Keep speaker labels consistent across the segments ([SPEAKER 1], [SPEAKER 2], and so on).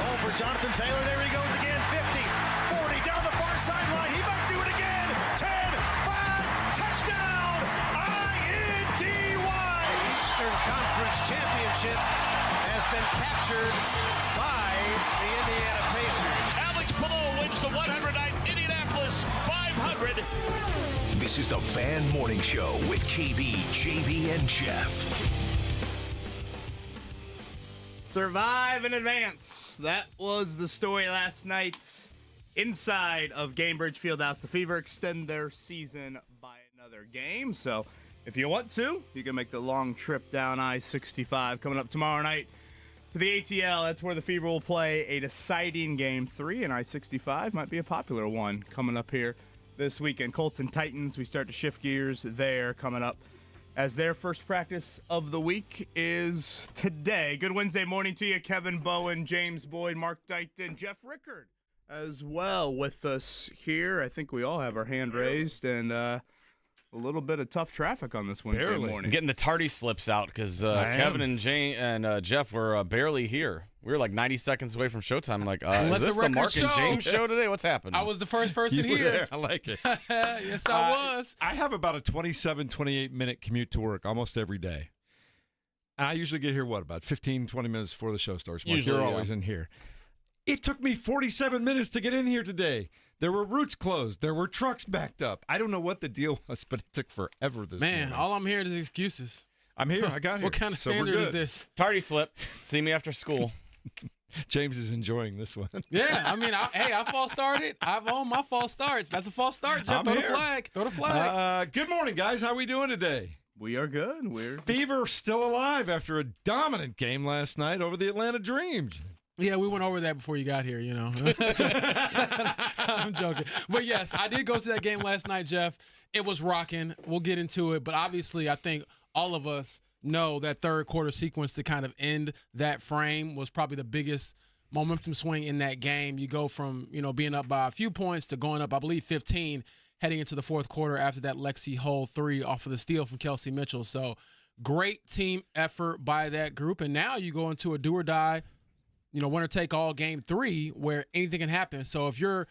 [SPEAKER 1] hole for Jonathan Taylor. There he goes again. 50, 40, down the far sideline. He might do it again. 10, 5, touchdown. INDY.
[SPEAKER 2] Eastern Conference Championship has been captured by the Indiana Pacers.
[SPEAKER 3] Alex Pillow wins the 109th Indianapolis 500.
[SPEAKER 4] This is the Fan Morning Show with KB, JB, and Jeff.
[SPEAKER 5] Survive in advance. That was the story last night inside of Gainbridge Fieldhouse. The Fever extend their season by another game. So if you want to, you can make the long trip down I-65 coming up tomorrow night to the ATL. That's where the Fever will play a deciding Game 3, and I-65 might be a popular one coming up here this weekend. Colts and Titans, we start to shift gears there coming up as their first practice of the week is today. Good Wednesday morning to you, Kevin Bowen, James Boyd, Mark Dykton, Jeff Rickard as well with us here. I think we all have our hand raised, and a little bit of tough traffic on this Wednesday morning.
[SPEAKER 6] I'm getting the tardy slips out because Kevin and Jeff were barely here. We were like 90 seconds away from showtime. Like, is this the Mark and James show today? What's happening?
[SPEAKER 7] I was the first person here.
[SPEAKER 8] I like it.
[SPEAKER 7] Yes, I was.
[SPEAKER 8] I have about a 27, 28-minute commute to work almost every day. And I usually get here, about 15, 20 minutes before the show starts. You're always in here. It took me 47 minutes to get in here today. There were routes closed. There were trucks backed up. I don't know what the deal was, but it took forever this morning.
[SPEAKER 7] Man, all I'm hearing is excuses.
[SPEAKER 8] I'm here. I got here.
[SPEAKER 7] What kind of standard is this?
[SPEAKER 6] Tardy slip. See me after school.
[SPEAKER 8] James is enjoying this one.
[SPEAKER 7] Yeah, I mean, I false started. I've owned my false starts. That's a false start, Jeff. Throw the flag. Throw the flag.
[SPEAKER 8] Good morning, guys. How we doing today?
[SPEAKER 5] We are good.
[SPEAKER 8] Fever still alive after a dominant game last night over the Atlanta Dream.
[SPEAKER 7] Yeah, we went over that before you got here, you know. I'm joking. But, yes, I did go to that game last night, Jeff. It was rocking. We'll get into it. But, obviously, I think all of us know that third quarter sequence to kind of end that frame was probably the biggest momentum swing in that game. You go from, being up by a few points to going up, I believe, 15 heading into the fourth quarter after that Lexi Hull 3 off of the steal from Kelsey Mitchell. So, great team effort by that group. And now you go into a do-or-die, winner-take-all Game 3 where anything can happen. So if you're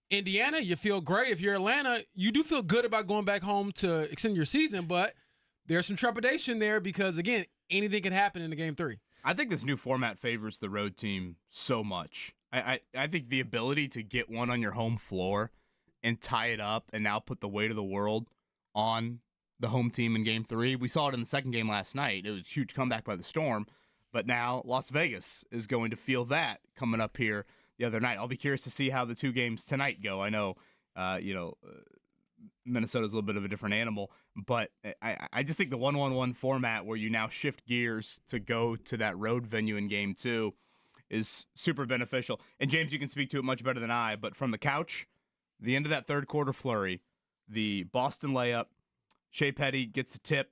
[SPEAKER 7] Indiana, you feel great. If you're Atlanta, you do feel good about going back home to extend your season, but there's some trepidation there because, again, anything can happen in the Game 3.
[SPEAKER 5] I think this new format favors the road team so much. I think the ability to get one on your home floor and tie it up and now put the weight of the world on the home team in Game 3. We saw it in the second game last night. It was a huge comeback by the Storm. But now Las Vegas is going to feel that coming up here the other night. I'll be curious to see how the two games tonight go. I know, Minnesota's a little bit of a different animal, but I just think the 1-1-1 format where you now shift gears to go to that road venue in Game 2 is super beneficial. And James, you can speak to it much better than I, but from the couch, the end of that third quarter flurry, the Boston layup, Shea Petty gets the tip,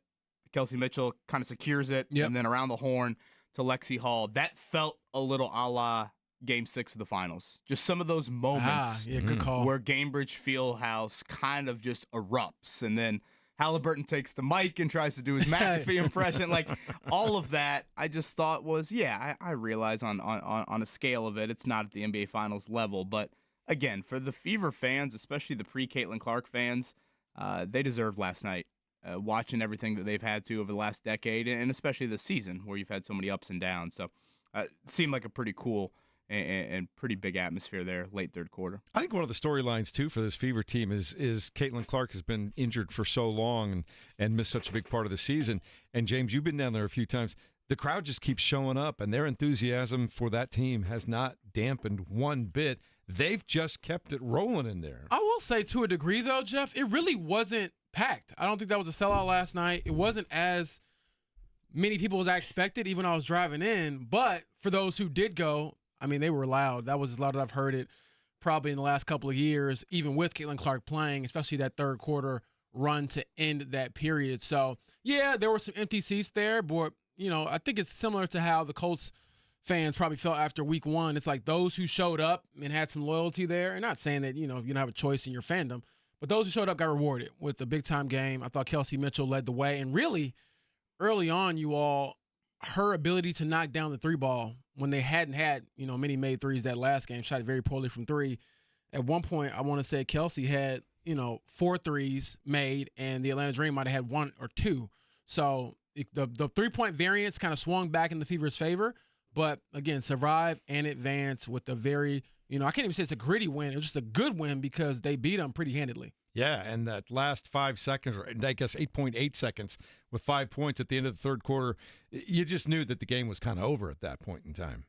[SPEAKER 5] Kelsey Mitchell kind of secures it, and then around the horn to Lexi Hall. That felt a little a la Game 6 of the finals. Just some of those moments
[SPEAKER 7] good call.
[SPEAKER 5] Where Gainbridge Fieldhouse kind of just erupts, and then Halliburton takes the mic and tries to do his McAfee impression. Like, all of that, I just thought was, I realize on a scale of it, it's not at the NBA Finals level. But, again, for the Fever fans, especially the pre-Caitlin Clark fans, they deserved last night. Watching everything that they've had to over the last decade, and especially this season where you've had so many ups and downs. So it seemed like a pretty cool and pretty big atmosphere there late third quarter.
[SPEAKER 8] I think one of the storylines, too, for this Fever team is Caitlin Clark has been injured for so long and missed such a big part of the season. And, James, you've been down there a few times. The crowd just keeps showing up, and their enthusiasm for that team has not dampened one bit. They've just kept it rolling in there.
[SPEAKER 7] I will say, to a degree, though, Jeff, it really wasn't packed. I don't think that was a sellout last night. It wasn't as many people as I expected, even when I was driving in. But for those who did go, I mean, they were loud. That was as loud as I've heard it probably in the last couple of years, even with Caitlin Clark playing, especially that third quarter run to end that period. So, yeah, there were some empty seats there, but, I think it's similar to how the Colts fans probably felt after week one. It's like those who showed up and had some loyalty there, and not saying that, you don't have a choice in your fandom, but those who showed up got rewarded with a big-time game. I thought Kelsey Mitchell led the way. And really, early on, her ability to knock down the three ball when they hadn't had, many made threes that last game, shot very poorly from three. At one point, I want to say Kelsey had, 4 threes made, and the Atlanta Dream might have had 1 or 2. So the 3-point variance kind of swung back in the Fever's favor. But, again, survive and advance with a very, I can't even say it's a gritty win. It was just a good win because they beat them pretty handedly.
[SPEAKER 8] Yeah, and that last 5 seconds, or I guess 8.8 seconds, with 5 points at the end of the third quarter, you just knew that the game was kind of over at that point in time.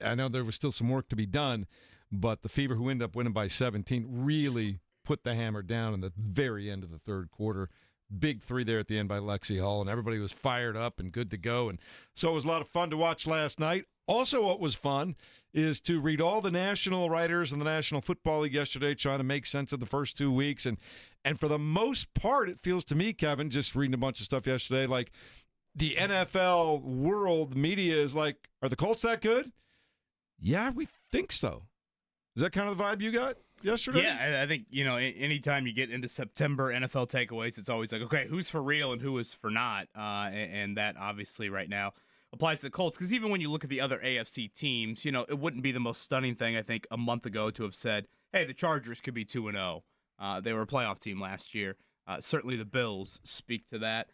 [SPEAKER 8] I know there was still some work to be done, but the Fever, who ended up winning by 17, really put the hammer down in the very end of the third quarter. Big 3 there at the end by Lexi Hall, and everybody was fired up and good to go. And so it was a lot of fun to watch last night. Also, what was fun is to read all the national writers in the National Football League yesterday trying to make sense of the first 2 weeks. And for the most part, it feels to me, Kevin, just reading a bunch of stuff yesterday, like the NFL world media is like, are the Colts that good? Yeah, we think so. Is that kind of the vibe you got yesterday?
[SPEAKER 5] Yeah, I think, anytime you get into September NFL takeaways, it's always like, okay, who's for real and who is for not? And that obviously right now applies to the Colts, because even when you look at the other AFC teams, it wouldn't be the most stunning thing, I think, a month ago to have said, hey, the Chargers could be 2-0. They were a playoff team last year. Certainly the Bills speak to that.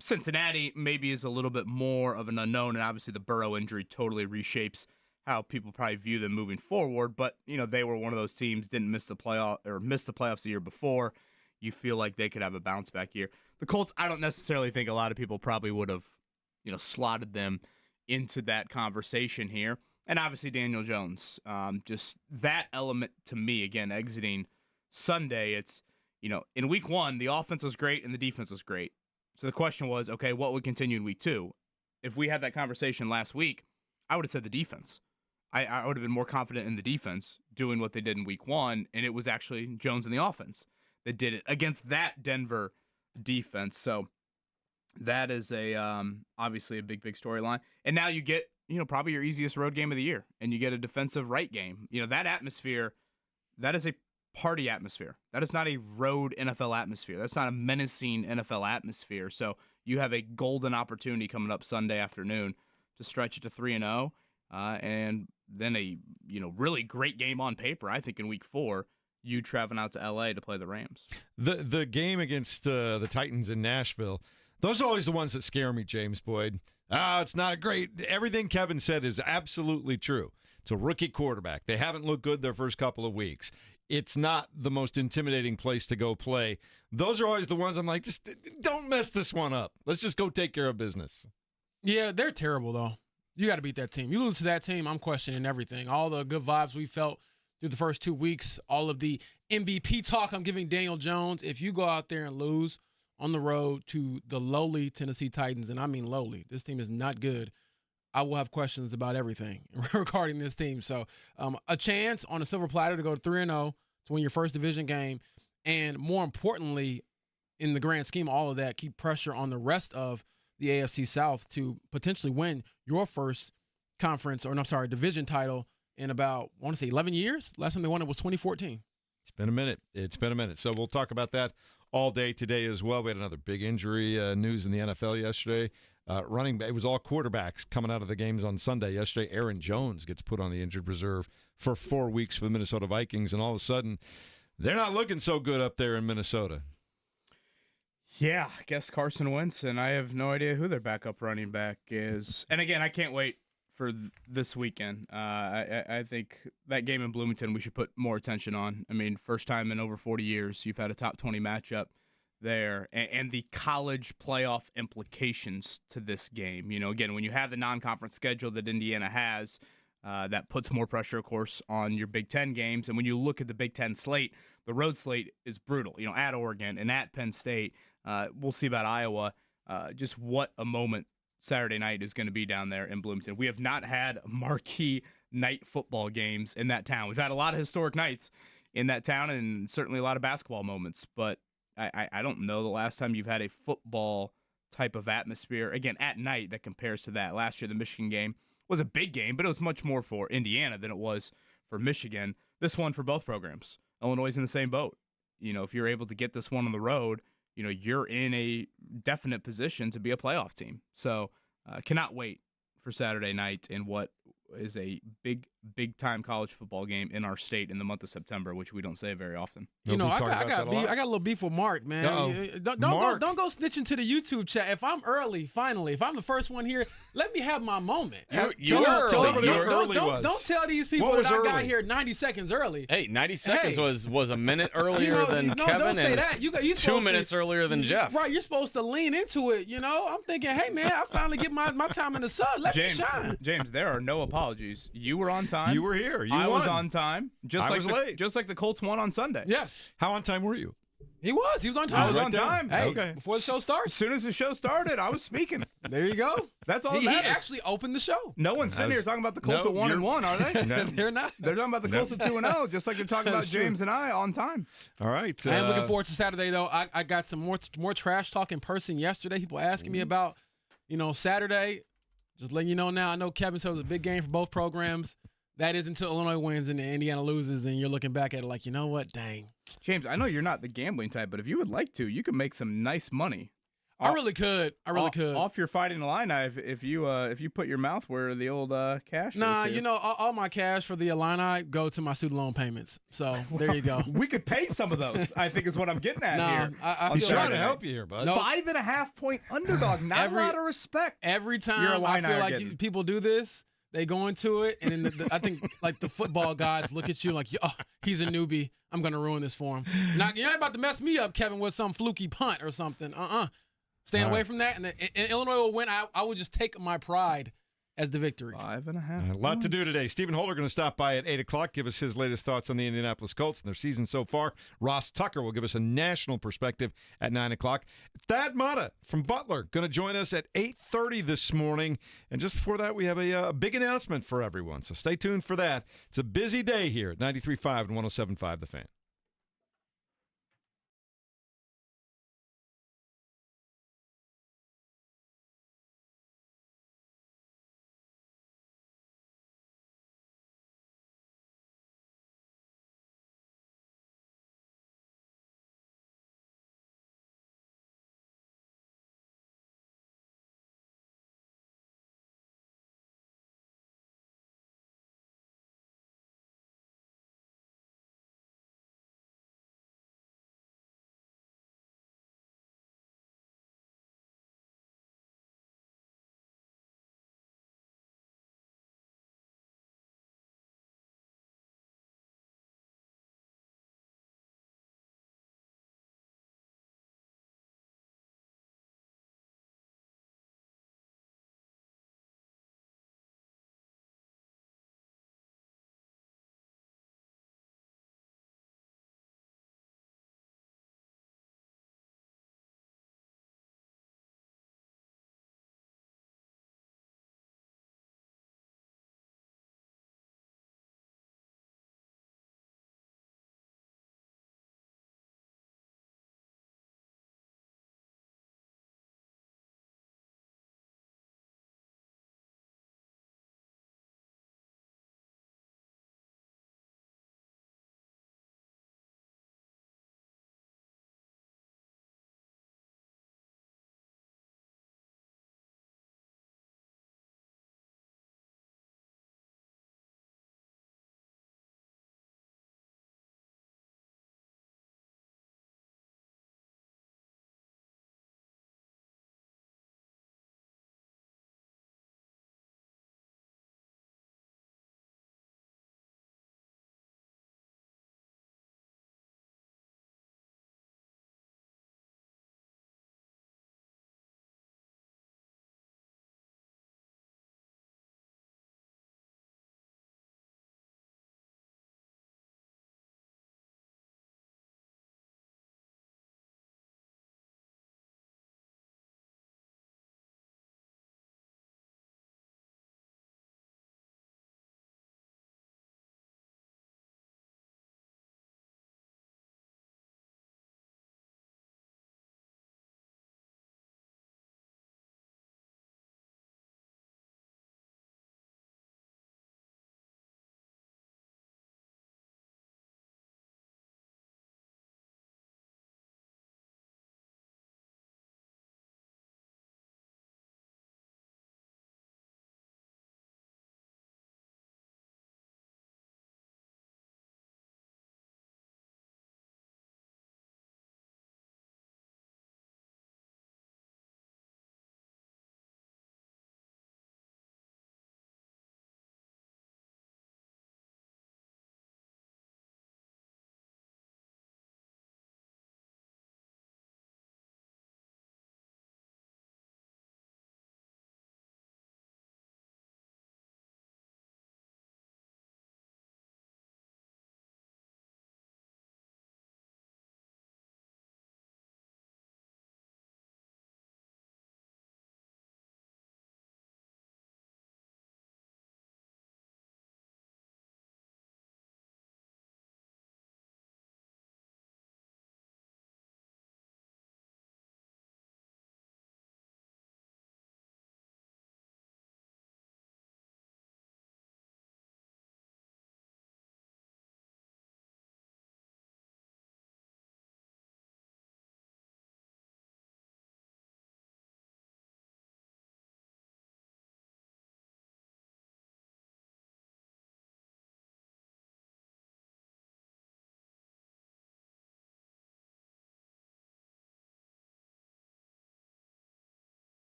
[SPEAKER 5] Cincinnati maybe is a little bit more of an unknown, and obviously the Burrow injury totally reshapes how people probably view them moving forward. But, they were one of those teams, didn't miss the playoffs the year before. You feel like they could have a bounce back year. The Colts, I don't necessarily think a lot of people probably would have, slotted them into that conversation here. And obviously Daniel Jones, just that element to me, again, exiting Sunday, it's, in week 1, the offense was great and the defense was great. So the question was, okay, what would continue in week 2? If we had that conversation last week, I would have said the defense. I would have been more confident in the defense doing what they did in week 1, and it was actually Jones in the offense that did it against that Denver defense. So that is obviously a big storyline. And now you get, probably your easiest road game of the year, and you get a defensive right game. That atmosphere, that is a party atmosphere. That is not a road NFL atmosphere. That's not a menacing NFL atmosphere. So you have a golden opportunity coming up Sunday afternoon to stretch it to 3-0. And then a really great game on paper, I think, in week 4, you traveling out to L.A. to play the Rams.
[SPEAKER 8] The game against the Titans in Nashville, those are always the ones that scare me, James Boyd. It's not a great – everything Kevin said is absolutely true. It's a rookie quarterback. They haven't looked good their first couple of weeks. It's not the most intimidating place to go play. Those are always the ones I'm like, just don't mess this one up. Let's just go take care of business.
[SPEAKER 7] Yeah, they're terrible, though. You got to beat that team. You lose to that team, I'm questioning everything. All the good vibes we felt through the first 2 weeks, all of the MVP talk I'm giving Daniel Jones, if you go out there and lose on the road to the lowly Tennessee Titans, and I mean lowly, this team is not good, I will have questions about everything regarding this team. So a chance on a silver platter to go 3-0 to win your first division game, and more importantly, in the grand scheme of all of that, keep pressure on the rest of the AFC South to potentially win your first division title in about, I want to say 11 years. Last time they won it was 2014.
[SPEAKER 8] It's been a minute. So we'll talk about that all day today as well. We had another big injury news in the NFL yesterday. It was all quarterbacks coming out of the games on Sunday. Yesterday, Aaron Jones gets put on the injured reserve for 4 weeks for the Minnesota Vikings, and all of a sudden, they're not looking so good up there in Minnesota.
[SPEAKER 5] Yeah, I guess Carson Wentz, and I have no idea who their backup running back is. And again, I can't wait for this weekend. I think that game in Bloomington we should put more attention on. I mean, first time in over 40 years you've had a top 20 matchup there, and the college playoff implications to this game. Again, when you have the non-conference schedule that Indiana has, that puts more pressure, of course, on your Big Ten games. And when you look at the Big Ten slate, the road slate is brutal. At Oregon and at Penn State. We'll see about Iowa. Just what a moment Saturday night is going to be down there in Bloomington. We have not had marquee night football games in that town. We've had a lot of historic nights in that town and certainly a lot of basketball moments, but I don't know the last time you've had a football type of atmosphere, again, at night that compares to that. Last year, the Michigan game was a big game, but it was much more for Indiana than it was for Michigan. This one for both programs. Illinois is in the same boat. If you're able to get this one on the road, you're in a definite position to be a playoff team. So cannot wait for Saturday night and what is a big time college football game in our state in the month of September, which we don't say very often.
[SPEAKER 7] You know, I got a little beef with Mark, man. Don't go snitching to the YouTube chat. If I'm early, finally, if I'm the first one here, let me have my moment.
[SPEAKER 6] You were early.
[SPEAKER 7] Don't tell these people that I got here 90 seconds early.
[SPEAKER 6] Hey, 90 seconds was a minute earlier than Kevin,
[SPEAKER 7] don't say
[SPEAKER 6] and
[SPEAKER 7] that. You
[SPEAKER 6] 2 minutes earlier than Jeff.
[SPEAKER 7] Right, you're supposed to lean into it. You know, I'm thinking, hey man, I finally get my time in the sun. Let me shine.
[SPEAKER 5] James, there are no apologies. You were on time.
[SPEAKER 8] You were here. I
[SPEAKER 5] was on time.
[SPEAKER 8] I was late.
[SPEAKER 5] Just like the Colts won on Sunday.
[SPEAKER 7] Yes.
[SPEAKER 8] How on time were you?
[SPEAKER 7] He was on time.
[SPEAKER 5] I was on time.
[SPEAKER 7] Hey,
[SPEAKER 8] okay.
[SPEAKER 7] Before the show starts.
[SPEAKER 5] As soon as the show started, I was speaking.
[SPEAKER 7] There you go.
[SPEAKER 5] That's all that
[SPEAKER 7] he
[SPEAKER 5] matters.
[SPEAKER 7] actually opened the show.
[SPEAKER 5] No one's sitting here talking about the Colts at 1-1, are they?
[SPEAKER 8] No.
[SPEAKER 7] They're not.
[SPEAKER 5] They're talking about the Colts at 2-0, just like they're talking about James and I on time.
[SPEAKER 8] All right.
[SPEAKER 7] I am looking forward to Saturday, though. I got some more trash talk in person yesterday. People asking me about, Saturday. Just letting you know now. I know Kevin said it was a big game for both programs. That is until Illinois wins and Indiana loses, and you're looking back at it like, you know what? Dang.
[SPEAKER 5] James, I know you're not the gambling type, but if you would like to, you can make some nice money.
[SPEAKER 7] I really could.
[SPEAKER 5] Off your Fighting Illini if you put your mouth where the old cash is.
[SPEAKER 7] Nah, all my cash for the Illini go to my student loan payments. So there you go.
[SPEAKER 5] We could pay some of those, I think is what I'm getting at here.
[SPEAKER 8] He's trying to help you here, bud.
[SPEAKER 7] Nope.
[SPEAKER 5] 5.5 point underdog. Not a lot of respect.
[SPEAKER 7] Every time I feel like people do this, they go into it, and then I think like the football guys look at you like, oh, he's a newbie. I'm gonna ruin this for him. Now you're not about to mess me up, Kevin, with some fluky punt or something. Staying away from that, and Illinois will win. I would just take my pride as the victory.
[SPEAKER 5] 5.5.
[SPEAKER 8] A lot to do today. Stephen Holder going to stop by at 8 o'clock, give us his latest thoughts on the Indianapolis Colts and their season so far. Ross Tucker will give us a national perspective at 9 o'clock. Thad Matta from Butler going to join us at 8:30 this morning. And just before that, we have a big announcement for everyone. So stay tuned for that. It's a busy day here at 93.5 and 107.5 The Fan.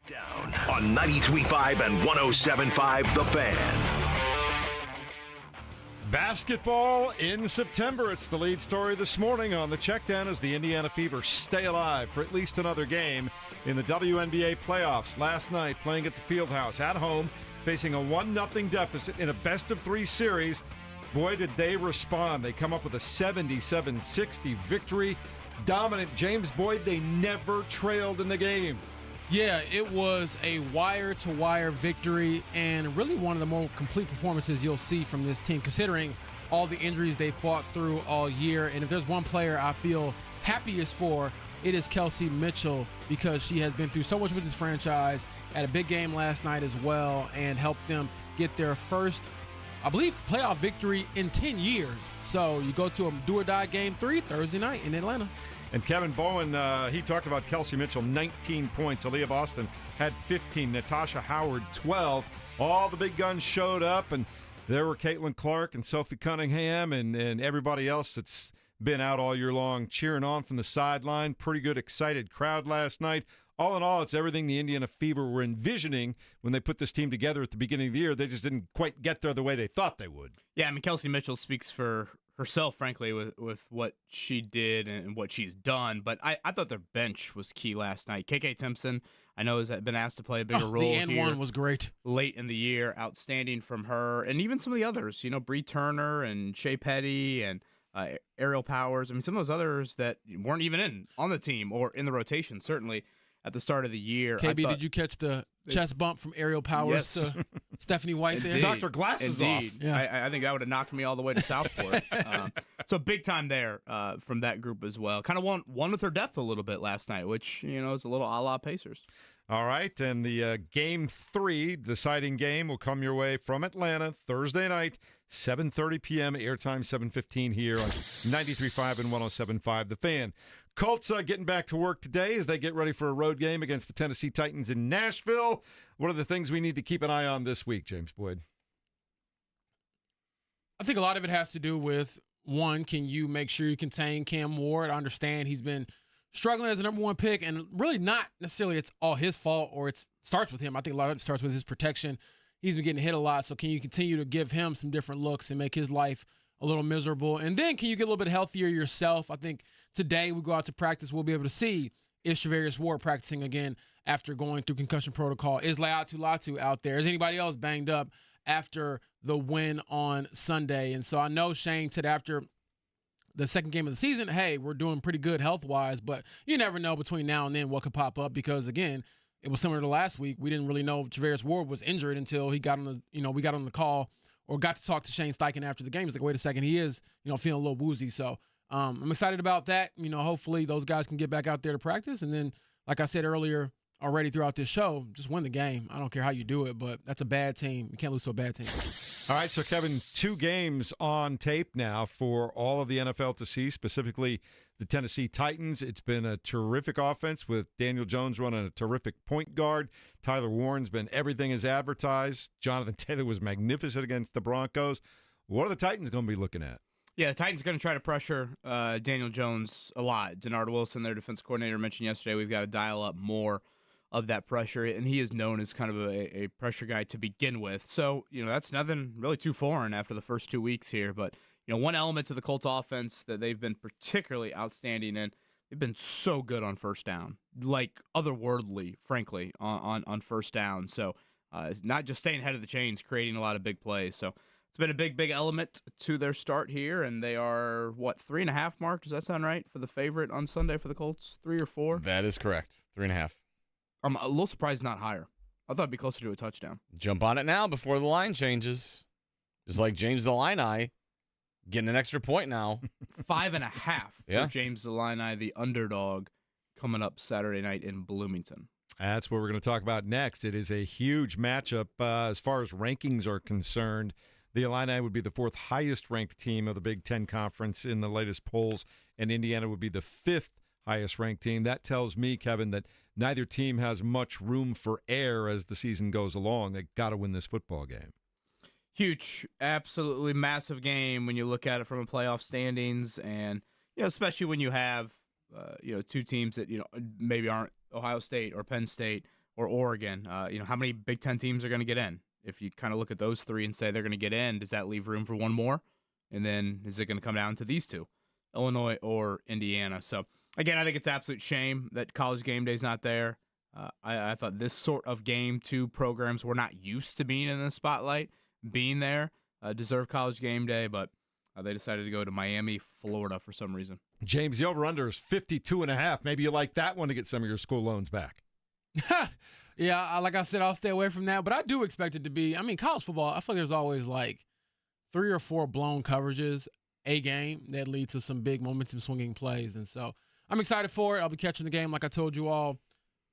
[SPEAKER 4] Down on 93.5 and 107.5 The Fan.
[SPEAKER 8] Basketball in September. It's the lead story this morning on the Checkdown as the Indiana Fever stay alive for at least another game in the WNBA playoffs. Last night, playing at the Fieldhouse at home, facing a 1-0 deficit in a best-of-3 series. Boy, did they respond. They come up with a 77-60 victory. Dominant James Boyd, they never trailed in the game.
[SPEAKER 7] Yeah, it was a wire-to-wire victory and really one of the more complete performances you'll see from this team, considering all the injuries they fought through all year. And if there's one player I feel happiest for, it is Kelsey Mitchell, because she has been through so much with this franchise, had a big game last night as well, and helped them get their first, I believe, playoff victory in 10 years. So you go to a do-or-die game 3 Thursday night in Atlanta.
[SPEAKER 8] And Kevin Bowen, he talked about Kelsey Mitchell, 19 points. Aaliyah Boston had 15. Natasha Howard, 12. All the big guns showed up, and there were Caitlin Clark and Sophie Cunningham and everybody else that's been out all year long cheering on from the sideline. Pretty good, excited crowd last night. All in all, it's everything the Indiana Fever were envisioning when they put this team together at the beginning of the year. They just didn't quite get there the way they thought they would.
[SPEAKER 5] Yeah, I mean, Kelsey Mitchell speaks for herself, frankly, with what she did and what she's done. But I thought their bench was key last night. KK Timpson, I know, has been asked to play a bigger role
[SPEAKER 7] the N1
[SPEAKER 5] here
[SPEAKER 7] was great.
[SPEAKER 5] Late in the year. Outstanding from her. And even some of the others, Bree Turner and Shea Petty and Ariel Powers. I mean, some of those others that weren't even on the team or in the rotation, certainly at the start of the year.
[SPEAKER 7] KB, did you catch the chest bump from Ariel Powers to Stephanie White there?
[SPEAKER 8] Knocked her glasses off.
[SPEAKER 5] Yeah. I think that would have knocked me all the way to Southport. So big time there from that group as well. Kind of won with her depth a little bit last night, which, is a little a la Pacers.
[SPEAKER 8] All right, and the Game 3 deciding game will come your way from Atlanta Thursday night, 7:30 p.m., airtime 7:15 here on 93.5 and 107.5 The Fan. Colts getting back to work today as they get ready for a road game against the Tennessee Titans in Nashville. What are the things we need to keep an eye on this week, James Boyd?
[SPEAKER 7] I think a lot of it has to do with, one, can you make sure you contain Cam Ward? I understand he's been struggling as a number 1 pick, and really not necessarily it's all his fault or it starts with him. I think a lot of it starts with his protection. He's been getting hit a lot, so can you continue to give him some different looks and make his life a little miserable? And then can you get a little bit healthier yourself? I think today we go out to practice, we'll be able to see, is Travarius Ward practicing again after going through concussion protocol? Is Laiatu Latu out there? Is anybody else banged up after the win on Sunday? And so I know Shane said after the second game of the season, hey, we're doing pretty good health-wise, but you never know between now and then what could pop up because, again, it was similar to last week. We didn't really know Travarius Ward was injured until he got on the, we got on the call or got to talk to Shane Steichen after the game. It's like, wait a second, he is, feeling a little woozy. So I'm excited about that. Hopefully those guys can get back out there to practice. And then, like I said earlier already throughout this show, just win the game. I don't care how you do it, but that's a bad team. You can't lose to a bad team.
[SPEAKER 8] All right, so Kevin, 2 games on tape now for all of the NFL to see, specifically the Tennessee Titans. It's been a terrific offense with Daniel Jones running a terrific point guard. Tyler Warren's been everything as advertised. Jonathan Taylor was magnificent against the Broncos. What are the Titans going to be looking at?
[SPEAKER 5] Yeah, the Titans are going to try to pressure Daniel Jones a lot. Denard Wilson, their defense coordinator, mentioned yesterday we've got to dial up more of that pressure, and he is known as kind of a pressure guy to begin with. So, that's nothing really too foreign after the first 2 weeks here. But, one element to the Colts offense that they've been particularly outstanding in, they've been so good on first down, like otherworldly, frankly, on first down. So, not just staying ahead of the chains, creating a lot of big plays. So, it's been a big element to their start here, and they are, 3.5 mark? Does that sound right for the favorite on Sunday for the Colts? 3 or 4?
[SPEAKER 6] That is correct. 3.5.
[SPEAKER 5] I'm a little surprised not higher. I thought it'd be closer to a touchdown.
[SPEAKER 6] Jump on it now before the line changes. Just like James Illini getting an extra point now.
[SPEAKER 5] 5.5 for James Illini, the underdog, coming up Saturday night in Bloomington.
[SPEAKER 8] That's what we're going to talk about next. It is a huge matchup as far as rankings are concerned. The Illini would be the 4th highest ranked team of the Big Ten Conference in the latest polls, and Indiana would be the 5th highest ranked team. That tells me, Kevin, that neither team has much room for error as the season goes along. They got to win this football game.
[SPEAKER 5] Huge, absolutely massive game when you look at it from a playoff standings, and especially when you have 2 teams that maybe aren't Ohio State or Penn State or Oregon. How many Big Ten teams are going to get in? If you kind of look at those three and say they're going to get in, does that leave room for one more? And then is it going to come down to these two, Illinois or Indiana? So, again, I think it's an absolute shame that College Game Day is not there. I thought this sort of game, two programs were not used to being in the spotlight, being there, deserve College Game Day, but they decided to go to Miami, Florida for some reason.
[SPEAKER 8] James, the over-under is 52.5. Maybe you like that one to get some of your school loans back.
[SPEAKER 7] Yeah, like I said, I'll stay away from that, but I do expect it to be. I mean, college football, I feel like there's always like 3 or 4 blown coverages a game that lead to some big momentum swinging plays. And so I'm excited for it. I'll be catching the game, like I told you all,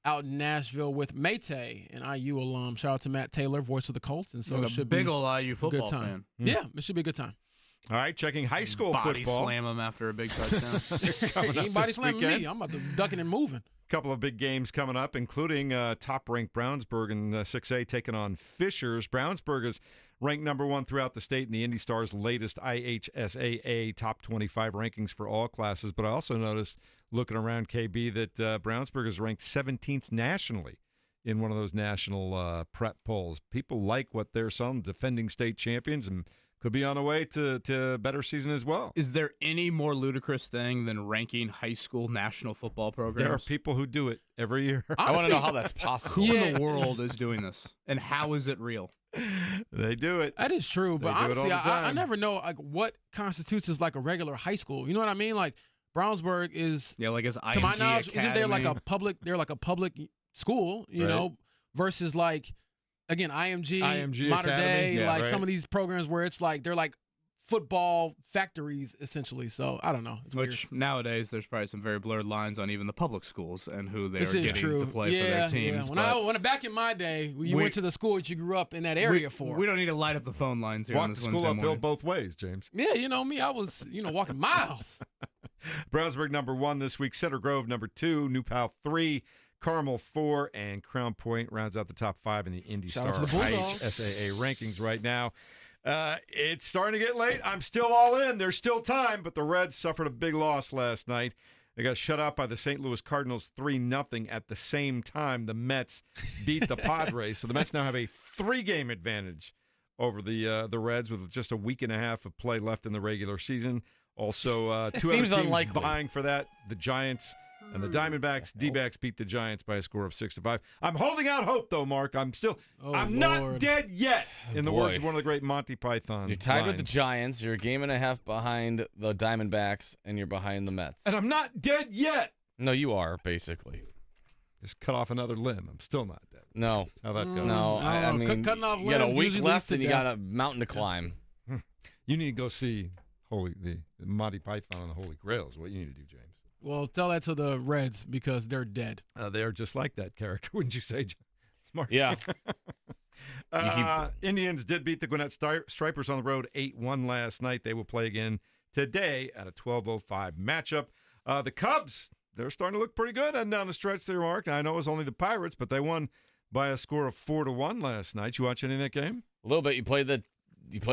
[SPEAKER 7] out in Nashville with Matta, an IU alum. Shout out to Matt Taylor, voice of the Colts. And so it should
[SPEAKER 5] big
[SPEAKER 7] be
[SPEAKER 5] old IU football
[SPEAKER 7] a good time.
[SPEAKER 5] fan.
[SPEAKER 7] Yeah, it should be a good time.
[SPEAKER 8] All right, checking high school
[SPEAKER 5] Body
[SPEAKER 8] football.
[SPEAKER 5] slam him after a big touchdown.
[SPEAKER 7] Anybody slamming me, I'm about to ducking and moving.
[SPEAKER 8] Couple of big games coming up, including top-ranked Brownsburg in 6A taking on Fishers. Brownsburg is ranked number 1 throughout the state in the Indy Star's latest IHSAA top 25 rankings for all classes. But I also noticed, looking around KB, that Brownsburg is ranked 17th nationally in one of those national prep polls. People like what they're selling, defending state champions, and could be on the way to a better season as well.
[SPEAKER 5] Is there any more ludicrous thing than ranking high school national football programs?
[SPEAKER 8] There are people who do it every year.
[SPEAKER 6] I want to know how that's possible.
[SPEAKER 5] Who in the world is doing this, and how is it real?
[SPEAKER 8] They do it.
[SPEAKER 7] That is true, but honestly,
[SPEAKER 8] I
[SPEAKER 7] I never know like what constitutes as like a regular high school. You know what I mean? Like Brownsburg is,
[SPEAKER 5] like as IMG
[SPEAKER 7] to my knowledge,
[SPEAKER 5] Academy.
[SPEAKER 7] isn't there like a public? They're like a public school, you know, versus like. Again, IMG Modern
[SPEAKER 8] Academy.
[SPEAKER 7] Day, some of these programs where it's like they're like football factories essentially. So I don't know. It's
[SPEAKER 5] Which
[SPEAKER 7] weird.
[SPEAKER 5] Nowadays there's probably some very blurred lines on even the public schools and who they're
[SPEAKER 7] This is
[SPEAKER 5] getting
[SPEAKER 7] true.
[SPEAKER 5] to play for their teams.
[SPEAKER 7] Yeah. When back in my day, you went to the school that you grew up in that area for.
[SPEAKER 5] We don't need to light up the phone lines here on
[SPEAKER 8] Walk
[SPEAKER 5] this
[SPEAKER 8] the school
[SPEAKER 5] Wednesday
[SPEAKER 8] uphill
[SPEAKER 5] morning.
[SPEAKER 8] both ways, James.
[SPEAKER 7] Yeah, you know me. I was walking miles.
[SPEAKER 8] Brownsburg number 1 this week. Cedar Grove number 2. New Pal 3. Carmel 4, and Crown Point rounds out the top 5 in the Indy Star IHSAA rankings right now. It's starting to get late. I'm still all in. There's still time, but the Reds suffered a big loss last night. They got shut out by the St. Louis Cardinals 3-0 at the same time the Mets beat the Padres. So the Mets now have a 3-game advantage over the Reds with just a week and a half of play left in the regular season. Also, 2 other teams
[SPEAKER 6] unlikely.
[SPEAKER 8] vying for that, the Giants and the Diamondbacks. D-backs beat the Giants by a score of 6-5. I'm holding out hope, though, Mark. I'm not dead yet, in the words of one of the great Monty Python
[SPEAKER 6] You're tied with
[SPEAKER 8] lines.
[SPEAKER 6] the Giants. You're a game and a half behind the Diamondbacks, and you're behind the Mets.
[SPEAKER 8] And I'm not dead yet.
[SPEAKER 6] No, you are, basically.
[SPEAKER 8] Just cut off another limb. I'm still not dead.
[SPEAKER 6] No.
[SPEAKER 8] How that goes.
[SPEAKER 6] No, I mean,
[SPEAKER 7] cutting off
[SPEAKER 6] you got a
[SPEAKER 7] limbs
[SPEAKER 6] week
[SPEAKER 7] usually
[SPEAKER 6] left,
[SPEAKER 7] leads
[SPEAKER 6] and
[SPEAKER 7] to
[SPEAKER 6] you got
[SPEAKER 7] death.
[SPEAKER 6] a mountain to climb.
[SPEAKER 8] You need to go see the Monty Python and the Holy Grail is what you need to do, James.
[SPEAKER 7] Well, tell that to the Reds because they're dead.
[SPEAKER 8] They are just like that character, wouldn't you say, Mark?
[SPEAKER 6] Yeah.
[SPEAKER 8] Indians did beat the Gwinnett Stripers on the road 8-1 last night. They will play again today at a 12:05 matchup. The Cubs, they're starting to look pretty good and down the stretch there, Mark. I know it was only the Pirates, but they won by a score of 4-1 last night. You watch any of that game?
[SPEAKER 6] A little bit. You play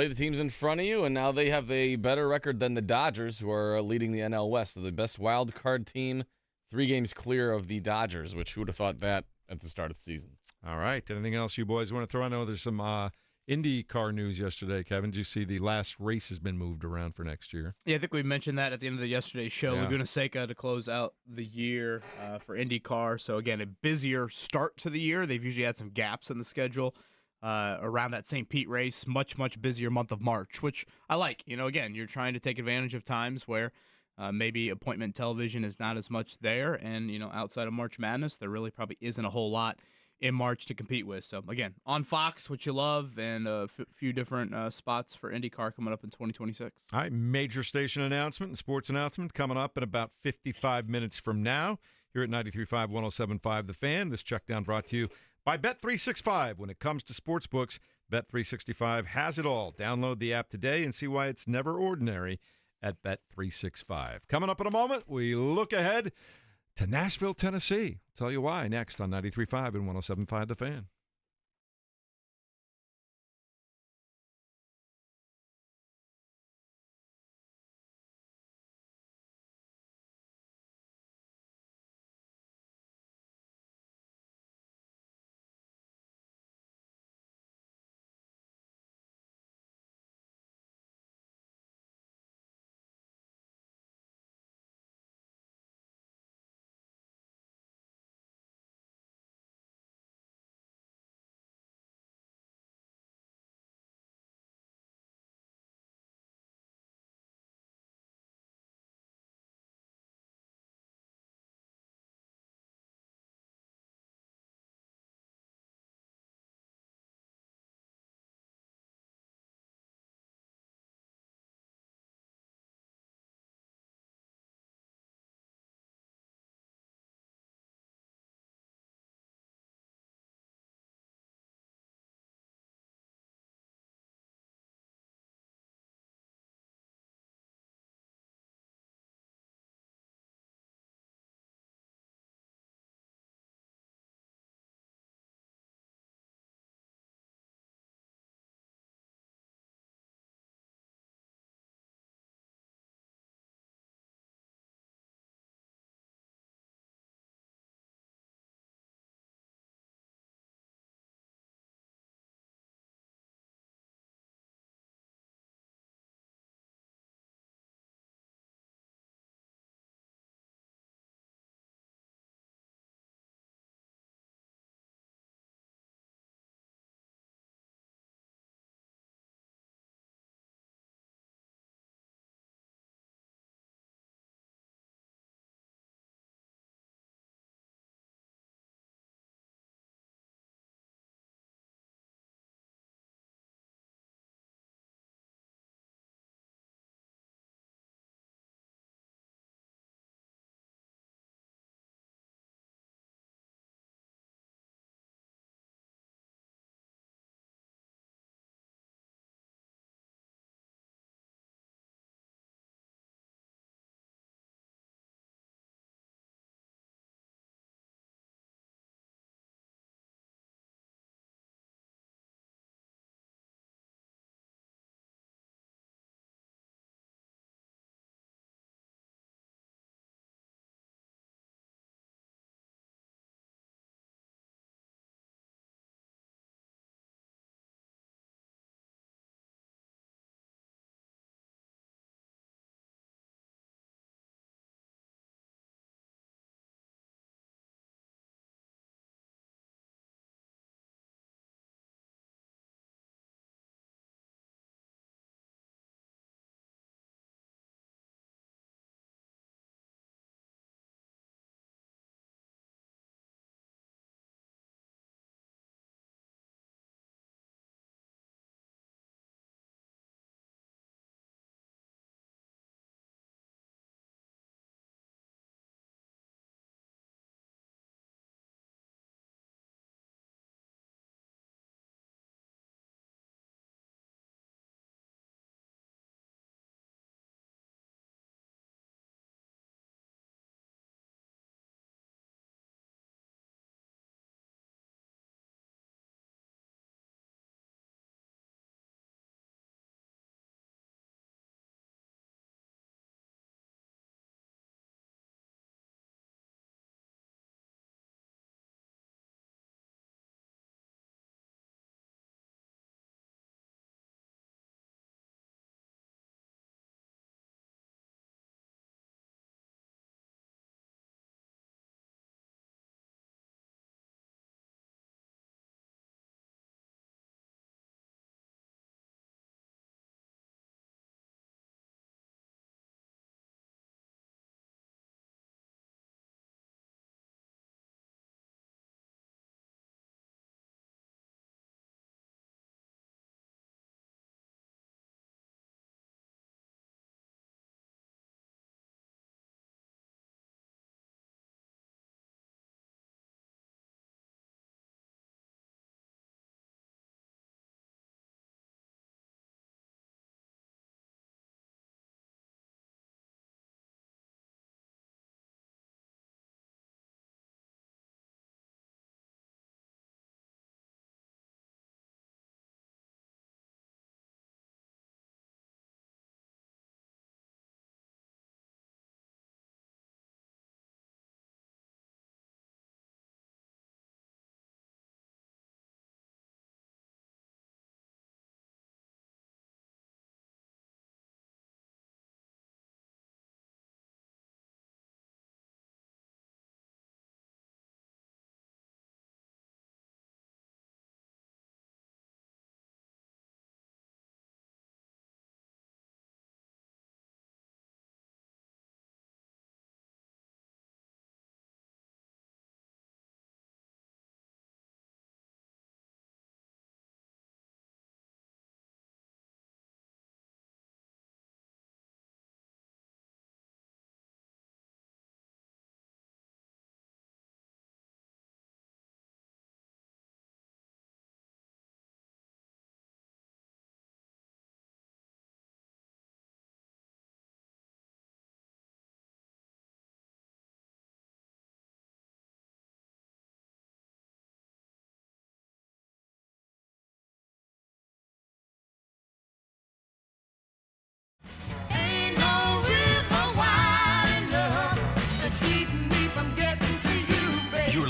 [SPEAKER 6] the teams in front of you, and now they have a better record than the Dodgers, who are leading the NL West. So the best wild card team, 3 games clear of the Dodgers, which who would have thought that at the start of the season?
[SPEAKER 8] All right. Anything else you boys want to throw? I know there's some IndyCar news yesterday, Kevin. Did you see the last race has been moved around for next year?
[SPEAKER 5] Yeah, I think we mentioned that at the end of yesterday's show.
[SPEAKER 8] Yeah.
[SPEAKER 5] Laguna Seca to close out the year for IndyCar. So, again, a busier start to the year. They've usually had some gaps in the schedule around that St. Pete race. Much busier month of March, which I like. Again, you're trying to take advantage of times where maybe appointment television is not as much there. And, outside of March Madness, there really probably isn't a whole lot in March to compete with. So, again, on Fox, which you love, and a few different spots for IndyCar coming up in 2026.
[SPEAKER 8] All right, major station announcement and sports announcement coming up in about 55 minutes from now here at 93.5, 107.5 The Fan. This check down brought to you by Bet365. When it comes to sports books, Bet365 has it all. Download the app today and see why it's never ordinary at Bet365. Coming up in a moment, we look ahead to Nashville, Tennessee. I'll tell you why next on 93.5 and 107.5 The Fan.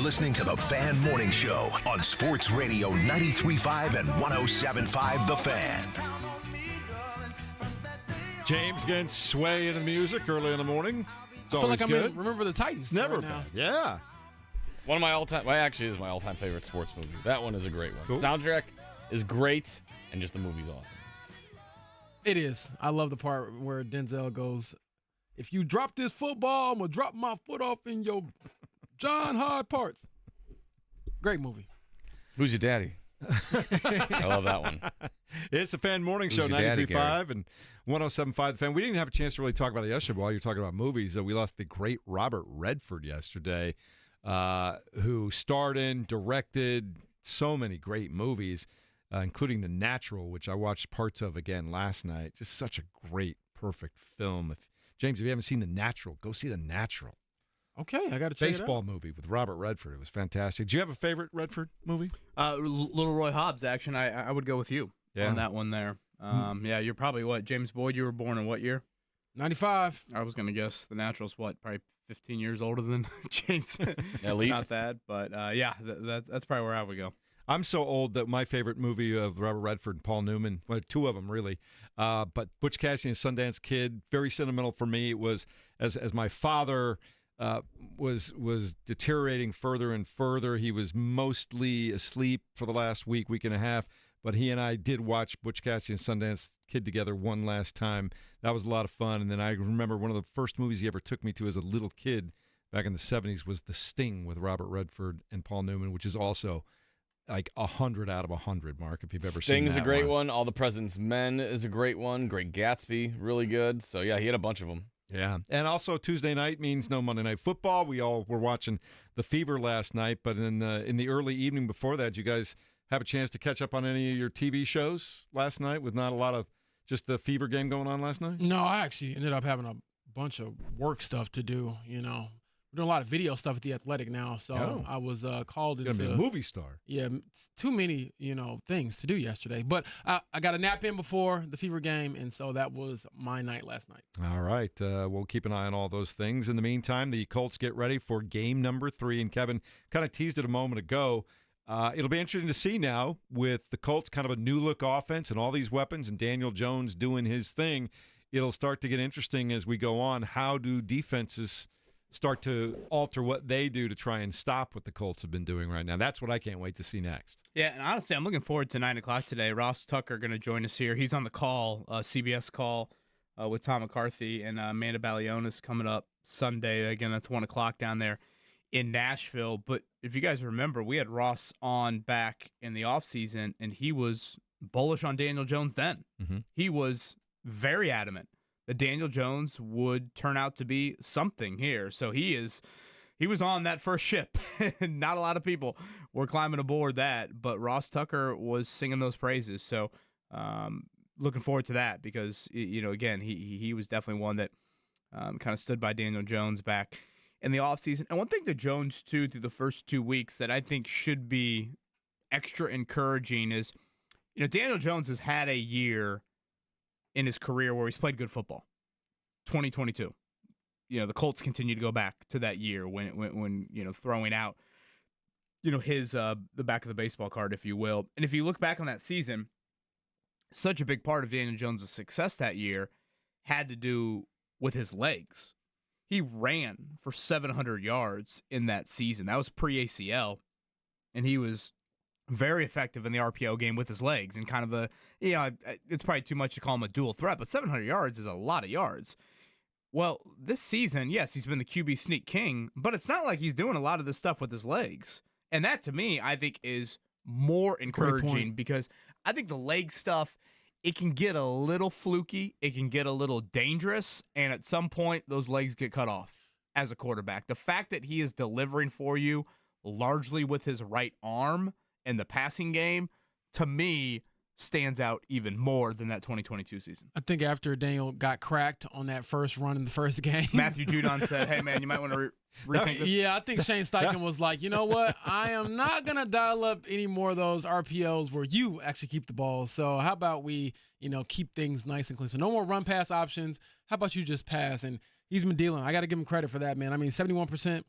[SPEAKER 4] listening to the Fan Morning Show on Sports Radio 93.5 and 107.5 The Fan.
[SPEAKER 8] James getting sway into music early in the morning. It's
[SPEAKER 7] I feel like
[SPEAKER 8] always
[SPEAKER 7] I'm
[SPEAKER 8] good.
[SPEAKER 7] in Remember the Titans.
[SPEAKER 8] Never
[SPEAKER 7] right
[SPEAKER 8] bad.
[SPEAKER 7] now.
[SPEAKER 8] Yeah.
[SPEAKER 6] One of my all-time, well, actually, is my all-time favorite sports movie. That one is a great one.
[SPEAKER 8] Cool.
[SPEAKER 6] Soundtrack is great, and just the movie's awesome.
[SPEAKER 7] It is. I love the part where Denzel goes, "If you drop this football, I'm going to drop my foot off in your John Hyde parts." Great movie.
[SPEAKER 6] Who's your daddy? I love that one.
[SPEAKER 8] It's the Fan Morning Show,
[SPEAKER 6] Who's your daddy,
[SPEAKER 8] 93.5 and 107.5 The Fan. We didn't have a chance to really talk about it yesterday while you were talking about movies. We lost the great Robert Redford yesterday, who starred in, directed so many great movies, including The Natural, which I watched parts of again last night. Just such a great, perfect film. James, if you haven't seen The Natural, go see The Natural.
[SPEAKER 7] Okay, I got to check
[SPEAKER 8] Baseball
[SPEAKER 7] it out.
[SPEAKER 8] movie with Robert Redford. It was fantastic. Do you have a favorite Redford movie?
[SPEAKER 5] Little Roy Hobbs action. I would go with you on that one there. Yeah, you're probably what, James Boyd? You were born in what year?
[SPEAKER 7] 95.
[SPEAKER 5] I was gonna guess The Natural's what, probably 15 years older than James.
[SPEAKER 6] At least.
[SPEAKER 5] Not that, but yeah, that's probably where I would go.
[SPEAKER 8] I'm so old that my favorite movie of Robert Redford and Paul Newman, well, two of them really, but Butch Cassidy and Sundance Kid, very sentimental for me. It was as my father was deteriorating further and further. He was mostly asleep for the last week and a half, but he and I did watch Butch Cassidy and Sundance Kid together one last time. That was a lot of fun. And then I remember one of the first movies he ever took me to as a little kid back in the 70s was The Sting with Robert Redford and Paul Newman, which is also like 100 out of 100, Mark, if you've ever seen that.
[SPEAKER 6] Sting's a great one. All the President's Men is a great one. Great Gatsby, really good. So, yeah, he had a bunch of them.
[SPEAKER 8] Yeah, and also Tuesday night means no Monday Night Football. We all were watching The Fever last night, but in the early evening before that, did you guys have a chance to catch up on any of your TV shows last night with not a lot of just the Fever game going on last night?
[SPEAKER 7] No, I actually ended up having a bunch of work stuff to do, We're doing a lot of video stuff at The Athletic now, so I was called into...
[SPEAKER 8] You're going to be a movie star.
[SPEAKER 7] Yeah, too many, things to do yesterday. But I got a nap in before the Fever game, and so that was my night last night.
[SPEAKER 8] All right. We'll keep an eye on all those things. In the meantime, the Colts get ready for game number 3, and Kevin kind of teased it a moment ago. It'll be interesting to see now with the Colts kind of a new-look offense and all these weapons and Daniel Jones doing his thing. It'll start to get interesting as we go on. How do defenses start to alter what they do to try and stop what the Colts have been doing right now? That's what I can't wait to see next.
[SPEAKER 5] Yeah, and honestly, I'm looking forward to 9 o'clock today. Ross Tucker going to join us here. He's on the call, CBS call with Tom McCarthy, and Amanda Balionis coming up Sunday. Again, that's 1 o'clock down there in Nashville. But if you guys remember, we had Ross on back in the offseason, and he was bullish on Daniel Jones then.
[SPEAKER 8] Mm-hmm.
[SPEAKER 5] He was very adamant that Daniel Jones would turn out to be something here. So he was on that first ship. Not a lot of people were climbing aboard that, but Ross Tucker was singing those praises. So looking forward to that because, again, he was definitely one that kind of stood by Daniel Jones back in the offseason. And one thing to Jones, too, through the first 2 weeks that I think should be extra encouraging is, Daniel Jones has had a year in his career where he's played good football. 2022. The Colts continue to go back to that year when throwing out, his the back of the baseball card, if you will. And if you look back on that season, such a big part of Daniel Jones' success that year had to do with his legs. He ran for 700 yards in that season. That was pre-ACL, and he was very effective in the RPO game with his legs and kind of it's probably too much to call him a dual threat, but 700 yards is a lot of yards. Well, this season, yes, he's been the QB sneak king, but it's not like he's doing a lot of this stuff with his legs. And that, to me, I think is more encouraging because I think the leg stuff, it can get a little fluky, it can get a little dangerous, and at some point, those legs get cut off as a quarterback. The fact that he is delivering for you largely with his right arm in the passing game, to me, stands out even more than that 2022 season.
[SPEAKER 7] I think after Daniel got cracked on that first run in the first game,
[SPEAKER 5] Matthew Judon said, "Hey man, you might want to rethink this."
[SPEAKER 7] Yeah, I think Shane Steichen was like, you know what? I am not gonna dial up any more of those RPOs where you actually keep the ball. So how about we, keep things nice and clean? So no more run pass options. How about you just pass? And he's been dealing. I got to give him credit for that, man. I mean, 71%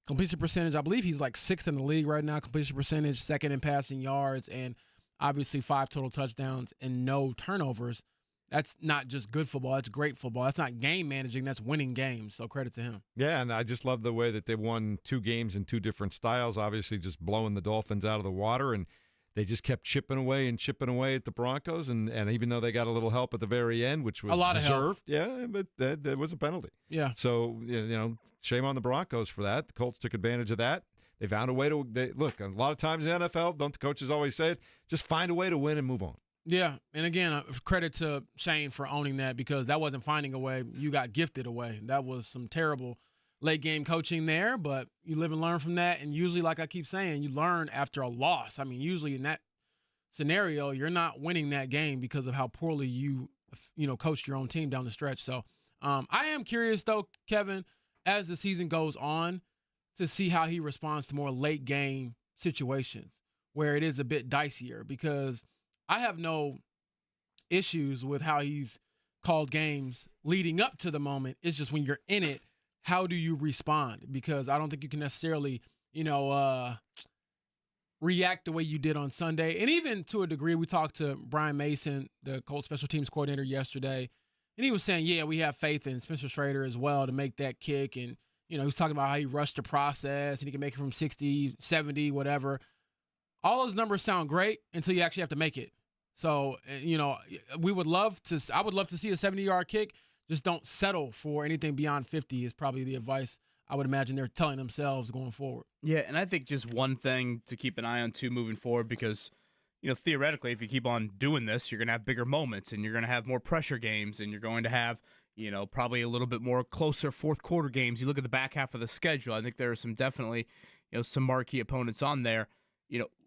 [SPEAKER 7] completion percentage, I believe he's like 6th in the league right now. Completion percentage, 2nd in passing yards, and obviously 5 total touchdowns and no turnovers. That's not just good football. That's great football. That's not game managing. That's winning games. So credit to him.
[SPEAKER 8] Yeah, and I just love the way that they won 2 games in 2 different styles, obviously just blowing the Dolphins out of the water, and they just kept chipping away at the Broncos, and even though they got a little help at the very end, which was
[SPEAKER 7] a lot
[SPEAKER 8] deserved,
[SPEAKER 7] of help.
[SPEAKER 8] yeah, but that was a penalty.
[SPEAKER 7] Yeah.
[SPEAKER 8] So, shame on the Broncos for that. The Colts took advantage of that. They found a way to look, a lot of times in the NFL, don't the coaches always say it, just find a way to win and move on.
[SPEAKER 7] Yeah, and again, credit to Shane for owning that, because that wasn't finding a way. You got gifted away. That was some terrible late-game coaching there, but you live and learn from that. And usually, like I keep saying, you learn after a loss. I mean, usually in that scenario, you're not winning that game because of how poorly you coached your own team down the stretch. So I am curious, though, Kevin, as the season goes on, to see how he responds to more late-game situations where it is a bit dicier, because I have no issues with how he's called games leading up to the moment. It's just when you're in it, how do you respond? Because I don't think you can necessarily, react the way you did on Sunday. And even to a degree, we talked to Brian Mason, the Colts special teams coordinator, yesterday, and he was saying, yeah, we have faith in Spencer Schrader as well to make that kick. And, he was talking about how he rushed the process and he can make it from 60, 70, whatever. All those numbers sound great until you actually have to make it. So, I would love to see a 70-yard kick. Just don't settle for anything beyond 50 is probably the advice I would imagine they're telling themselves going forward.
[SPEAKER 5] Yeah, and I think just one thing to keep an eye on, too, moving forward, because, theoretically, if you keep on doing this, you're going to have bigger moments, and you're going to have more pressure games, and you're going to have, probably a little bit more closer fourth quarter games. You look at the back half of the schedule, I think there are some definitely, some marquee opponents on there.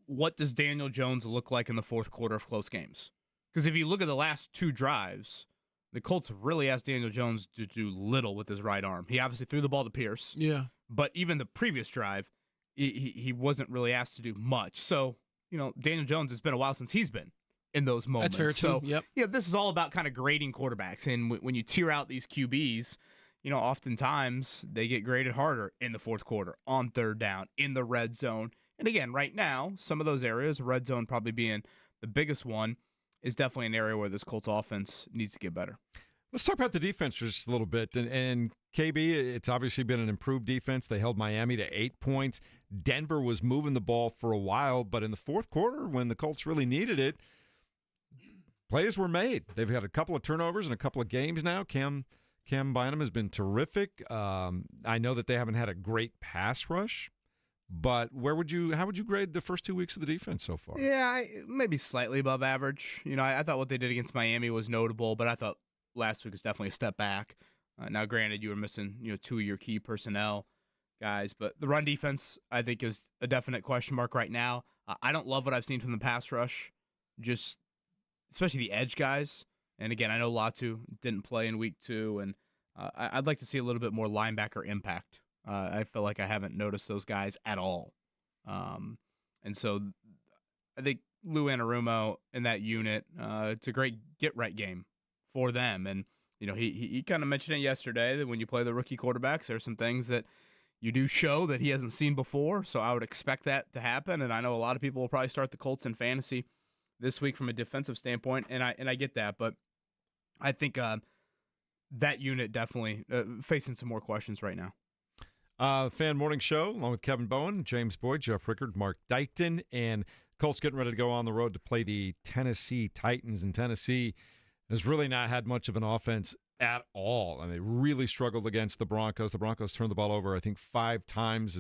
[SPEAKER 5] What does Daniel Jones look like in the fourth quarter of close games? Because if you look at the last 2 drives, the Colts really asked Daniel Jones to do little with his right arm. He obviously threw the ball to Pierce.
[SPEAKER 7] Yeah.
[SPEAKER 5] But even the previous drive, he wasn't really asked to do much. So, Daniel Jones, it's been a while since he's been in those moments.
[SPEAKER 7] That's fair, too.
[SPEAKER 5] So,
[SPEAKER 7] yep.
[SPEAKER 5] This is all about kind of grading quarterbacks. And when you tier out these QBs, oftentimes they get graded harder in the fourth quarter, on third down, in the red zone. And again, right now, some of those areas, red zone probably being the biggest one, is definitely an area where this Colts offense needs to get better.
[SPEAKER 8] Let's talk about the defense just a little bit. And KB, it's obviously been an improved defense. They held Miami to 8 points. Denver was moving the ball for a while, but in the fourth quarter, when the Colts really needed it, plays were made. They've had a couple of turnovers in a couple of games now. Cam Bynum has been terrific. I know that they haven't had a great pass rush, but how would you grade the first 2 weeks of the defense so far?
[SPEAKER 5] Yeah, maybe slightly above average. I thought what they did against Miami was notable, but I thought last week was definitely a step back. Now, granted, you were missing 2 of your key personnel guys, but the run defense, I think, is a definite question mark right now. I don't love what I've seen from the pass rush, just especially the edge guys. And again, I know Latu didn't play in week 2, and I'd like to see a little bit more linebacker impact. I feel like I haven't noticed those guys at all. And so I think Lou Anarumo in that unit, it's a great get-right game for them. And, he kind of mentioned it yesterday that when you play the rookie quarterbacks, there are some things that you do show that he hasn't seen before. So I would expect that to happen. And I know a lot of people will probably start the Colts in fantasy this week from a defensive standpoint. And I get that. But I think that unit definitely facing some more questions right now.
[SPEAKER 8] Fan Morning Show, along with Kevin Bowen, James Boyd, Jeff Rickard, Mark Dykton, and Colts getting ready to go on the road to play the Tennessee Titans. And Tennessee has really not had much of an offense at all. I mean, they really struggled against the Broncos. The Broncos turned the ball over, I think, 5 times,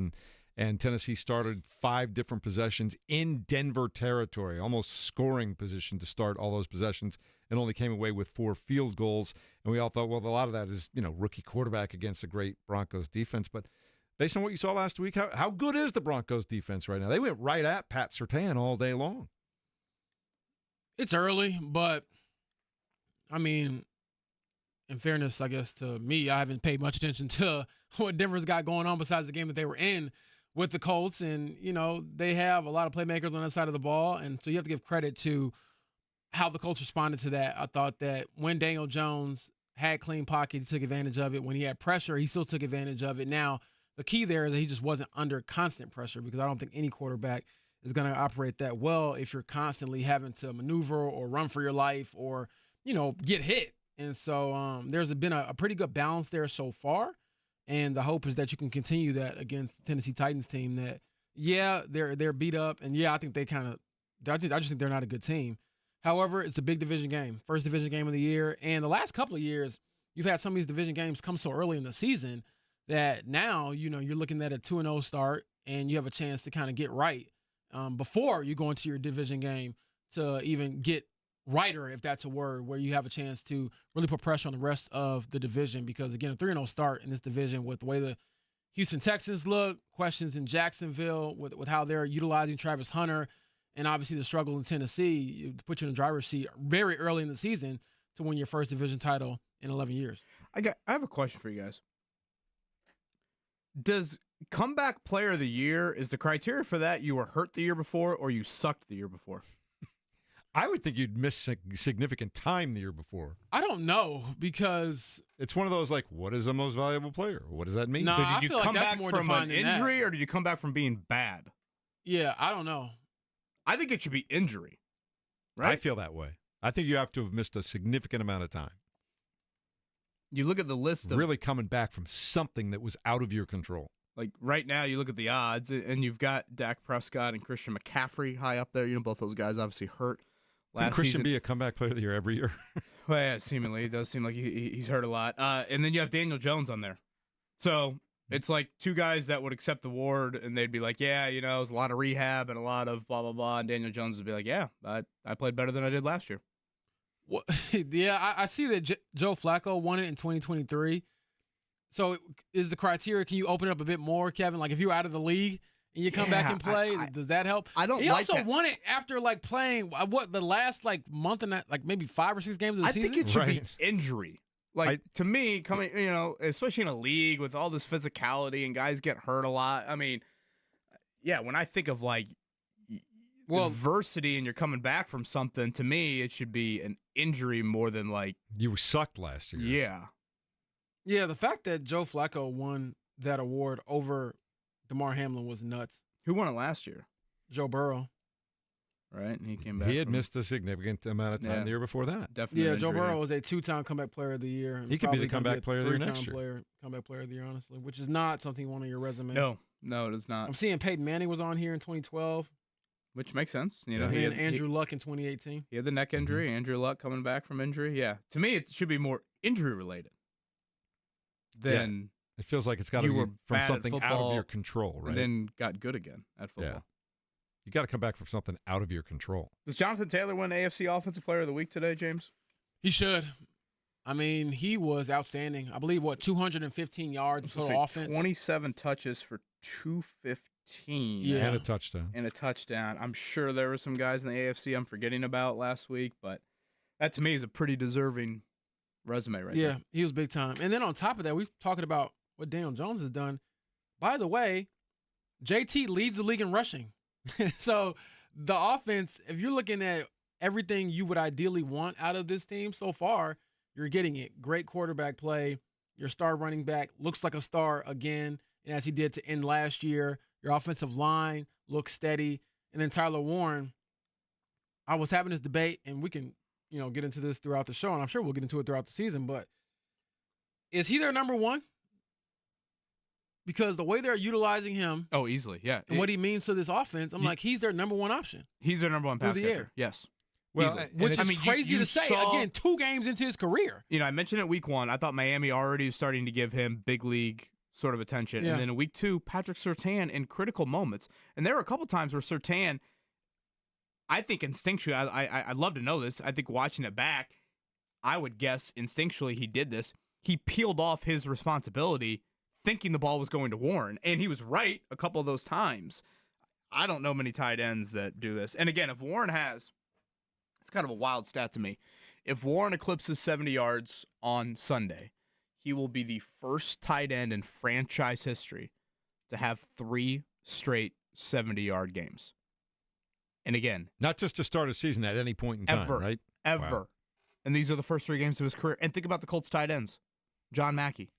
[SPEAKER 8] and Tennessee started 5 different possessions in Denver territory, almost scoring position to start all those possessions, and only came away with 4 field goals. And we all thought, well, a lot of that is, rookie quarterback against a great Broncos defense. But based on what you saw last week, how good is the Broncos defense right now? They went right at Pat Surtain all day long.
[SPEAKER 7] It's early, but, I mean, in fairness, I guess, to me, I haven't paid much attention to what Denver's got going on besides the game that they were in with the Colts. And, they have a lot of playmakers on that side of the ball. And so you have to give credit to how the Colts responded to that. I thought that when Daniel Jones had clean pocket, he took advantage of it. When he had pressure, he still took advantage of it. Now, the key there is that he just wasn't under constant pressure, because I don't think any quarterback is going to operate that well if you're constantly having to maneuver or run for your life or, get hit. And so there's been a pretty good balance there so far. And the hope is that you can continue that against the Tennessee Titans team that, they're beat up. And, I think I just think they're not a good team. However, it's a big division game, first division game of the year. And the last couple of years, you've had some of these division games come so early in the season that now, you're looking at a 2-0 start and you have a chance to kind of get right before you go into your division game to even get righter, if that's a word, where you have a chance to really put pressure on the rest of the division. Because, again, a 3-0 start in this division with the way the Houston Texans look, questions in Jacksonville with how they're utilizing Travis Hunter, and obviously the struggle in Tennessee, to put you in the driver's seat very early in the season to win your first division title in 11 years.
[SPEAKER 5] I have a question for you guys. Does comeback player of the year, is the criteria for that you were hurt the year before or you sucked the year before?
[SPEAKER 8] I would think you'd miss significant time the year before.
[SPEAKER 7] I don't know, because
[SPEAKER 8] it's one of those like, what is the most valuable player? What does that mean?
[SPEAKER 7] No,
[SPEAKER 5] so
[SPEAKER 7] I
[SPEAKER 5] did you
[SPEAKER 7] feel like
[SPEAKER 5] come
[SPEAKER 7] that's
[SPEAKER 5] back
[SPEAKER 7] more
[SPEAKER 5] from an
[SPEAKER 7] defined than
[SPEAKER 5] injury
[SPEAKER 7] that.
[SPEAKER 5] or did you come back from being bad?
[SPEAKER 7] Yeah, I don't know.
[SPEAKER 5] I think it should be injury, right?
[SPEAKER 8] I feel that way. I think you have to have missed a significant amount of time.
[SPEAKER 5] You look at the list of
[SPEAKER 8] really coming back from something that was out of your control.
[SPEAKER 5] Like right now, you look at the odds, and you've got Dak Prescott and Christian McCaffrey high up there. Both those guys obviously hurt last
[SPEAKER 8] Can Christian
[SPEAKER 5] season.
[SPEAKER 8] be a comeback player of the year every year?
[SPEAKER 5] Well, yeah, seemingly. It does seem like he's hurt a lot. And then you have Daniel Jones on there. So it's like two guys that would accept the award, and they'd be like, yeah, it was a lot of rehab and a lot of blah, blah, blah. And Daniel Jones would be like, yeah, I played better than I did last year.
[SPEAKER 7] Well, yeah, I see that Joe Flacco won it in 2023. So is the criteria, can you open it up a bit more, Kevin? Like if you're out of the league and you come back and play, does that help?
[SPEAKER 5] I don't
[SPEAKER 7] He
[SPEAKER 5] like
[SPEAKER 7] also
[SPEAKER 5] that.
[SPEAKER 7] won it after playing the last month and maybe 5 or 6 games of the season.
[SPEAKER 5] I think it should be
[SPEAKER 8] Right.
[SPEAKER 5] injury. To me, coming, especially in a league with all this physicality and guys get hurt a lot. I mean, yeah, when I think of adversity and you're coming back from something, to me, it should be an injury more than
[SPEAKER 8] You sucked last year.
[SPEAKER 5] yeah.
[SPEAKER 7] Yeah, the fact that Joe Flacco won that award over DeMar Hamlin was nuts.
[SPEAKER 5] Who won it last year?
[SPEAKER 7] Joe Burrow.
[SPEAKER 5] Right, and he came back.
[SPEAKER 8] He had missed a significant amount of time the year before that.
[SPEAKER 5] Definitely.
[SPEAKER 7] Yeah, Joe Burrow was a 2-time comeback player of the year. And
[SPEAKER 8] He could be the
[SPEAKER 7] probably
[SPEAKER 8] comeback player of the year next
[SPEAKER 7] 3-time
[SPEAKER 8] year.
[SPEAKER 7] Comeback player of the year, honestly, which is not something you want on your resume.
[SPEAKER 5] No, it is not.
[SPEAKER 7] I'm seeing Peyton Manning was on here in 2012.
[SPEAKER 5] Which makes sense.
[SPEAKER 8] Yeah.
[SPEAKER 5] He
[SPEAKER 7] And
[SPEAKER 5] had,
[SPEAKER 7] Andrew Luck in 2018.
[SPEAKER 5] he had the neck injury. Andrew Luck coming back from injury. Yeah, to me, it should be more injury related than
[SPEAKER 8] It feels like it's got to
[SPEAKER 5] You
[SPEAKER 8] be
[SPEAKER 5] were
[SPEAKER 8] from
[SPEAKER 5] bad at
[SPEAKER 8] something out
[SPEAKER 5] football,
[SPEAKER 8] of your control, right?
[SPEAKER 5] and then got good again at football.
[SPEAKER 8] Yeah. You got to come back from something out of your control.
[SPEAKER 5] Does Jonathan Taylor win AFC Offensive Player of the Week today, James?
[SPEAKER 7] He should. I mean, he was outstanding. I believe, 215 yards total offense.
[SPEAKER 5] 27 touches for 215.
[SPEAKER 7] Yeah.
[SPEAKER 8] And a touchdown.
[SPEAKER 5] And a touchdown. I'm sure there were some guys in the AFC I'm forgetting about last week, but that to me is a pretty deserving resume right
[SPEAKER 7] Yeah,
[SPEAKER 5] there.
[SPEAKER 7] he was big time. And then on top of that, we're talking about what Daniel Jones has done. By the way, JT leads the league in rushing. So the offense, if you're looking at everything you would ideally want out of this team so far, you're getting it. Great quarterback play. Your star running back looks like a star again, and as he did to end last year. Your offensive line looks steady. And then Tyler Warren, I was having this debate, and we can get into this throughout the show, and I'm sure we'll get into it throughout the season, but is he their number one? Because the way they're utilizing him
[SPEAKER 5] Oh, easily, yeah.
[SPEAKER 7] and what he means to this offense, I'm like, he's their number one option.
[SPEAKER 5] He's their number one pass
[SPEAKER 7] the
[SPEAKER 5] catcher.
[SPEAKER 7] air.
[SPEAKER 5] Yes.
[SPEAKER 8] Well,
[SPEAKER 5] Easily.
[SPEAKER 8] and
[SPEAKER 7] Which
[SPEAKER 8] it's-
[SPEAKER 7] is crazy
[SPEAKER 5] you
[SPEAKER 7] to say.
[SPEAKER 5] saw-
[SPEAKER 7] Again, 2 games into his career.
[SPEAKER 5] I mentioned it week 1. I thought Miami already was starting to give him big league sort of attention.
[SPEAKER 7] Yeah.
[SPEAKER 5] And then in week 2, Patrick Surtain in critical moments. And there were a couple times where Surtain, I think instinctually, I'd love to know this. I think watching it back, I would guess instinctually he did this. He peeled off his responsibility thinking the ball was going to Warren. And he was right a couple of those times. I don't know many tight ends that do this. And again, if Warren has, it's kind of a wild stat to me. If Warren eclipses 70 yards on Sunday, he will be the first tight end in franchise history to have 3 straight 70-yard games. And again,
[SPEAKER 8] not just to start a season at any point in time,
[SPEAKER 5] ever,
[SPEAKER 8] right?
[SPEAKER 5] ever.
[SPEAKER 8] Wow.
[SPEAKER 5] And these are the first 3 games of his career. And think about the Colts tight ends. John Mackey,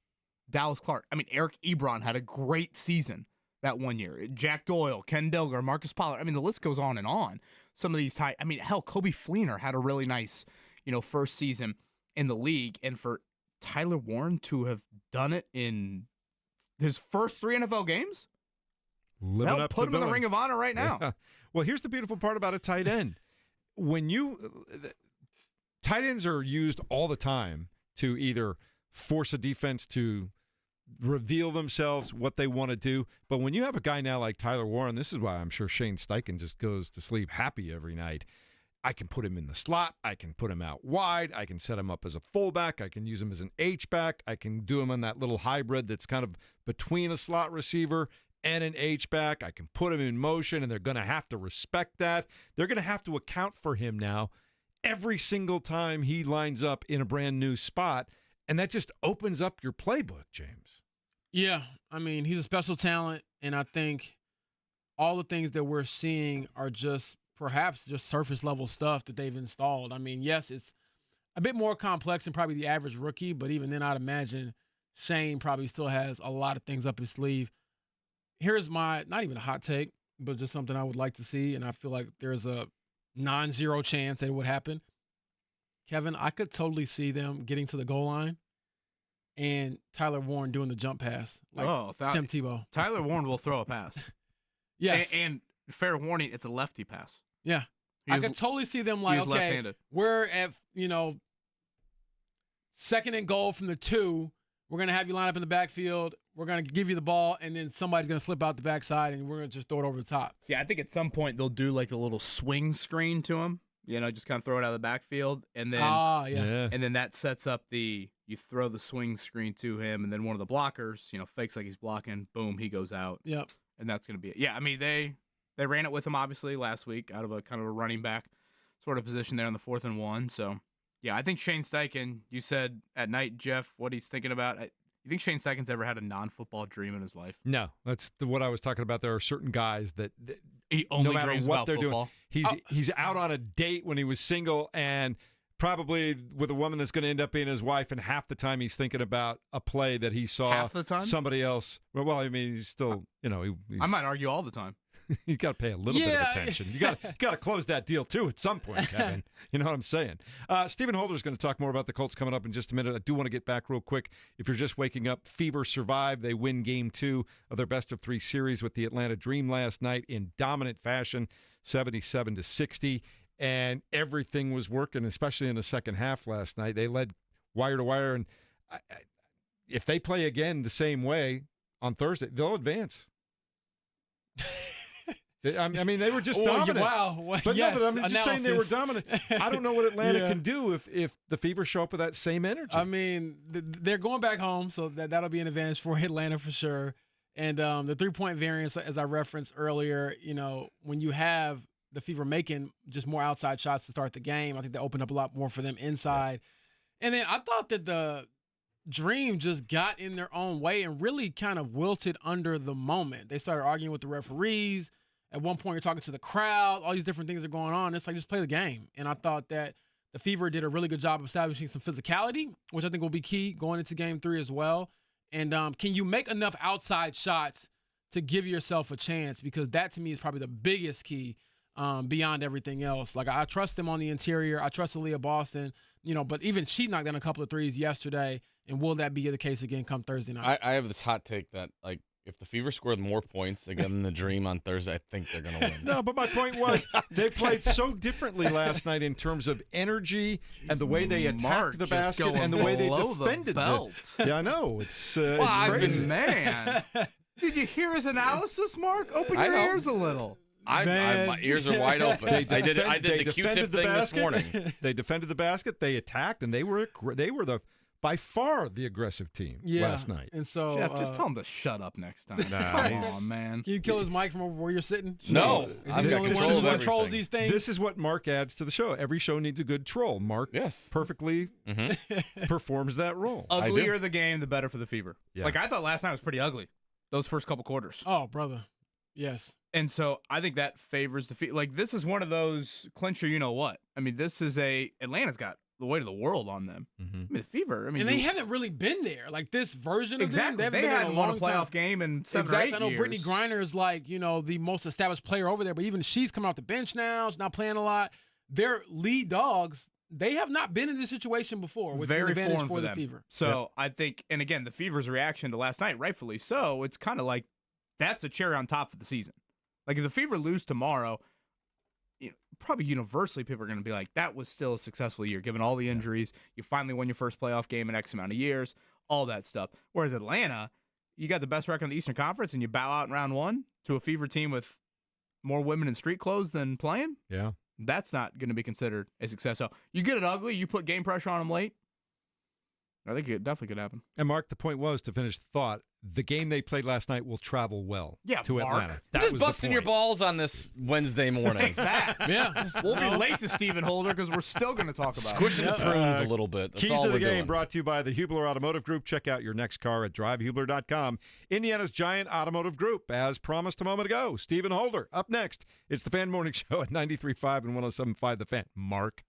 [SPEAKER 5] Dallas Clark. I mean, Eric Ebron had a great season that one year. Jack Doyle, Ken Dilger, Marcus Pollard. I mean, the list goes on and on. Some of these I mean, hell, Kobe Fleener had a really nice, first season in the league. And for Tyler Warren to have done it in his first 3 NFL games,
[SPEAKER 8] living up
[SPEAKER 5] put
[SPEAKER 8] to
[SPEAKER 5] him in the Ring of Honor right now.
[SPEAKER 8] Yeah. Well, here's the beautiful part about a tight end. Tight ends are used all the time to either force a defense to reveal themselves, what they want to do. But when you have a guy now like Tyler Warren, this is why I'm sure Shane Steichen just goes to sleep happy every night. I can put him in the slot. I can put him out wide. I can set him up as a fullback. I can use him as an H-back. I can do him on that little hybrid that's kind of between a slot receiver and an H-back. I can put him in motion, and they're going to have to respect that. They're going to have to account for him now every single time he lines up in a brand new spot. And that just opens up your playbook, James.
[SPEAKER 7] Yeah, I mean, he's a special talent, and I think all the things that we're seeing are just perhaps just surface-level stuff that they've installed. I mean, yes, it's a bit more complex than probably the average rookie, but even then I'd imagine Shane probably still has a lot of things up his sleeve. Here's my, not even a hot take, but just something I would like to see, and I feel like there's a non-zero chance that it would happen. Kevin, I could totally see them getting to the goal line and Tyler Warren doing the jump pass like Tim Tebow.
[SPEAKER 5] Tyler Warren will throw a pass.
[SPEAKER 7] Yes.
[SPEAKER 5] And fair warning, it's a lefty pass.
[SPEAKER 7] Yeah. I could totally see them like, okay,
[SPEAKER 5] left-handed.
[SPEAKER 7] we're at, 2nd and goal from the 2. We're going to have you line up in the backfield. We're going to give you the ball, and then somebody's going to slip out the backside, and we're going to just throw it over the top.
[SPEAKER 5] Yeah, I think at some point they'll do like a little swing screen to him. Just kind of throw it out of the backfield, and then and then that sets up you throw the swing screen to him, and then one of the blockers, fakes like he's blocking, boom, he goes out.
[SPEAKER 7] Yep.
[SPEAKER 5] And that's going to be it. Yeah, I mean, they ran it with him, obviously, last week out of a kind of a running back sort of position there on the 4th and 1. So, yeah, I think Shane Steichen, you said at night, Jeff, what he's thinking about. You think Shane Steichen's ever had a non-football dream in his life?
[SPEAKER 8] No, that's what I was talking about. There are certain guys that
[SPEAKER 5] he only
[SPEAKER 8] no matter
[SPEAKER 5] dreams
[SPEAKER 8] what
[SPEAKER 5] about
[SPEAKER 8] they're
[SPEAKER 5] football.
[SPEAKER 8] doing, he's out on a date when he was single and probably with a woman that's going to end up being his wife, and half the time he's thinking about a play that he saw
[SPEAKER 5] half the time?
[SPEAKER 8] Somebody else. Well, I mean, he's still, he's,
[SPEAKER 5] I might argue all the time.
[SPEAKER 8] You got to pay a little bit of attention. You got to close that deal too at some point, Kevin. You know what I'm saying? Stephen Holder's going to talk more about the Colts coming up in just a minute. I do want to get back real quick. If you're just waking up, Fever survived. They win Game 2 of their best-of-3 series with the Atlanta Dream last night in dominant fashion, 77-60, and everything was working, especially in the second half last night. They led wire to wire, and if they play again the same way on Thursday, they'll advance. I mean, they were just dominant.
[SPEAKER 7] Wow.
[SPEAKER 8] But
[SPEAKER 7] yes,
[SPEAKER 8] no, but I'm just saying they were dominant. I don't know what Atlanta
[SPEAKER 7] Yeah.
[SPEAKER 8] can do if the Fever show up with that same energy.
[SPEAKER 7] I mean, they're going back home, so that'll be an advantage for Atlanta for sure. And the 3-point variance, as I referenced earlier, when you have the Fever making just more outside shots to start the game, I think that opened up a lot more for them inside. And then I thought that the Dream just got in their own way and really kind of wilted under the moment. They started arguing with the referees. At one point, you're talking to the crowd. All these different things are going on. It's like, just play the game. And I thought that the Fever did a really good job of establishing some physicality, which I think will be key going into Game 3 as well. And can you make enough outside shots to give yourself a chance? Because that, to me, is probably the biggest key beyond everything else. Like, I trust them on the interior. I trust Aaliyah Boston, but even she knocked down a couple of threes yesterday. And will that be the case again come Thursday night?
[SPEAKER 6] I have this hot take that, like, if the Fever scored more points again than the Dream on Thursday, I think they're going to win.
[SPEAKER 8] No, but my point was they played so differently last night in terms of energy and the way they attacked the basket and the way they defended it. Yeah, I know. It's crazy.
[SPEAKER 5] Man. Did you hear his analysis, Mark? Open your ears a little.
[SPEAKER 6] My ears are wide open. I did the Q-tip thing this morning.
[SPEAKER 8] They defended the basket. They attacked, and they were by far the aggressive team last night.
[SPEAKER 7] And so,
[SPEAKER 5] Jeff, just tell him to shut up next time. Come on, man.
[SPEAKER 7] Can you kill his mic from over where you're sitting?
[SPEAKER 6] No.
[SPEAKER 7] Is he the only one who controls these things?
[SPEAKER 8] This is what Mark adds to the show. Every show needs a good troll. Mark perfectly performs that role.
[SPEAKER 5] Uglier the game, the better for the Fever.
[SPEAKER 8] Yeah.
[SPEAKER 5] Like, I thought last night was pretty ugly, those first couple quarters.
[SPEAKER 7] Oh, brother. Yes.
[SPEAKER 5] And so I think that favors the Fever. Like, this is one of those clincher, you know what? I mean, this is Atlanta's got the weight of the world on them.
[SPEAKER 8] Mm-hmm.
[SPEAKER 5] I mean, the Fever. I mean,
[SPEAKER 7] and they haven't really been there. Like this version of them,
[SPEAKER 5] exactly.
[SPEAKER 7] they haven't
[SPEAKER 5] They
[SPEAKER 7] been
[SPEAKER 5] hadn't
[SPEAKER 7] there in a
[SPEAKER 5] won a
[SPEAKER 7] long
[SPEAKER 5] playoff
[SPEAKER 7] time.
[SPEAKER 5] game in 7
[SPEAKER 7] Exactly.
[SPEAKER 5] or 8
[SPEAKER 7] I know
[SPEAKER 5] years.
[SPEAKER 7] Brittany Griner is like, the most established player over there, but even she's coming off the bench now. She's not playing a lot. Their lead dogs, they have not been in this situation before, which is an advantage for the
[SPEAKER 5] them.
[SPEAKER 7] Fever.
[SPEAKER 5] So I think, and again, the Fever's reaction to last night, rightfully so, it's kind of like that's a cherry on top of the season. Like if the Fever lose tomorrow, probably universally people are going to be like, that was still a successful year, given all the injuries. You finally won your first playoff game in X amount of years, all that stuff. Whereas Atlanta, you got the best record in the Eastern Conference, and you bow out in round 1 to a Fever team with more women in street clothes than playing.
[SPEAKER 8] Yeah.
[SPEAKER 5] That's not going to be considered a success. So you get it ugly, you put game pressure on them late. I think it definitely could happen.
[SPEAKER 8] And Mark, the point was, to finish the thought, the game they played last night will travel well to
[SPEAKER 5] Mark.
[SPEAKER 8] Atlanta. That
[SPEAKER 6] Just
[SPEAKER 8] was the
[SPEAKER 6] busting your
[SPEAKER 8] point.
[SPEAKER 6] balls on this Wednesday morning.
[SPEAKER 5] That.
[SPEAKER 7] Yeah.
[SPEAKER 5] We'll be late to Stephen Holder because we're still going to talk about
[SPEAKER 6] Squishing
[SPEAKER 5] it.
[SPEAKER 6] the prunes a little bit. That's
[SPEAKER 8] Keys
[SPEAKER 6] all
[SPEAKER 8] to the
[SPEAKER 6] we're
[SPEAKER 8] game
[SPEAKER 6] doing.
[SPEAKER 8] brought to you by the Hubler Automotive Group. Check out your next car at drivehubler.com. Indiana's giant automotive group, as promised a moment ago. Stephen Holder up next. It's the Fan Morning Show at 93.5 and 107.5 The Fan. Mark.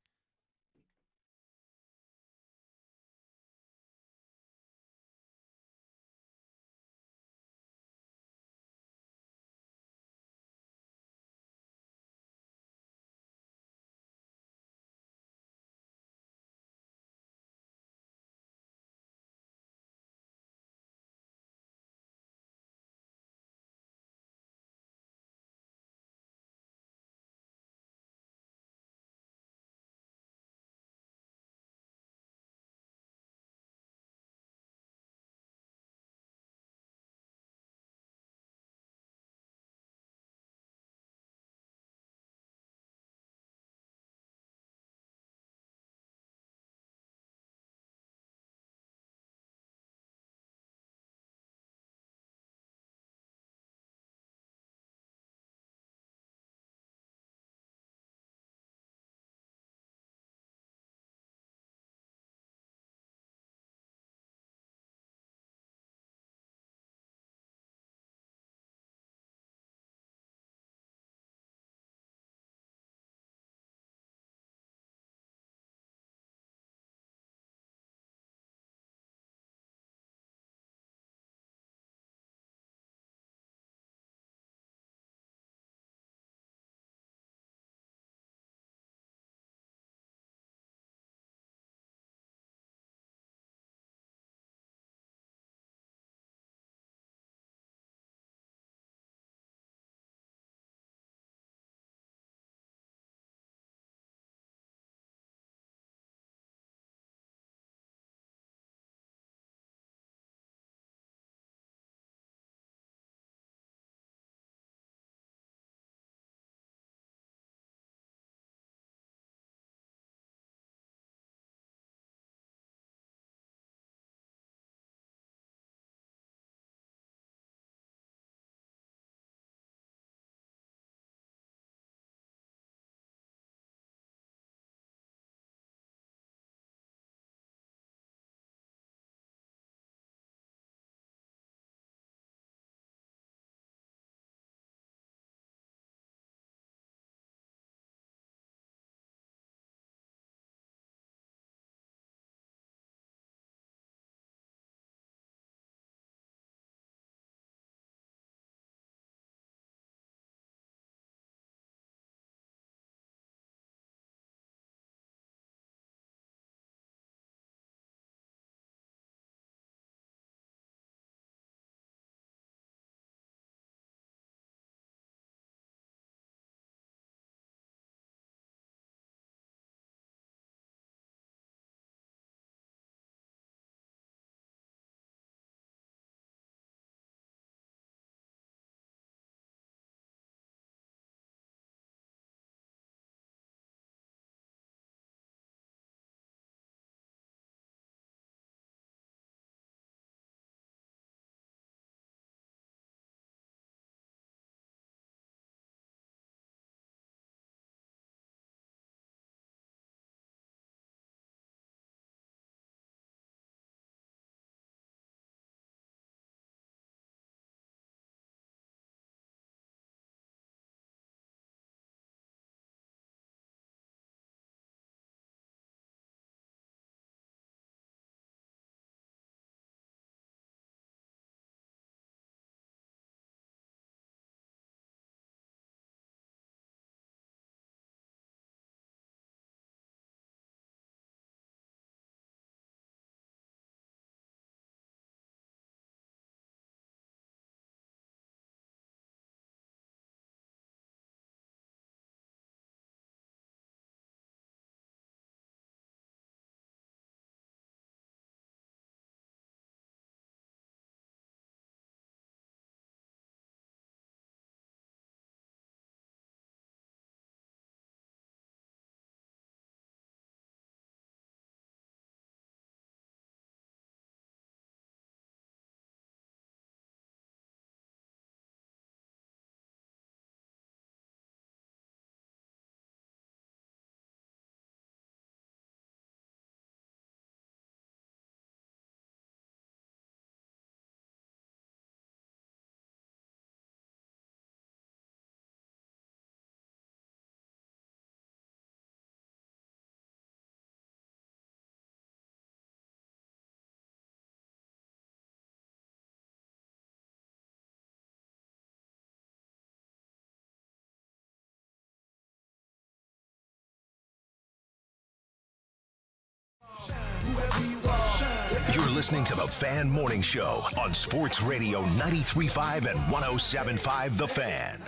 [SPEAKER 4] listening to the Fan Morning Show on Sports Radio 93.5 and 107.5 The Fan.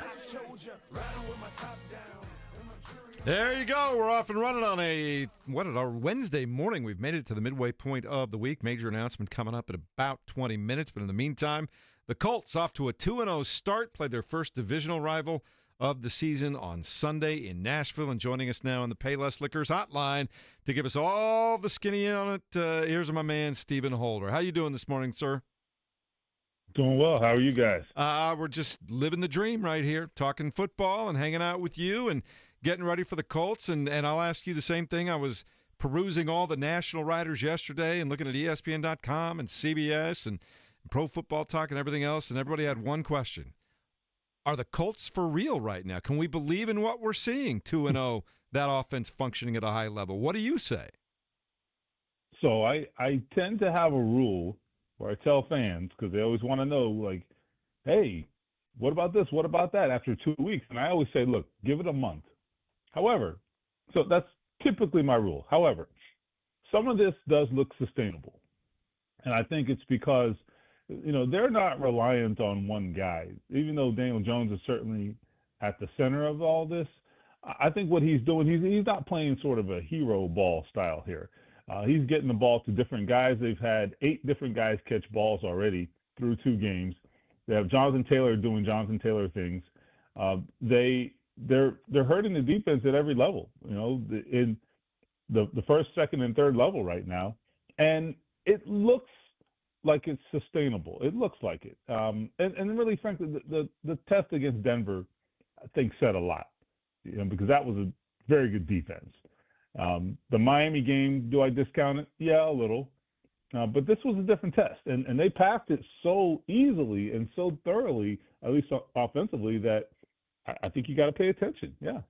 [SPEAKER 8] There you go. We're off and running on our Wednesday morning. We've made it to the midway point of the week. Major announcement coming up in about 20 minutes. But in the meantime, the Colts off to a 2-0 start, played their first divisional rival of the season on Sunday in Nashville. And joining us now on the Payless Liquors hotline to give us all the skinny on it, here's my man, Stephen Holder. How you doing this morning, sir?
[SPEAKER 9] Doing well. How are you guys?
[SPEAKER 8] We're just living the dream right here, talking football and hanging out with you and getting ready for the Colts. And I'll ask you the same thing. I was perusing all the national writers yesterday and looking at ESPN.com and CBS and Pro Football Talk and everything else, and everybody had one question. Are the Colts for real right now? Can we believe in what we're seeing? 2-0, that offense functioning at a high level. What do you say?
[SPEAKER 9] So I tend to have a rule where I tell fans, because they always want to know, like, hey, what about this? What about that after 2 weeks? And I always say, look, give it a month. However, so that's typically my rule. However, some of this does look sustainable. And I think it's because, they're not reliant on one guy. Even though Daniel Jones is certainly at the center of all this, I think what he's doing, he's not playing sort of a hero ball style here. He's getting the ball to different guys. They've had 8 different guys catch balls already through 2 games. They have Jonathan Taylor doing Jonathan Taylor things. They're hurting the defense at every level, in the first, second, and third level right now. And it looks like it's sustainable. It looks like it. And really, frankly, the test against Denver, I think, said a lot, because that was a very good defense. The Miami game, do I discount it? Yeah, a little. But this was a different test. And they passed it so easily and so thoroughly, at least offensively, that I think you got to pay attention. Yeah.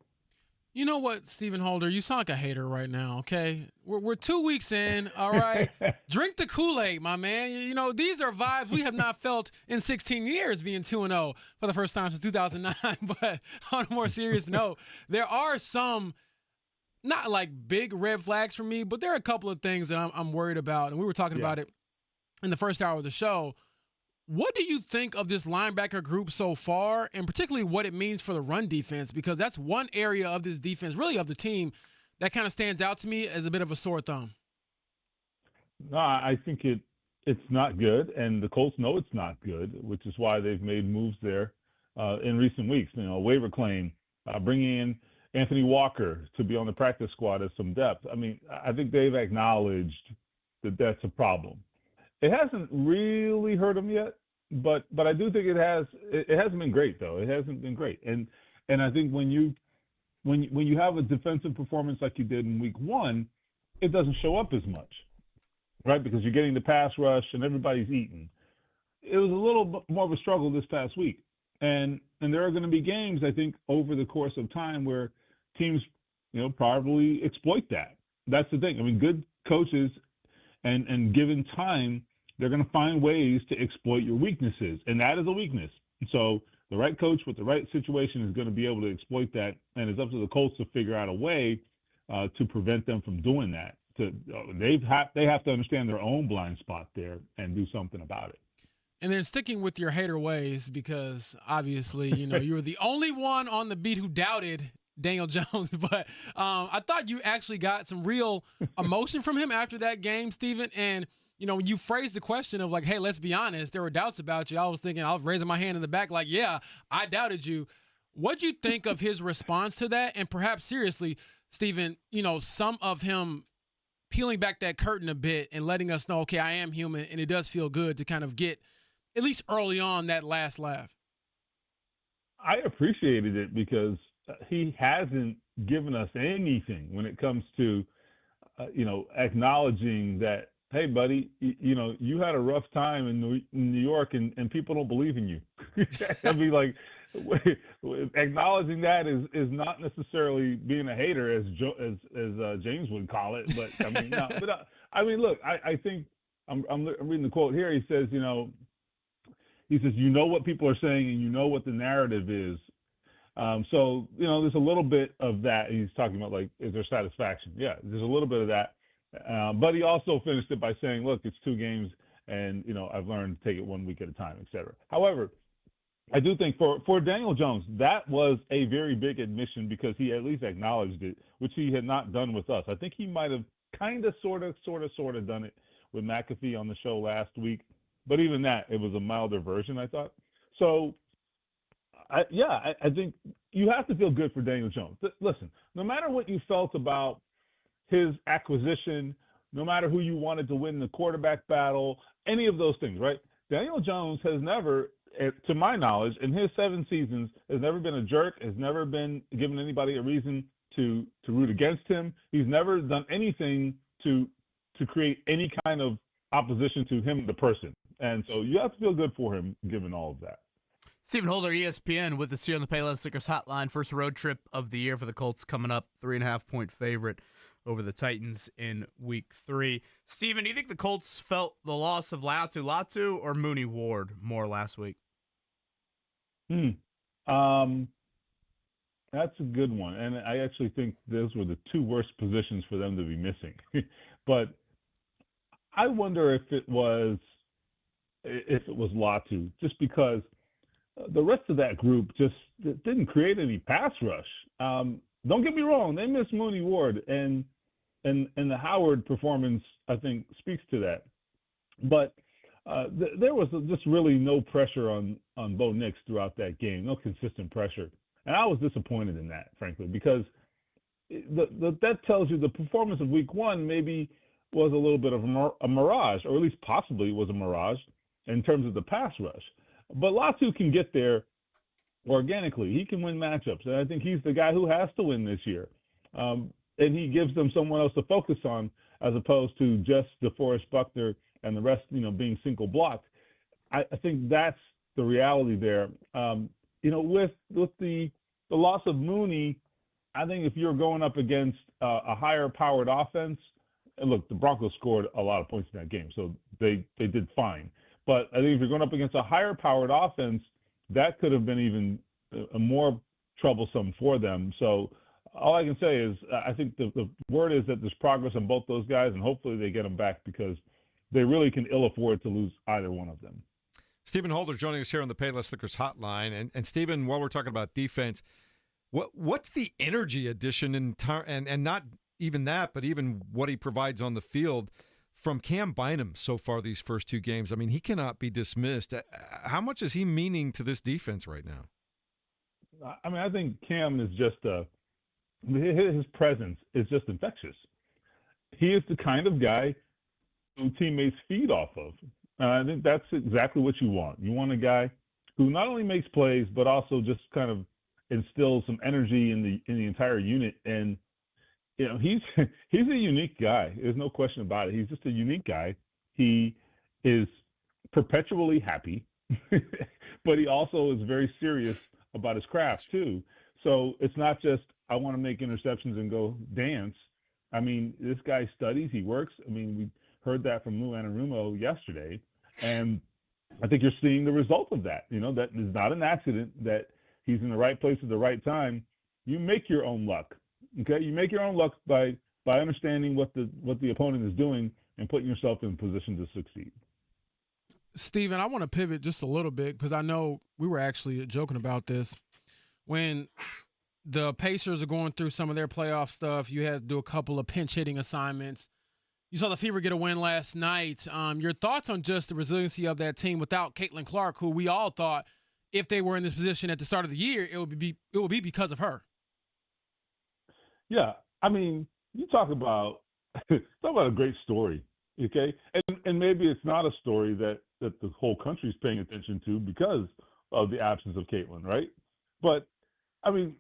[SPEAKER 7] You know what, Stephen Holder? You sound like a hater right now, okay? We're 2 weeks in, all right? Drink the Kool-Aid, my man. These are vibes we have not felt in 16 years being 2-0 for the first time since 2009. But on a more serious note, there are some, not like big red flags for me, but there are a couple of things that I'm worried about. And we were talking about it in the first hour of the show. What do you think of this linebacker group so far, and particularly what it means for the run defense? Because that's one area of this defense, really of the team, that kind of stands out to me as a bit of a sore thumb.
[SPEAKER 9] No, I think it's not good, and the Colts know it's not good, which is why they've made moves there in recent weeks. A waiver claim, bringing in Anthony Walker to be on the practice squad as some depth. I mean, I think they've acknowledged that that's a problem. It hasn't really hurt them yet, but I do think it has. It hasn't been great though. It hasn't been great, and I think when you have a defensive performance like you did in week 1, it doesn't show up as much, right? Because you're getting the pass rush and everybody's eating. It was a little bit more of a struggle this past week, and there are going to be games, I think, over the course of time where teams, probably exploit that. That's the thing. I mean, good coaches and given time, they're going to find ways to exploit your weaknesses, and that is a weakness. So the right coach with the right situation is going to be able to exploit that, and it's up to the Colts to figure out a way to prevent them from doing that. They have to understand their own blind spot there and do something about it.
[SPEAKER 7] And then sticking with your hater ways, because obviously, you were the only one on the beat who doubted Daniel Jones, but I thought you actually got some real emotion from him after that game, Stephen. And when you phrased the question of like, hey, let's be honest, there were doubts about you, I was thinking, I was raising my hand in the back like, yeah, I doubted you. What'd you think of his response to that? And perhaps seriously, Stephen, some of him peeling back that curtain a bit and letting us know, okay, I am human, and it does feel good to kind of get, at least early on, that last laugh.
[SPEAKER 9] I appreciated it because he hasn't given us anything when it comes to, acknowledging that, hey, buddy, you had a rough time in New York and people don't believe in you. I mean, like, acknowledging that is not necessarily being a hater, as James would call it. But I mean, no, but I mean, look, I think I'm reading the quote here. He says, he says, what people are saying and what the narrative is. So, there's a little bit of that. He's talking about, like, is there satisfaction? Yeah, there's a little bit of that. But he also finished it by saying, look, it's 2 games, and, I've learned to take it 1 week at a time, et cetera. However, I do think for Daniel Jones, that was a very big admission because he at least acknowledged it, which he had not done with us. I think he might have kind of, sort of done it with McAfee on the show last week. But even that, it was a milder version, I thought. So, I think you have to feel good for Daniel Jones. Listen, no matter what you felt about his acquisition, no matter who you wanted to win the quarterback battle, any of those things, right? Daniel Jones has never, to my knowledge, in his 7 seasons, has never been a jerk, has never been given anybody a reason to root against him. He's never done anything to create any kind of opposition to him, the person. And so you have to feel good for him, given all of that.
[SPEAKER 5] Stephen Holder, ESPN, with us here on the Payless Liquors Hotline. First road trip of the year for the Colts coming up. 3.5-point favorite over the Titans in Week 3. Stephen, do you think the Colts felt the loss of Latu or Mooney Ward more last week?
[SPEAKER 9] That's a good one, and I actually think those were the 2 worst positions for them to be missing. But I wonder if it was Latu, just because the rest of that group just didn't create any pass rush. Don't get me wrong; they missed Mooney Ward, and the Howard performance, I think, speaks to that. But there was just really no pressure on Bo Nix throughout that game, no consistent pressure. And I was disappointed in that, frankly, because that tells you the performance of Week 1 maybe was a little bit of a mirage, or at least possibly was a mirage in terms of the pass rush. But Latu can get there organically. He can win matchups, and I think he's the guy who has to win this year. And he gives them someone else to focus on as opposed to just DeForest Buckner and the rest, being single blocked. I think that's the reality there. With the loss of Mooney, I think if you're going up against a higher powered offense, and look, the Broncos scored a lot of points in that game, so they did fine. But I think if you're going up against a higher powered offense, that could have been even more troublesome for them. So all I can say is I think the word is that there's progress on both those guys, and hopefully they get them back because they really can ill afford to lose either one of them.
[SPEAKER 8] Stephen Holder joining us here on the Payless Liquors Hotline. And Stephen, while we're talking about defense, what's the energy addition and not even that, but even what he provides on the field from Cam Bynum so far these first 2 games? I mean, he cannot be dismissed. How much is he meaning to this defense right now?
[SPEAKER 9] I mean, I think Cam is just his presence is just infectious. He is the kind of guy who teammates feed off of. I think that's exactly what you want. You want a guy who not only makes plays, but also just kind of instills some energy in the entire unit. And he's a unique guy. There's no question about it. He's just a unique guy. He is perpetually happy, but he also is very serious about his craft too. So it's not just I want to make interceptions and go dance. I mean, this guy studies. He works. I mean, we heard that from Lou Anarumo yesterday, and I think you're seeing the result of that. That is not an accident that he's in the right place at the right time. You make your own luck. Okay, you make your own luck by understanding what the opponent is doing and putting yourself in position to succeed.
[SPEAKER 7] Steven, I want to pivot just a little bit because I know we were actually joking about this. When the Pacers are going through some of their playoff stuff, you had to do a couple of pinch hitting assignments. You saw the Fever get a win last night. Your thoughts on just the resiliency of that team without Caitlin Clark, who we all thought if they were in this position at the start of the year, it would be because of her.
[SPEAKER 9] Yeah, I mean, you talk about a great story, okay? And maybe it's not a story that the whole country's paying attention to because of the absence of Caitlin, right? But I mean,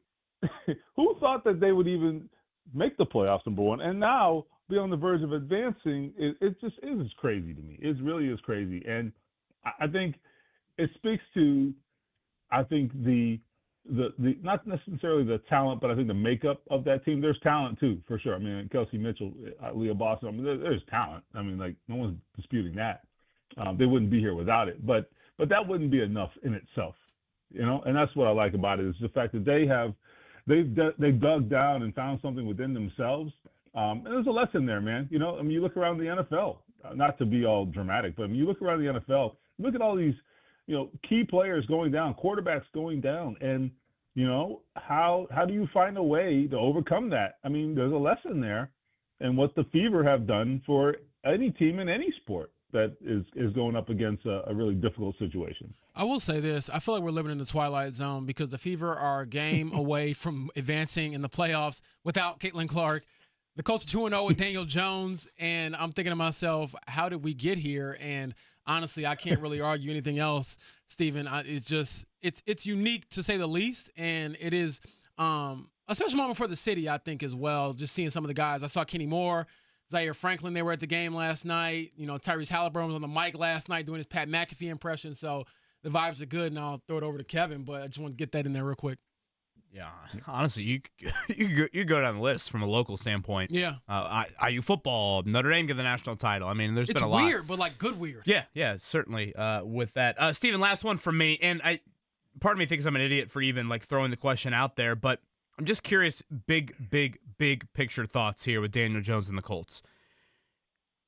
[SPEAKER 9] who thought that they would even make the playoffs, number one, and now be on the verge of advancing? It just is crazy to me. It really is crazy, and I think it speaks to, the not necessarily the talent, but I think the makeup of that team. There's talent too, for sure. I mean, Kelsey Mitchell, Leah Boston. I mean, there's talent. I mean, like no one's disputing that. They wouldn't be here without it, but that wouldn't be enough in itself, And that's what I like about it is the fact that they've dug down and found something within themselves And there's a lesson there, man. You know, I mean, you look around the NFL, not to be all dramatic, but I mean, you look around the NFL, look at all these, you know, key players going down, quarterbacks going down, and you know, how do you find a way to overcome that? I mean, there's a lesson there, and what the Fever have done for any team in any sport that is going up against a really difficult situation.
[SPEAKER 7] I will say this. I feel like we're living in the twilight zone because the Fever are a game away from advancing in the playoffs without Caitlin Clark. The Colts are 2-0 with Daniel Jones, and I'm thinking to myself, how did we get here? And honestly, I can't really argue anything else, Steven. It's unique to say the least, and it is a special moment for the city, I think, as well, just seeing some of the guys. I saw Kenny Moore, Zaire Franklin, they were at the game last night. You know, Tyrese Halliburton was on the mic last night doing his Pat McAfee impression, so the vibes are good, and I'll throw it over to Kevin, but I just want to get that in there real quick.
[SPEAKER 5] Yeah, honestly, you go down the list from a local standpoint.
[SPEAKER 7] Yeah.
[SPEAKER 5] IU football, Notre Dame get the national title. I mean, there's been a lot.
[SPEAKER 7] It's weird, but like good weird.
[SPEAKER 5] Yeah, certainly with that. Steven, last one from me, and part of me thinks I'm an idiot for even like throwing the question out there, but I'm just curious, big picture thoughts here with Daniel Jones and the Colts.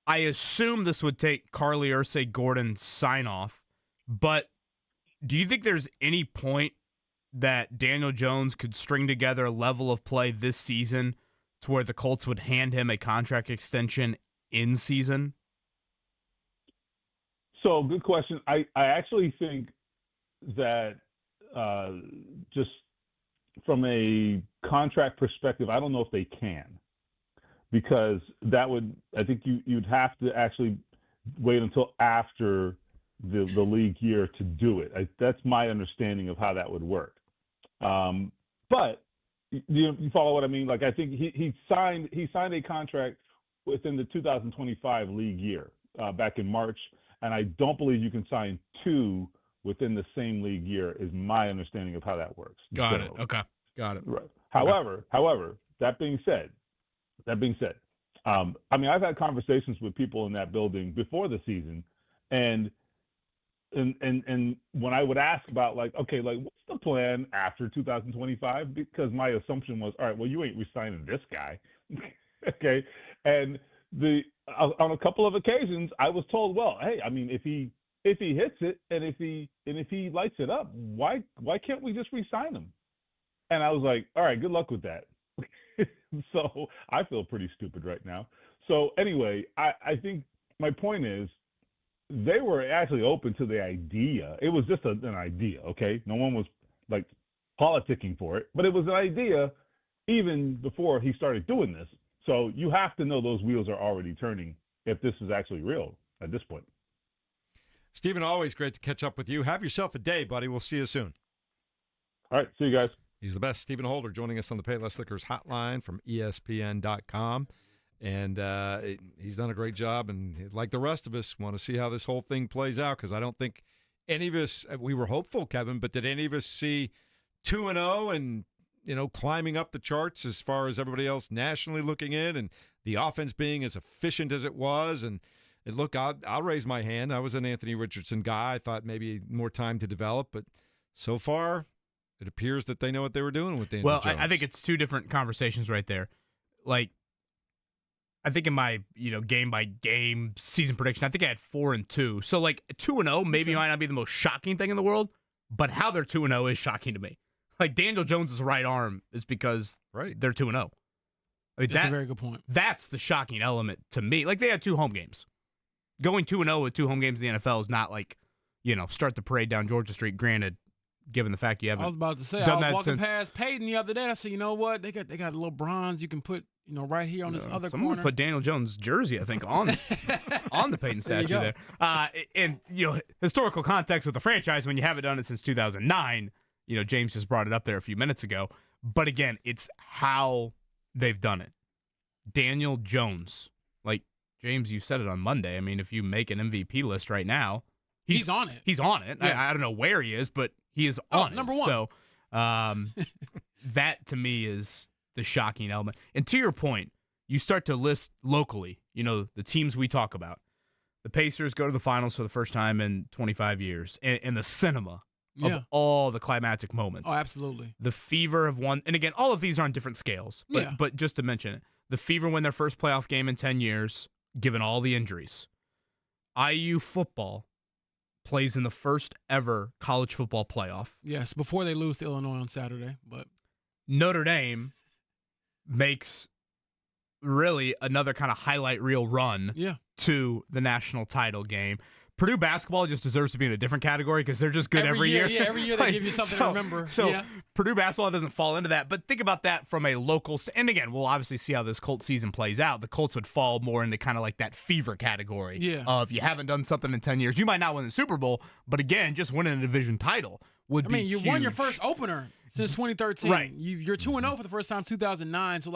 [SPEAKER 5] I assume this would take Carly Ursay-Gordon's sign-off, but do you think there's any point that Daniel Jones could string together a level of play this season to where the Colts would hand him a contract extension in season?
[SPEAKER 9] So, good question. I actually think that just from a contract perspective, I don't know if they can, because that would, I think you'd have to actually wait until after the league year to do it. That's my understanding of how that would work. But you follow what I mean? Like, I think he signed a contract within the 2025 league year back in March, and I don't believe you can sign two within the same league year. Is my understanding of how that works.
[SPEAKER 5] Got it. Okay, got it.
[SPEAKER 9] Right. However, that being said, I mean, I've had conversations with people in that building before the season, and when I would ask about like, okay, like what's the plan after 2025? Because my assumption was, all right, well, you ain't re-signing this guy, okay? And on a couple of occasions, I was told, well, hey, I mean, if he hits it and if he lights it up, why can't we just re-sign him? And I was like, all right, good luck with that. So I feel pretty stupid right now. So anyway, I think my point is, they were actually open to the idea. It was just an idea, okay? No one was like politicking for it, but it was an idea even before he started doing this. So you have to know those wheels are already turning if this is actually real at this point.
[SPEAKER 8] Stephen, always great to catch up with you. Have yourself a day, buddy. We'll see you soon.
[SPEAKER 9] All right, see you guys.
[SPEAKER 8] He's the best. Stephen Holder joining us on the Payless Liquors hotline from ESPN.com. And he's done a great job. And like the rest of us, want to see how this whole thing plays out, because I don't think any of us, we were hopeful, Kevin, but did any of us see 2-0 and, you know, climbing up the charts as far as everybody else nationally looking in, and the offense being as efficient as it was? And look, I'll raise my hand. I was an Anthony Richardson guy. I thought maybe more time to develop, but so far it appears that they know what they were doing with Daniel Jones.
[SPEAKER 5] Well, I think it's two different conversations right there. Like, I think in my, game by game season prediction, I think I had 4-2. So like 2-0 maybe might not be the most shocking thing in the world, but how they're 2-0 is shocking to me. Like Daniel Jones's right arm is because they're 2-0. I mean,
[SPEAKER 7] that's a very good point.
[SPEAKER 5] That's the shocking element to me. Like, they had 2 home games. Going 2-0 with 2 home games in the NFL is not like, start the parade down Georgia Street. Granted, given the fact you haven't.
[SPEAKER 7] I was about to say,
[SPEAKER 5] done
[SPEAKER 7] I was
[SPEAKER 5] that
[SPEAKER 7] walking past Peyton the other day. I said, you know what? They got a little bronze you can put, right here on this other
[SPEAKER 5] someone
[SPEAKER 7] corner.
[SPEAKER 5] Put Daniel Jones' jersey, I think, on on the Peyton statue there. And historical context with the franchise, when you haven't done it since 2009. James just brought it up there a few minutes ago. But again, it's how they've done it. Daniel Jones, like James, you said it on Monday. I mean, if you make an MVP list right now,
[SPEAKER 7] he's on it.
[SPEAKER 5] He's on it.
[SPEAKER 7] Yes.
[SPEAKER 5] I don't know where he is, but he is on it.
[SPEAKER 7] Number one.
[SPEAKER 5] So that to me is the shocking element. And to your point, you start to list locally, the teams we talk about. The Pacers go to the finals for the first time in 25 years. And the cinema of all the climactic moments.
[SPEAKER 7] Oh, absolutely.
[SPEAKER 5] The Fever have won, and again, all of these are on different scales. But just to mention it, the Fever win their first playoff game in 10 years, given all the injuries. IU football plays in the first ever college football playoff.
[SPEAKER 7] Yes, before they lose to Illinois on Saturday. But
[SPEAKER 5] Notre Dame makes really another kind of highlight reel run to the national title game. Purdue basketball just deserves to be in a different category because they're just good every year.
[SPEAKER 7] Yeah, every year they give you something to remember.
[SPEAKER 5] So Purdue basketball doesn't fall into that. But think about that from a local and again, we'll obviously see how this Colts season plays out. The Colts would fall more into kind of like that Fever category of you haven't done something in 10 years. You might not win the Super Bowl, but again, just winning a division title would be
[SPEAKER 7] you
[SPEAKER 5] huge.
[SPEAKER 7] won your first opener since 2013.
[SPEAKER 5] Right.
[SPEAKER 7] You're 2-0 for the first time 2009. So,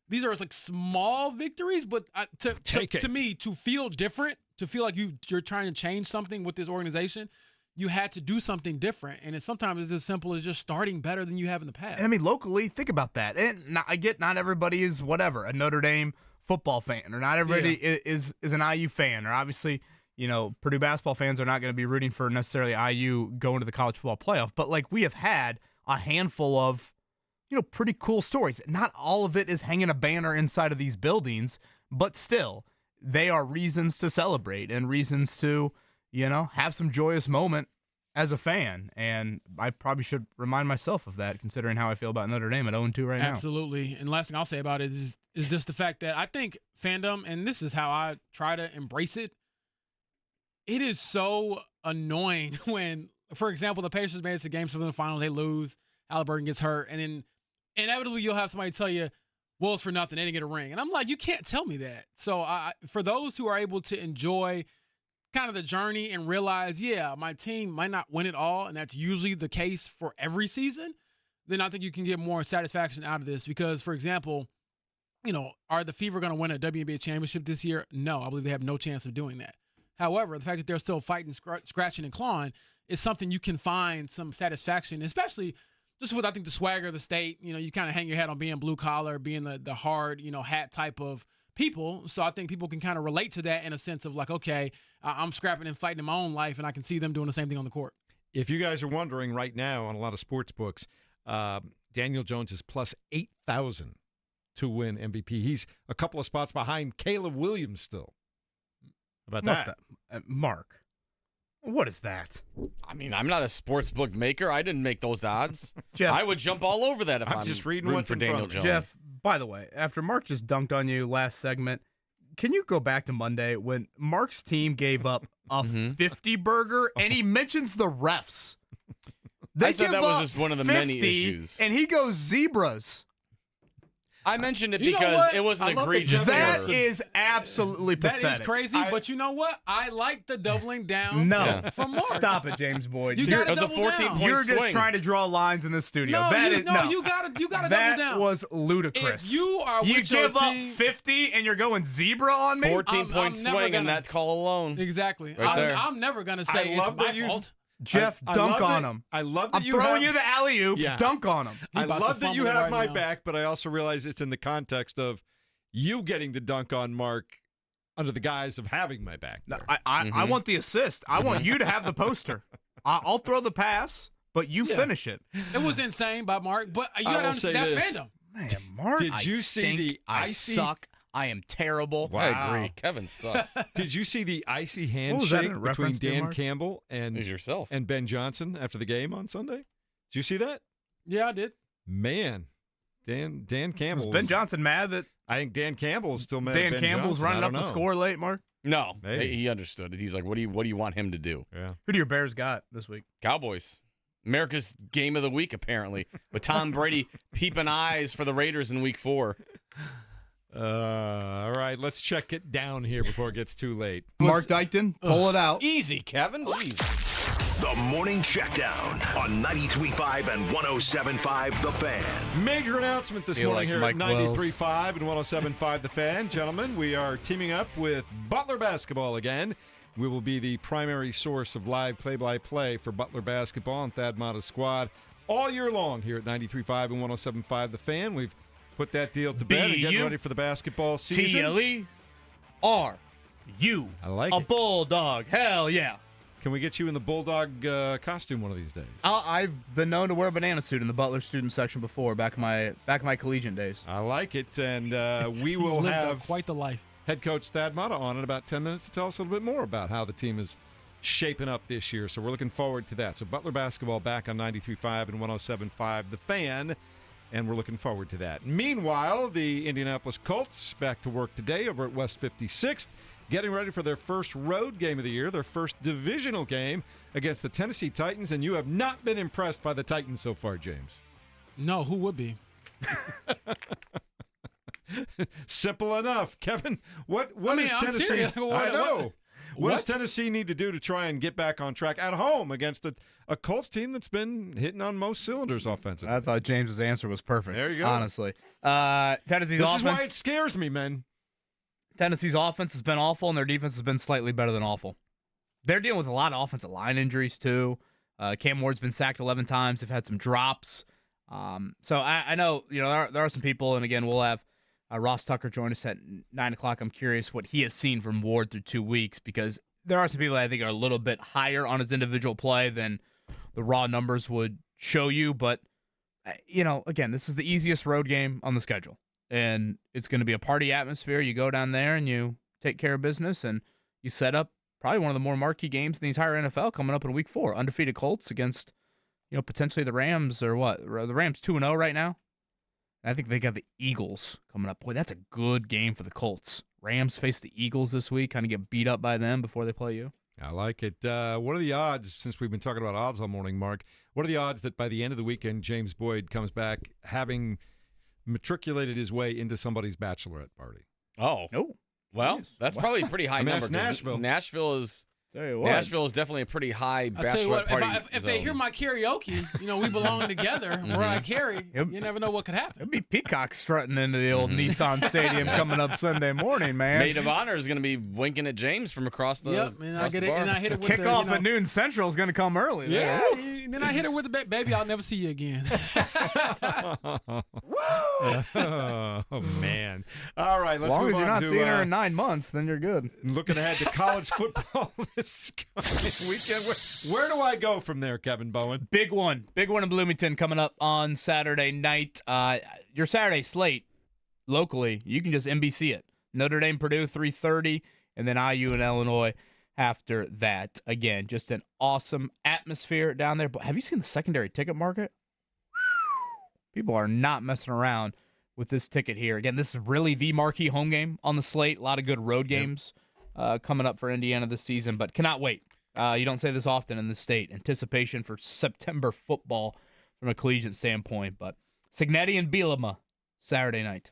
[SPEAKER 7] these are like small victories, but to me, to feel different, to feel like you're trying to change something with this organization, you had to do something different. And sometimes it's as simple as just starting better than you have in the past.
[SPEAKER 5] And I mean, locally, think about that. And I get not everybody is a Notre Dame football fan, or not everybody is an IU fan, or obviously, Purdue basketball fans are not going to be rooting for necessarily IU going to the college football playoff. But we have had a handful of pretty cool stories. Not all of it is hanging a banner inside of these buildings, but still, they are reasons to celebrate and reasons to, have some joyous moment as a fan. And I probably should remind myself of that, considering how I feel about Notre Dame at 0-2 right now.
[SPEAKER 7] Absolutely. And last thing I'll say about it is just the fact that I think fandom, and this is how I try to embrace it, it is so annoying when, for example, the Pacers made it to game 7 in the finals, they lose, Halliburton gets hurt, and then inevitably you'll have somebody tell you, well, it's for nothing, they didn't get a ring. And I'm like, you can't tell me that. So for those who are able to enjoy kind of the journey and realize, my team might not win it all, and that's usually the case for every season, then I think you can get more satisfaction out of this. Because, for example, are the Fever going to win a WNBA championship this year? No, I believe they have no chance of doing that. However, the fact that they're still fighting, scratching, and clawing is something you can find some satisfaction, especially just with, I think, the swagger of the state. You kind of hang your hat on being blue collar, being the hard, hat type of people. So I think people can kind of relate to that in a sense of okay, I'm scrapping and fighting in my own life, and I can see them doing the same thing on the court.
[SPEAKER 8] If you guys are wondering right now on a lot of sports books, Daniel Jones is plus 8,000 to win MVP. He's a couple of spots behind Caleb Williams still. How about that?
[SPEAKER 5] Mark, what is that?
[SPEAKER 6] I mean, I'm not a sports book maker. I didn't make those odds.
[SPEAKER 5] Jeff,
[SPEAKER 6] I would jump all over that if I'm
[SPEAKER 8] just reading
[SPEAKER 6] rooting
[SPEAKER 8] what's
[SPEAKER 6] for
[SPEAKER 8] in
[SPEAKER 6] Daniel
[SPEAKER 8] front of me.
[SPEAKER 6] Jones.
[SPEAKER 5] Jeff, by the way, after Mark just dunked on you last segment, can you go back to Monday when Mark's team gave up a 50 burger and he mentions the refs?
[SPEAKER 6] I said that was just one of the many issues.
[SPEAKER 5] And he goes zebras.
[SPEAKER 6] I mentioned it because it was an egregious
[SPEAKER 5] That
[SPEAKER 6] order.
[SPEAKER 5] is absolutely pathetic.
[SPEAKER 7] That is crazy, but you know what? I like the doubling down from Mark.
[SPEAKER 5] Stop it, James Boyd.
[SPEAKER 7] You got to
[SPEAKER 6] It was a
[SPEAKER 7] double
[SPEAKER 6] 14-point
[SPEAKER 5] You're just
[SPEAKER 6] swing.
[SPEAKER 5] trying to draw lines in the studio.
[SPEAKER 7] No,
[SPEAKER 5] That
[SPEAKER 7] you
[SPEAKER 5] is
[SPEAKER 7] gotta double down.
[SPEAKER 5] That was ludicrous.
[SPEAKER 7] If you are
[SPEAKER 5] you
[SPEAKER 7] with your
[SPEAKER 5] give up
[SPEAKER 7] team,
[SPEAKER 5] 50 and you're going zebra on me?
[SPEAKER 6] 14-point swing and that call alone.
[SPEAKER 7] Exactly.
[SPEAKER 6] Right there.
[SPEAKER 7] I'm never gonna say it's my fault.
[SPEAKER 5] Jeff, dunk on him.
[SPEAKER 8] I love that
[SPEAKER 5] I'm throwing you the alley-oop.
[SPEAKER 8] Yeah.
[SPEAKER 5] Dunk on him.
[SPEAKER 8] I
[SPEAKER 7] about
[SPEAKER 8] love
[SPEAKER 7] to
[SPEAKER 8] that you
[SPEAKER 7] fumble
[SPEAKER 8] have
[SPEAKER 7] right
[SPEAKER 8] my
[SPEAKER 7] now.
[SPEAKER 8] back, but I also realize it's in the context of you getting to dunk on Mark under the guise of having my back.
[SPEAKER 5] No, I want the assist. I want you to have the poster. I'll throw the pass, but you finish it.
[SPEAKER 7] It was insane by Mark, but you
[SPEAKER 8] I
[SPEAKER 7] gotta
[SPEAKER 8] will say
[SPEAKER 7] understand that's
[SPEAKER 8] this.
[SPEAKER 7] fandom.
[SPEAKER 5] Man, Mark,
[SPEAKER 8] Did you see the
[SPEAKER 5] I
[SPEAKER 8] icy?
[SPEAKER 5] suck. I am terrible.
[SPEAKER 8] Wow.
[SPEAKER 6] I agree. Kevin sucks.
[SPEAKER 8] Did you see the icy
[SPEAKER 5] was that in
[SPEAKER 8] handshake between
[SPEAKER 5] reference to,
[SPEAKER 8] Dan
[SPEAKER 5] Mark?
[SPEAKER 8] Campbell and
[SPEAKER 6] It's yourself.
[SPEAKER 8] and Ben Johnson after the game on Sunday? Did you see that?
[SPEAKER 7] Yeah, I did.
[SPEAKER 8] Man, Dan Campbell.
[SPEAKER 5] Was Ben Johnson mad that
[SPEAKER 8] I think Dan Campbell is still mad.
[SPEAKER 5] Dan
[SPEAKER 8] at Ben
[SPEAKER 5] Campbell's
[SPEAKER 8] Johnson.
[SPEAKER 5] running
[SPEAKER 8] I
[SPEAKER 5] up
[SPEAKER 8] don't
[SPEAKER 5] the
[SPEAKER 8] know.
[SPEAKER 5] score late, Mark?
[SPEAKER 6] No,
[SPEAKER 8] Maybe.
[SPEAKER 6] he understood it. He's like, what do you want him to do?
[SPEAKER 8] Yeah.
[SPEAKER 5] Who do your Bears got this week?
[SPEAKER 6] Cowboys. America's game of the week, apparently, with Tom Brady peeping eyes for the Raiders in week 4.
[SPEAKER 8] All right, let's check it down here before it gets too late.
[SPEAKER 5] Mark Dykton, pull it out.
[SPEAKER 6] Easy, Kevin. Jeez.
[SPEAKER 4] The Morning Checkdown on 93.5 and 107.5 The Fan.
[SPEAKER 8] Major announcement this
[SPEAKER 5] Feel
[SPEAKER 8] morning
[SPEAKER 5] like
[SPEAKER 8] here
[SPEAKER 5] Mike
[SPEAKER 8] at 93.5 and 107.5 The Fan. Gentlemen, we are teaming up with Butler Basketball again. We will be the primary source of live play-by-play for Butler Basketball and Thad Matta's squad all year long here at 93.5 and 107.5 The Fan. We've put that deal to bed and getting ready for the basketball season.
[SPEAKER 5] TLE, are you
[SPEAKER 8] I like
[SPEAKER 5] a
[SPEAKER 8] it.
[SPEAKER 5] bulldog? Hell yeah.
[SPEAKER 8] Can we get you in the Bulldog costume one of these days?
[SPEAKER 5] I've been known to wear a banana suit in the Butler student section before, back in my collegiate days.
[SPEAKER 8] I like it, and we will
[SPEAKER 7] Lived
[SPEAKER 8] have
[SPEAKER 7] quite the life.
[SPEAKER 8] head coach Thad Matta on in about 10 minutes to tell us a little bit more about how the team is shaping up this year. So we're looking forward to that. So Butler basketball back on 93.5 and 107.5 The Fan, and we're looking forward to that. Meanwhile, the Indianapolis Colts back to work today over at West 56th, getting ready for their first road game of the year, their first divisional game against the Tennessee Titans, and you have not been impressed by the Titans so far, James.
[SPEAKER 7] No, who would be?
[SPEAKER 8] Simple enough. Kevin, what
[SPEAKER 7] I'm
[SPEAKER 8] is Tennessee?
[SPEAKER 7] serious.
[SPEAKER 8] I know. What does
[SPEAKER 7] What?
[SPEAKER 8] Tennessee need to do to try and get back on track at home against a Colts team that's been hitting on most cylinders offensively?
[SPEAKER 5] I thought James's answer was perfect.
[SPEAKER 8] There you go.
[SPEAKER 5] Honestly, Tennessee's
[SPEAKER 8] This
[SPEAKER 5] offense.
[SPEAKER 8] is why it scares me, man.
[SPEAKER 5] Tennessee's offense has been awful, and their defense has been slightly better than awful. They're dealing with a lot of offensive line injuries too. Cam Ward's been sacked 11 times. They've had some drops. So I know there are some people, and again we'll have Ross Tucker join us at 9 o'clock. I'm curious what he has seen from Ward through 2 weeks, because there are some people that I think are a little bit higher on his individual play than the raw numbers would show you. But, again, this is the easiest road game on the schedule, and it's going to be a party atmosphere. You go down there and you take care of business, and you set up probably one of the more marquee games in the entire NFL coming up in Week 4. Undefeated Colts against, potentially the Rams, or what? The Rams 2-0 right now. I think they got the Eagles coming up. Boy, that's a good game for the Colts. Rams face the Eagles this week, kind of get beat up by them before they play you.
[SPEAKER 8] I like it. What are the odds, since we've been talking about odds all morning, Mark, what are the odds that by the end of the weekend, James Boyd comes back having matriculated his way into somebody's bachelorette party?
[SPEAKER 6] Oh. Well, that's probably a pretty high number.
[SPEAKER 8] That's Nashville.
[SPEAKER 6] Nashville is definitely a pretty high
[SPEAKER 7] I tell you what,
[SPEAKER 6] bachelorette party
[SPEAKER 7] if they hear my karaoke, we belong together. Where I carry,
[SPEAKER 5] Yep.
[SPEAKER 7] you never know what could happen.
[SPEAKER 5] It'll be Peacock strutting into the old Nissan Stadium coming up Sunday morning, man.
[SPEAKER 6] Maid of Honor is going to be winking at James from across the
[SPEAKER 7] Yep, and I
[SPEAKER 6] across
[SPEAKER 7] get
[SPEAKER 6] the
[SPEAKER 7] it,
[SPEAKER 6] bar.
[SPEAKER 7] and I hit it with
[SPEAKER 5] Kickoff at noon Central is going to come early.
[SPEAKER 7] Yeah, and then I hit it with the baby. I'll never see you again.
[SPEAKER 8] Oh, man. All right,
[SPEAKER 5] As
[SPEAKER 8] let's
[SPEAKER 5] long
[SPEAKER 8] move
[SPEAKER 5] as you're
[SPEAKER 8] on
[SPEAKER 5] not
[SPEAKER 8] to
[SPEAKER 5] seeing her in 9 months, then you're good.
[SPEAKER 8] looking ahead to college football this coming weekend. Where do I go from there, Kevin Bowen?
[SPEAKER 5] Big one in Bloomington coming up on Saturday night. Your Saturday slate, locally, you can just NBC it. Notre Dame, Purdue, 3:30, and then IU and Illinois after that. Again, just an awesome atmosphere down there. But have you seen the secondary ticket market? People are not messing around with this ticket here. Again, this is really the marquee home game on the slate. A lot of good road games coming up for Indiana this season, but cannot wait. You don't say this often in the state. Anticipation for September football from a collegiate standpoint, but Signetti and Bielema Saturday night.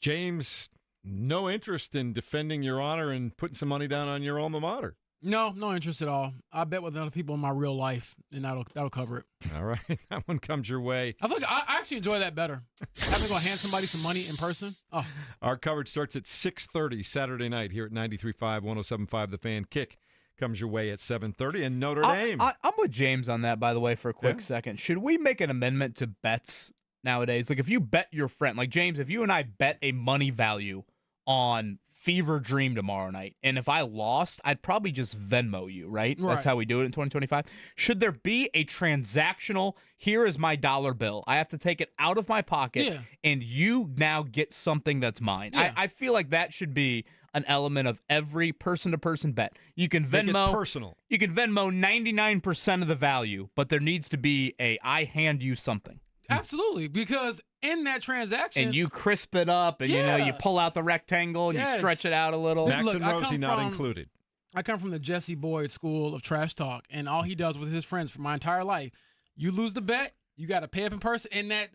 [SPEAKER 8] James, no interest in defending your honor and putting some money down on your alma mater.
[SPEAKER 7] No interest at all. I bet with other people in my real life, and that'll cover it.
[SPEAKER 8] All right, that one comes your way.
[SPEAKER 7] I feel like I actually enjoy that better. Having to go hand somebody some money in person. Oh,
[SPEAKER 8] Our coverage starts at 6:30 Saturday night here at 93.5, 107.5 The Fan. Kick comes your way at 7:30, and Notre Dame.
[SPEAKER 5] I'm with James on that, by the way, for a quick second. Should we make an amendment to bets nowadays? Like, if you bet your friend, like James, if you and I bet a money value on Fever Dream tomorrow night, and if I lost, I'd probably just Venmo you, right? That's how we do it in 2025. Should there be a transactional, here is my dollar bill, I have to take it out of my pocket, and you now get something that's mine?
[SPEAKER 7] Yeah.
[SPEAKER 5] I feel like that should be an element of every person-to-person bet. You can
[SPEAKER 8] Make it
[SPEAKER 5] Venmo
[SPEAKER 8] personal.
[SPEAKER 5] You can Venmo 99% of the value, but there needs to be I hand you something.
[SPEAKER 7] absolutely, because in that transaction,
[SPEAKER 5] And you crisp it up, and you pull out the rectangle and you
[SPEAKER 7] Yes.
[SPEAKER 5] stretch it out a little.
[SPEAKER 8] Max
[SPEAKER 7] Look,
[SPEAKER 8] and
[SPEAKER 7] I
[SPEAKER 8] Rosie
[SPEAKER 7] come
[SPEAKER 8] not
[SPEAKER 7] from-
[SPEAKER 8] included.
[SPEAKER 7] I come from the Jesse Boyd school of trash talk, and all he does with his friends for my entire life, you lose the bet, you got to pay up in person, and that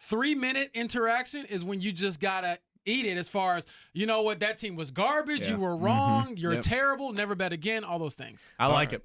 [SPEAKER 7] 3-minute interaction is when you just got to eat it as far as, you know what, that team was garbage, you were wrong, you're terrible, never bet again, all those things.
[SPEAKER 5] I like it.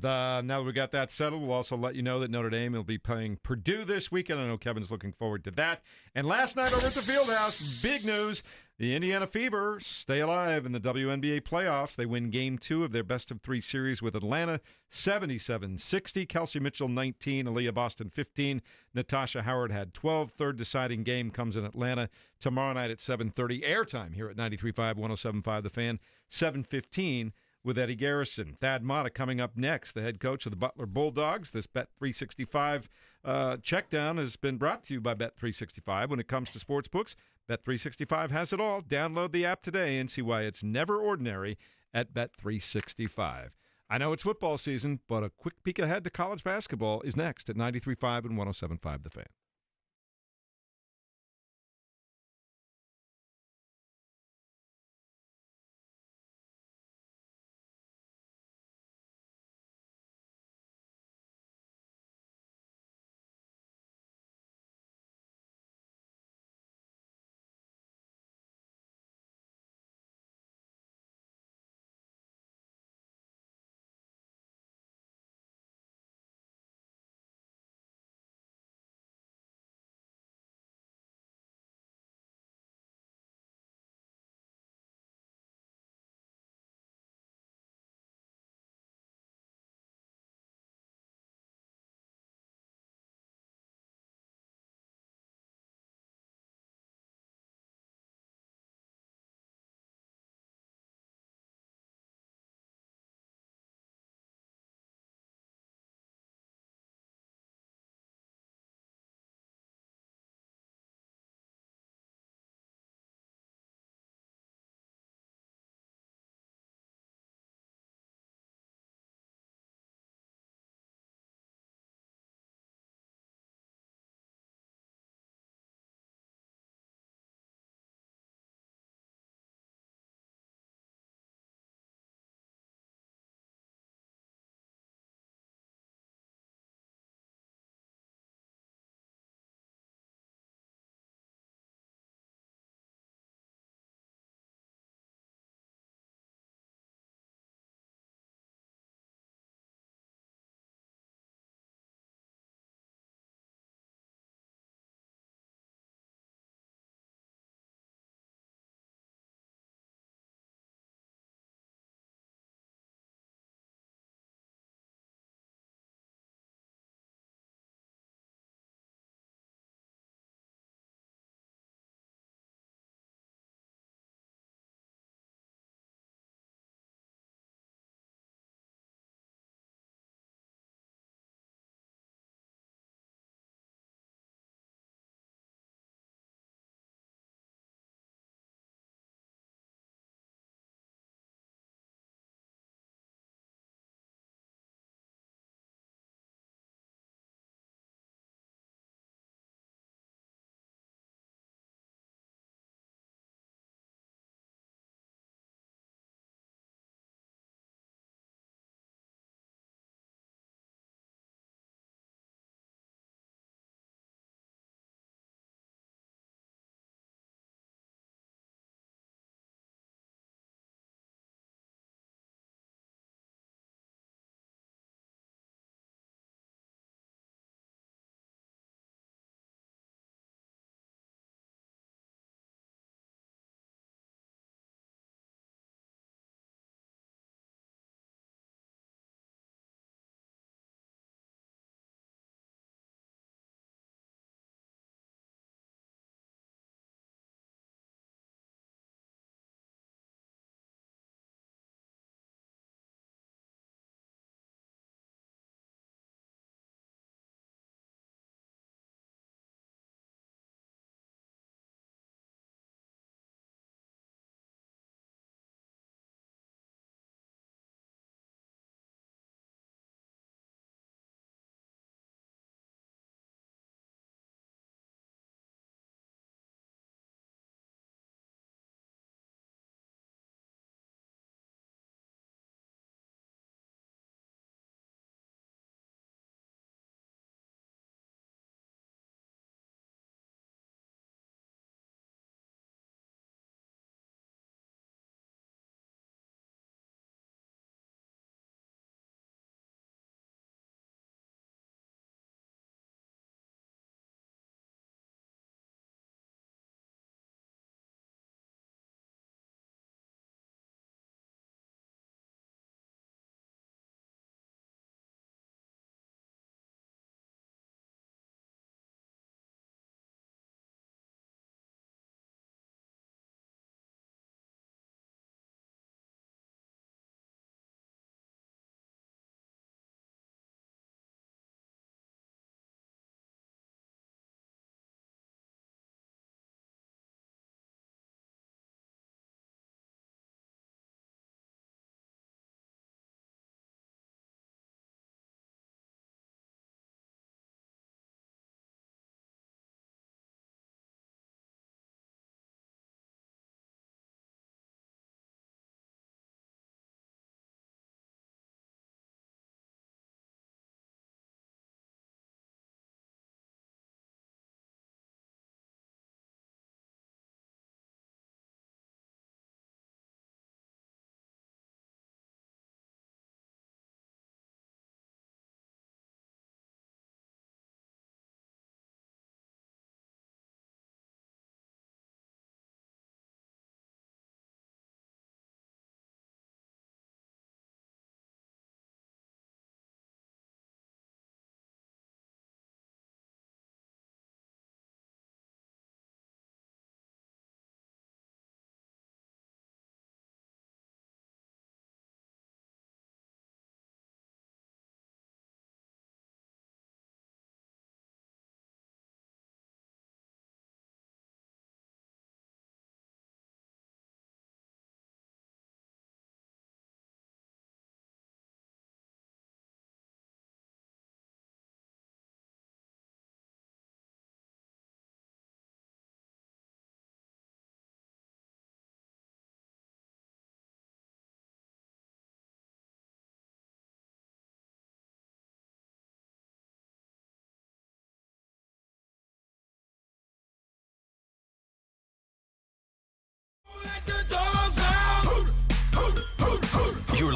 [SPEAKER 8] Now that we got that settled, we'll also let you know that Notre Dame will be playing Purdue this weekend. I know Kevin's looking forward to that. And last night over at the Fieldhouse, big news. The Indiana Fever stay alive in the WNBA playoffs. They win Game 2 of their best-of-3 series with Atlanta, 77-60. Kelsey Mitchell, 19. Aaliyah Boston, 15. Natasha Howard had 12. Third deciding game comes in Atlanta tomorrow night at 7:30. Airtime here at 93.5, 107.5 The Fan. 7:15 with Eddie Garrison. Thad Matta coming up next, the head coach of the Butler Bulldogs. This Bet365 checkdown has been brought to you by Bet365. When it comes to sports books, Bet365 has it all. Download the app today and see why it's never ordinary at Bet365. I know it's football season, but a quick peek ahead to college basketball is next at 93.5 and 107.5 The Fan.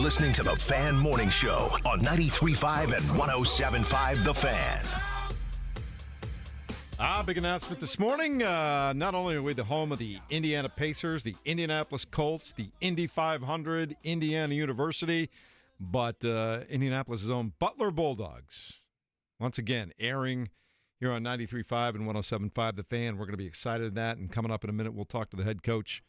[SPEAKER 4] listening to the Fan Morning Show on 93.5 and 107.5 The Fan.
[SPEAKER 8] Big announcement this morning. Not only are we the home of the Indiana Pacers, the Indianapolis Colts, the Indy 500, Indiana University, but Indianapolis' own Butler Bulldogs. Once again, airing here on 93.5 and 107.5 The Fan. We're going to be excited at that. And coming up in a minute, we'll talk to the head coach,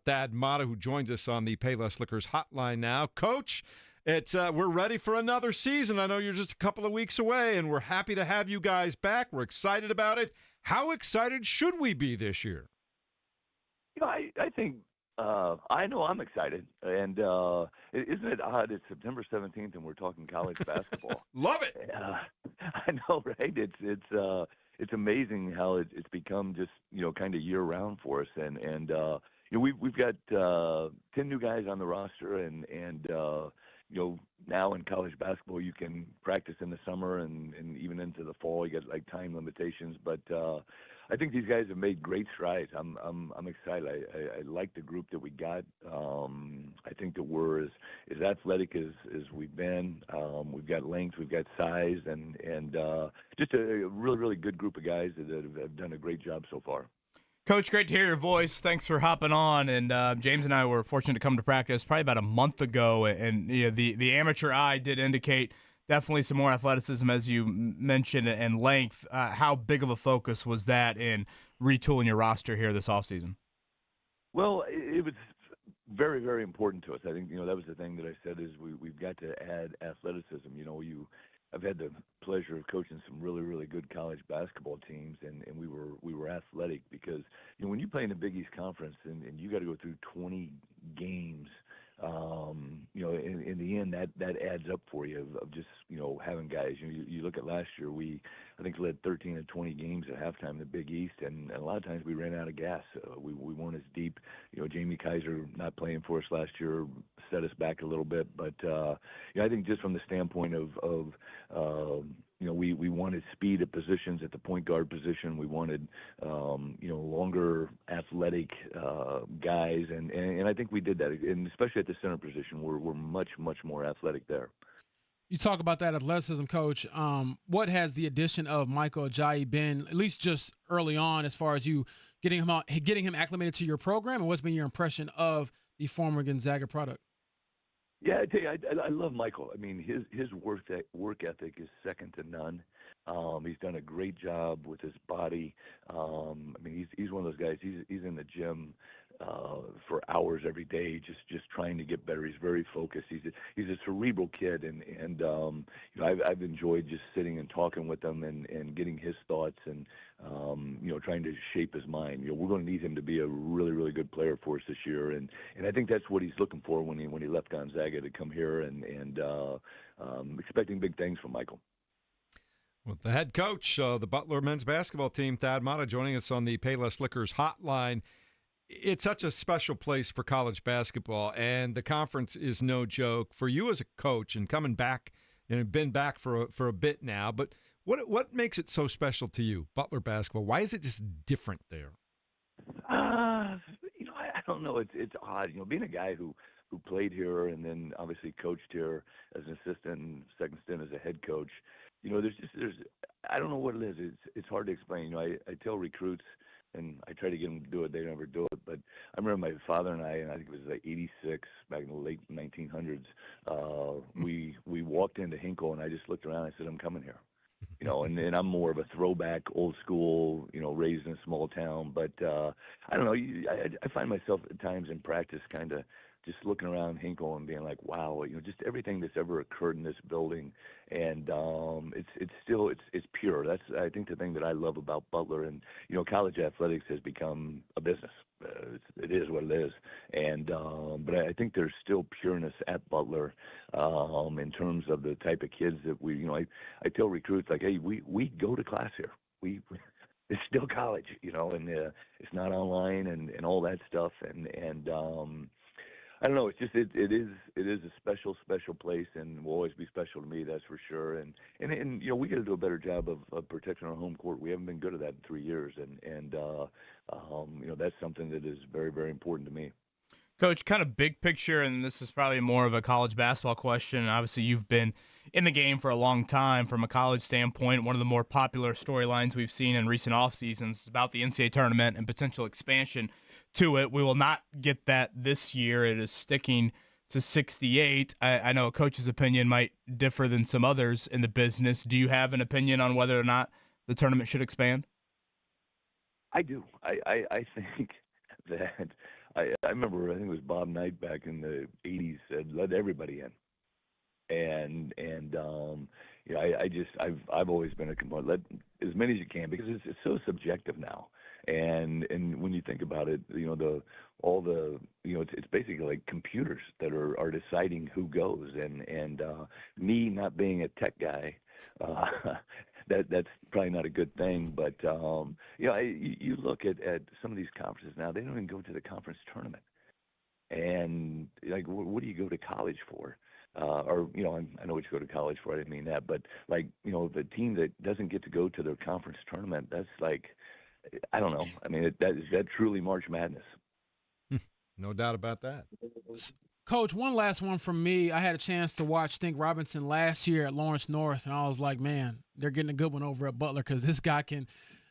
[SPEAKER 8] Thad Matta, who joins us on the Payless Liquors hotline now. Coach, we're ready for another season. I know you're just a couple of weeks away, and we're happy to have you guys back. We're excited about it. How excited should we be this year?
[SPEAKER 10] I think I know I'm excited, and isn't it odd? It's September 17th, and we're talking college basketball.
[SPEAKER 8] Love it.
[SPEAKER 10] I know, right? It's amazing how it's become just kind of year round for us, and we've got 10 new guys on the roster, and now in college basketball you can practice in the summer and even into the fall. You got like time limitations, but I think these guys have made great strides. I'm excited. I like the group that we got. I think that we're as athletic as we've been. We've got length, we've got size, and just a really, really good group of guys that have done a great job so far.
[SPEAKER 5] Coach, great to hear your voice. Thanks for hopping on. And James and I were fortunate to come to practice probably about a month ago, and the amateur eye did indicate definitely some more athleticism, as you mentioned, and length. How big of a focus was that in retooling your roster here this offseason?
[SPEAKER 10] Well, it was very, very important to us. I think that was the thing that I said is we've got to add athleticism. I've had the pleasure of coaching some really, really good college basketball teams, and we were athletic because when you play in the Big East Conference and you got to go through 20 games, in the end that adds up for you of just having guys. You look at last year, I think led 13 of 20 games at halftime in the Big East, and a lot of times we ran out of gas. We weren't as deep. Jamie Kaiser not playing for us last year set us back a little bit, but I think just from the standpoint of we wanted speed at positions, at the point guard position. We wanted longer athletic guys, and I think we did that, and especially at the center position, we're much, much more athletic there.
[SPEAKER 7] You talk about that athleticism, Coach. What has the addition of Michael Ajayi been, at least just early on, as far as you getting him acclimated to your program, and what's been your impression of the former Gonzaga product?
[SPEAKER 10] Yeah, I tell you, I love Michael. I mean, his work ethic is second to none. He's done a great job with his body. I mean, he's one of those guys. He's in the gym for hours every day, just trying to get better. He's very focused. He's a cerebral kid, and I've enjoyed just sitting and talking with him and getting his thoughts and trying to shape his mind. We're going to need him to be a really, really good player for us this year, and I think that's what he's looking for when he left Gonzaga to come here, and expecting big things from Michael.
[SPEAKER 8] With the head coach, the Butler men's basketball team, Thad Matta, joining us on the Payless Liquors hotline. It's such a special place for college basketball, and the conference is no joke. For you as a coach and coming back, and have been back for a bit now, but what makes it so special to you, Butler basketball? Why is it just different there?
[SPEAKER 10] I don't know. It's odd. Being a guy who played here and then obviously coached here as an assistant and second stint as a head coach. There's I don't know what it is. It's hard to explain. I tell recruits, and I try to get them to do it. They never do it. But I remember my father and I think it was like 86, back in the late 1900s, we walked into Hinkle, and I just looked around and I said, I'm coming here. And I'm more of a throwback, old school, raised in a small town. But I don't know. I find myself at times in practice kind of just looking around Hinkle and being like, wow, just everything that's ever occurred in this building. And it's still pure. That's, I think, the thing that I love about Butler. And, college athletics has become a business. It is what it is. And but I think there's still pureness at Butler in terms of the type of kids that I tell recruits, like, hey, we go to class here. It's still college, and it's not online and all that stuff. And I don't know. It's just it is a special place, and will always be special to me. That's for sure. And we got to do a better job of protecting our home court. We haven't been good at that in 3 years, and that's something that is very, very important to me.
[SPEAKER 5] Coach, kind of big picture, and this is probably more of a college basketball question. Obviously, you've been in the game for a long time from a college standpoint. One of the more popular storylines we've seen in recent off seasons is about the NCAA tournament and potential expansion to it. We will not get that this year. It is sticking to 68. I know a coach's opinion might differ than some others in the business. Do you have an opinion on whether or not the tournament should expand?
[SPEAKER 10] I do. I think that I remember, I think it was Bob Knight back in the 80s said, let everybody in. And you know, I've always been a component. Let as many as you can, because it's so subjective now. And when you think about it, you know, it's basically like computers that are deciding who goes. And me not being a tech guy, that's probably not a good thing. But you know, you look at some of these conferences now; they don't even go to the conference tournament. And like, what do you go to college for? Or, you know, I know what you go to college for. I didn't mean that, but like, you know, the team that doesn't get to go to their conference tournament, that's like, I don't know. I mean, is that truly March Madness?
[SPEAKER 8] No doubt about that.
[SPEAKER 7] Coach, one last one from me. I had a chance to watch Stink Robinson last year at Lawrence North, and I was like, man, they're getting a good one over at Butler because this guy can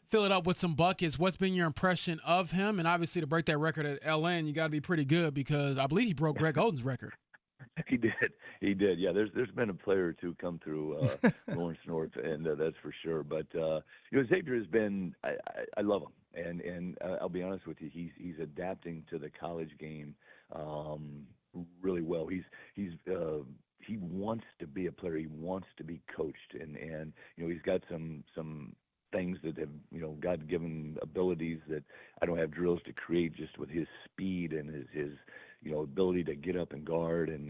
[SPEAKER 7] fill it up with some buckets. What's been your impression of him? And obviously to break that record at LN, you got to be pretty good because I believe he broke Greg Oden's record.
[SPEAKER 10] He did. Yeah, there's been a player or two come through Lawrence North, and that's for sure. But you know, Xavier has been. I love him, and I'll be honest with you, he's adapting to the college game really well. He wants to be a player. He wants to be coached, and you know, he's got some things that have, you know, God-given abilities that I don't have drills to create, just with his speed and his you know, ability to get up and guard, and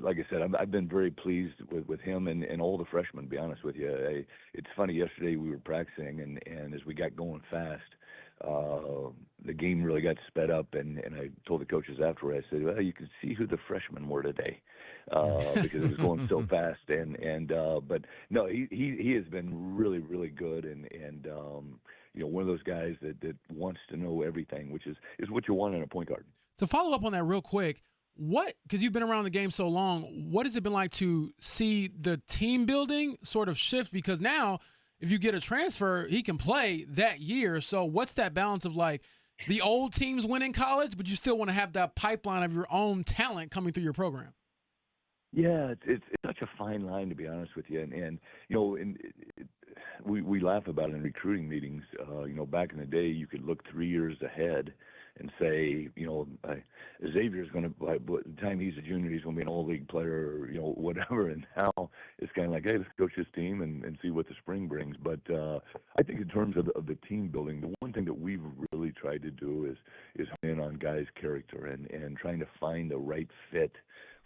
[SPEAKER 10] like I said, I've been very pleased with him and all the freshmen, to be honest with you. It's funny, yesterday we were practicing, and as we got going fast, the game really got sped up, and I told the coaches afterward, I said, well, you can see who the freshmen were today, because it was going so fast, but no, he has been really, really good, and you know, one of those guys that wants to know everything, which is what you want in a point guard.
[SPEAKER 7] To follow up on that real quick, because you've been around the game so long, what has it been like to see the team building sort of shift? Because now, if you get a transfer, he can play that year. So what's that balance of, like, the old teams win in college, but you still want to have that pipeline of your own talent coming through your program?
[SPEAKER 10] Yeah, it's such a fine line, to be honest with you, and you know, we laugh about it in recruiting meetings. You know, back in the day, you could look 3 years ahead and say, you know, Xavier's going to, by the time he's a junior, he's going to be an all-league player, or, you know, whatever. And now it's kind of like, hey, let's coach this team and see what the spring brings. But I think in terms of the team building, the one thing that we've really tried to do is hone in on guys' character and trying to find the right fit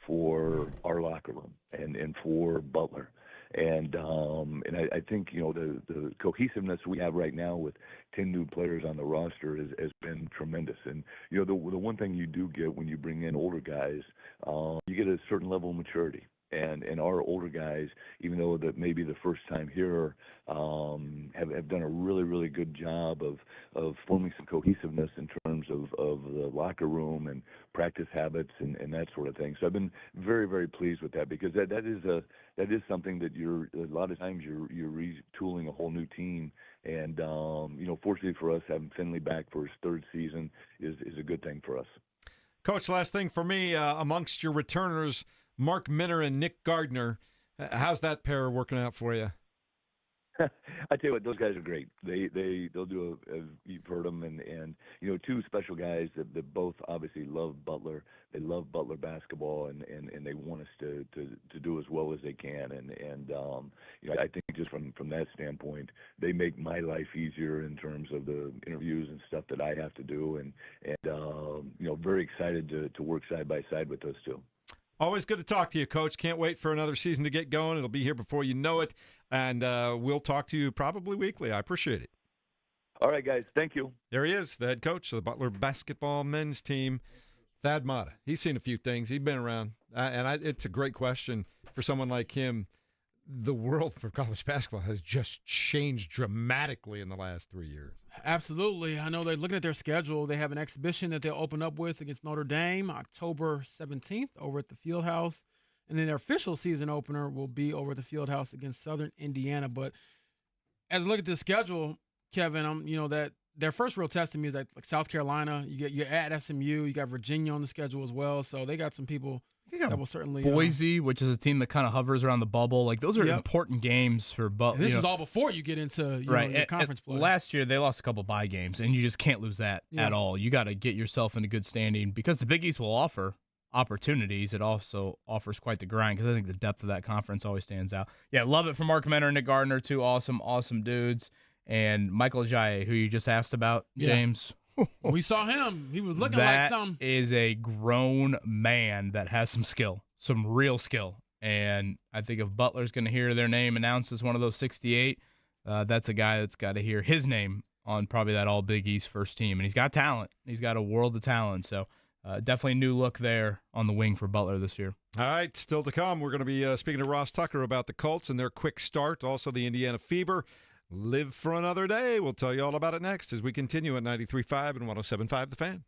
[SPEAKER 10] for our locker room and for Butler. And I think, you know, the cohesiveness we have right now with 10 new players on the roster has been tremendous. And, you know, the one thing you do get when you bring in older guys, you get a certain level of maturity. And our older guys, even though that maybe the first time here, have done a really, really good job of forming some cohesiveness in terms of the locker room and practice habits and that sort of thing. So I've been very, very pleased with that, because that is something that a lot of times you're retooling a whole new team. And you know, fortunately for us, having Finley back for his third season is a good thing for us.
[SPEAKER 8] Coach, last thing for me, amongst your returners, Mark Minner and Nick Gardner, how's that pair working out for you?
[SPEAKER 10] I tell you what, those guys are great. They'll do you've heard them, and you know, two special guys that both obviously love Butler. They love Butler basketball, and they want us to do as well as they can. And you know, I think just from that standpoint, they make my life easier in terms of the interviews and stuff that I have to do. And you know, very excited to work side by side with those two.
[SPEAKER 8] Always good to talk to you, Coach. Can't wait for another season to get going. It'll be here before you know it, and we'll talk to you probably weekly. I appreciate it.
[SPEAKER 10] All right, guys. Thank you.
[SPEAKER 8] There he is, the head coach of the Butler basketball men's team, Thad Matta. He's seen a few things. He's been around, and it's a great question for someone like him. the world for college basketball has just changed dramatically in the last 3 years.
[SPEAKER 7] Absolutely. I know they're looking at their schedule. They have an exhibition that they'll open up with against Notre Dame October 17th over at the Fieldhouse. And then their official season opener will be over at the Fieldhouse against Southern Indiana. But as I look at the schedule, Kevin, that their first real test to me is like South Carolina. You're at SMU. You got Virginia on the schedule as well. So they got some people that will certainly
[SPEAKER 5] Boise, which is a team that kind of hovers around the bubble. Like those are important games for Butler.
[SPEAKER 7] This is all before you get into your conference play.
[SPEAKER 5] Last year they lost a couple bye games, and you just can't lose that at all. You got to get yourself into good standing because the Big East will offer opportunities. It also offers quite the grind because I think the depth of that conference always stands out. Yeah, love it from Mark Mentor and Nick Gardner, two awesome dudes. And Michael Ajayi, who you just asked about, James.
[SPEAKER 7] We saw him. He was looking like some.
[SPEAKER 5] That is a grown man that has some skill, some real skill. And I think if Butler's going to hear their name announced as one of those 68, that's a guy that's got to hear his name on probably that all Big East first team. And he's got talent. He's got a world of talent. So definitely a new look there on the wing for Butler this year.
[SPEAKER 8] All right, still to come. We're going to be speaking to Ross Tucker about the Colts and their quick start, also the Indiana Fever. Live for another day. We'll tell you all about it next as we continue at 93.5 and 107.5 The Fan.